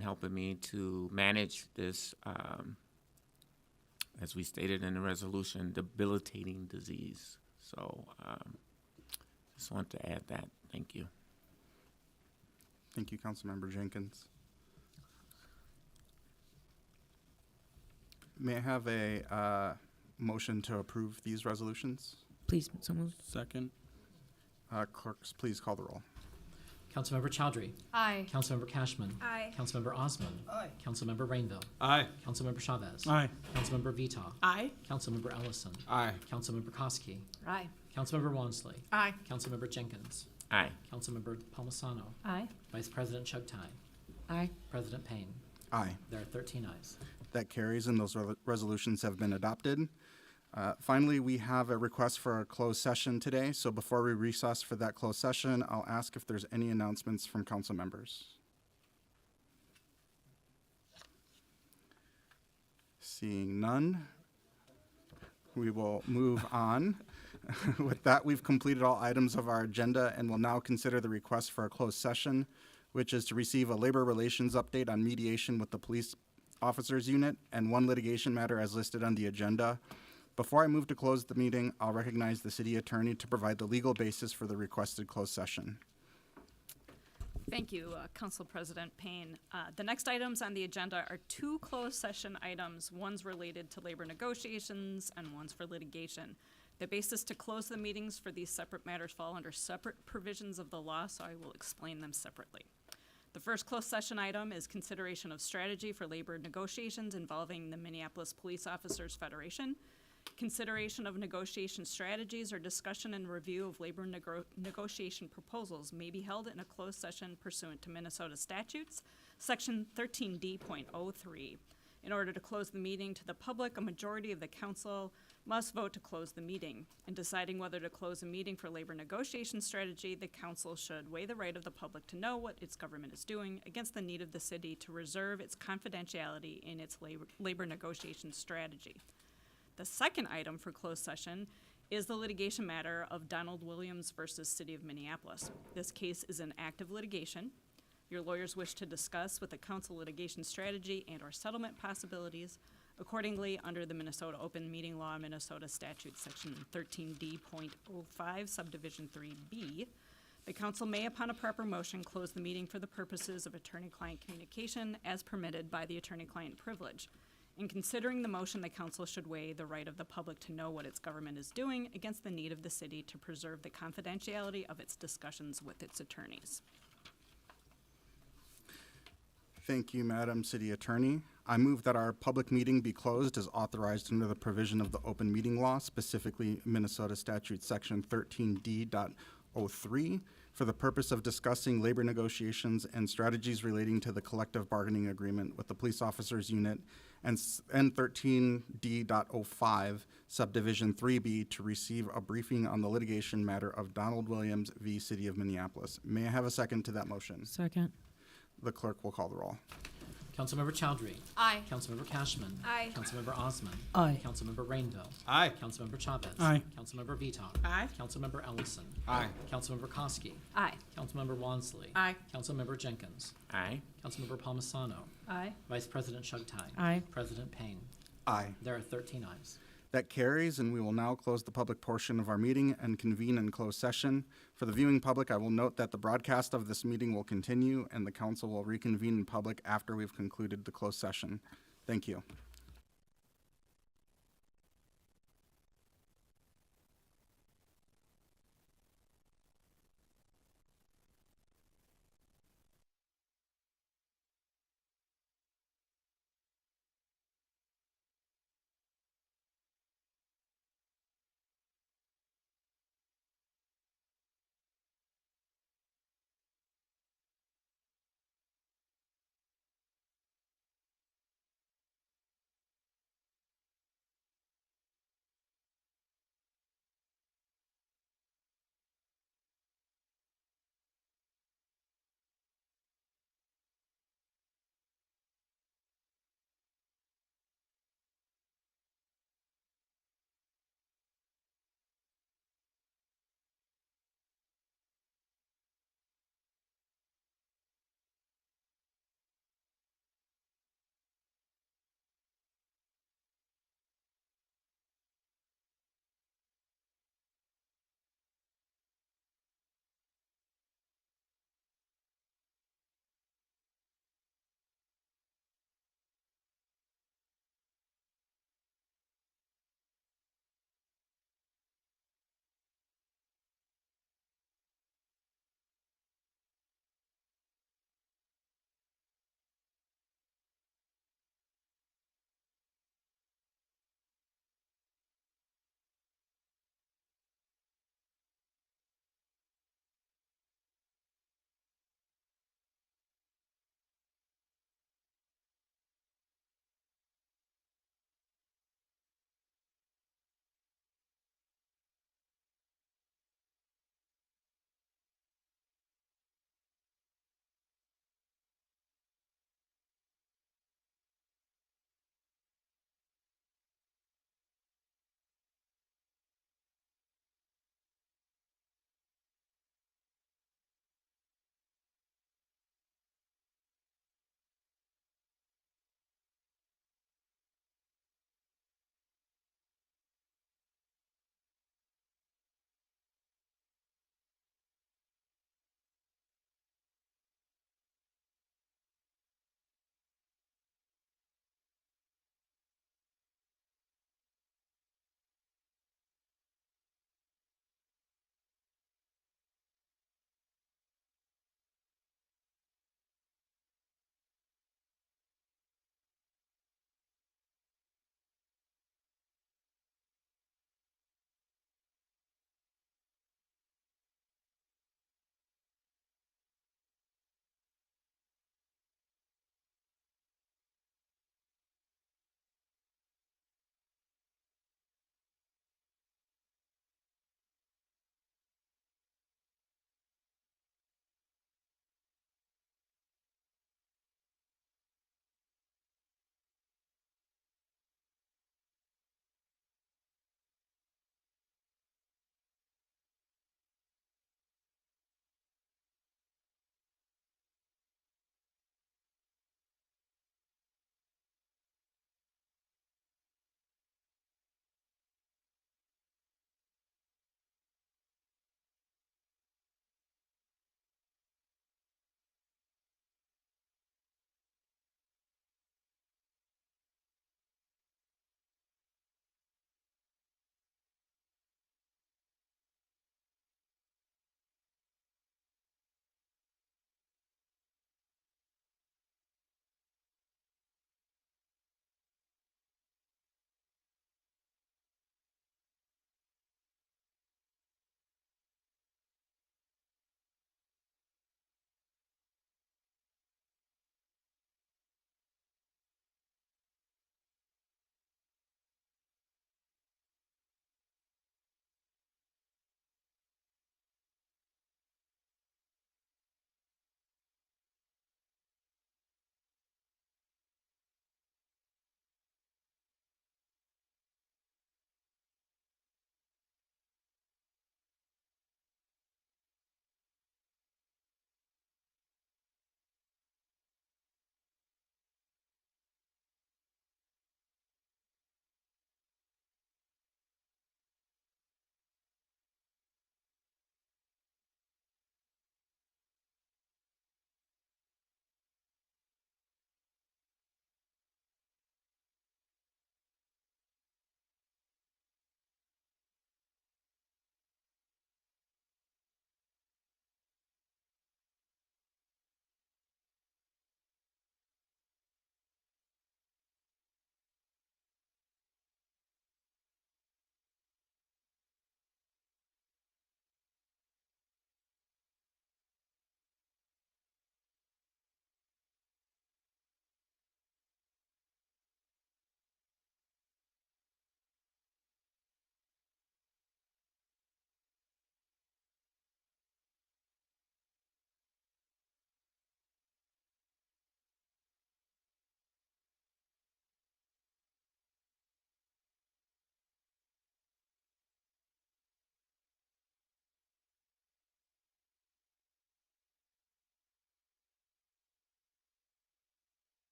helping me to manage this, as we stated in the resolution, debilitating disease. So just want to add that. Thank you. Thank you, Councilmember Jenkins. May I have a motion to approve these resolutions? Please, so moved. Second. Clerks, please call the roll. Councilmember Chowdhury. Aye. Councilmember Cashman. Aye. Councilmember Osman. Aye. Councilmember Rainville. Aye. Councilmember Chavez. Aye. Councilmember Vita. Aye. Councilmember Ellison. Aye. Councilmember Koski. Aye. Councilmember Wansley. Aye. Councilmember Jenkins. Aye. Councilmember Palmisano. Aye. Vice President Chugtai. Aye. President Payne. Aye. There are 13 ayes. That carries, and those resolutions have been adopted. Finally, we have a request for a closed session today. So before we recess for that closed session, I'll ask if there's any announcements from council members. Seeing none, we will move on. With that, we've completed all items of our agenda and will now consider the request for a closed session, which is to receive a labor relations update on mediation with the police officers unit and one litigation matter as listed on the agenda. Before I move to close the meeting, I'll recognize the city attorney to provide the legal basis for the requested closed session. Thank you, Council President Payne. The next items on the agenda are 2 closed session items. One's related to labor negotiations and one's for litigation. The basis to close the meetings for these separate matters fall under separate provisions of the law, so I will explain them separately. The first closed session item is consideration of strategy for labor negotiations involving the Minneapolis Police Officers Federation. Consideration of negotiation strategies or discussion and review of labor negotiation proposals may be held in a closed session pursuant to Minnesota statutes, section 13D.03. In order to close the meeting to the public, a majority of the council must vote to close the meeting. In deciding whether to close a meeting for labor negotiation strategy, the council should weigh the right of the public to know what its government is doing against the need of the city to reserve its confidentiality in its labor negotiation strategy. The second item for closed session is the litigation matter of Donald Williams versus City of Minneapolis. This case is an active litigation. Your lawyers wish to discuss with the council litigation strategy and or settlement possibilities. Accordingly, under the Minnesota Open Meeting Law, Minnesota Statute Section 13D.05, Subdivision 3B, the council may, upon a proper motion, close the meeting for the purposes of attorney-client communication as permitted by the attorney-client privilege. In considering the motion, the council should weigh the right of the public to know what its government is doing against the need of the city to preserve the confidentiality of its discussions with its attorneys. Thank you, Madam City Attorney. I move that our public meeting be closed as authorized under the provision of the open meeting law, specifically Minnesota Statute Section 13D.03, for the purpose of discussing labor negotiations and strategies relating to the collective bargaining agreement with the police officers unit and 13D.05, Subdivision 3B, to receive a briefing on the litigation matter of Donald Williams v. City of Minneapolis. May I have a second to that motion? Second. The clerk will call the roll. Councilmember Chowdhury. Aye. Councilmember Cashman. Aye. Councilmember Osman. Aye. Councilmember Rainville. Aye. Councilmember Chavez. Aye. Councilmember Vito. Aye. Councilmember Ellison. Aye. Councilmember Koski. Aye. Councilmember Wansley. Aye. Councilmember Jenkins. Aye. Councilmember Palmisano. Aye. Vice President Chugtai. Aye. President Payne. Aye. There are 13 ayes. That carries, and we will now close the public portion of our meeting and convene in closed session. For the viewing public, I will note that the broadcast of this meeting will continue, and the council will reconvene in public after we've concluded the closed session. Thank you.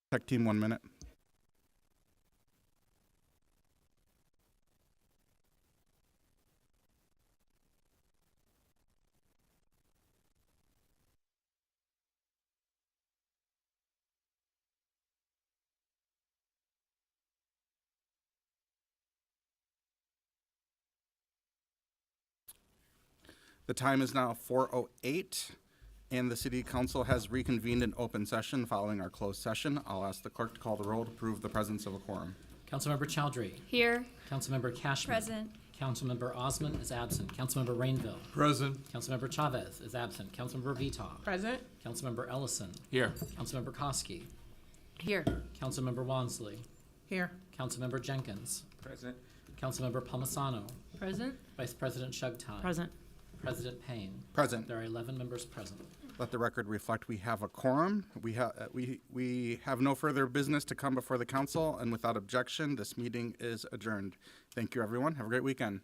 Tech team, 1 minute. The time is now 4:08, and the City Council has reconvened in open session following our closed session. I'll ask the clerk to call the roll to prove the presence of a quorum. Councilmember Chowdhury. Here. Councilmember Cashman. Present. Councilmember Osman is absent. Councilmember Rainville. Present. Councilmember Chavez is absent. Councilmember Vitaw. Present. Councilmember Ellison. Here. Councilmember Koski. Here. Councilmember Wansley. Here. Councilmember Jenkins. Present. Councilmember Palmisano. Present. Vice President Shugtai. Present. President Payne. Present. There are 11 members present. Let the record reflect we have a quorum. We have no further business to come before the council, and without objection, this meeting is adjourned. Thank you, everyone. Have a great weekend.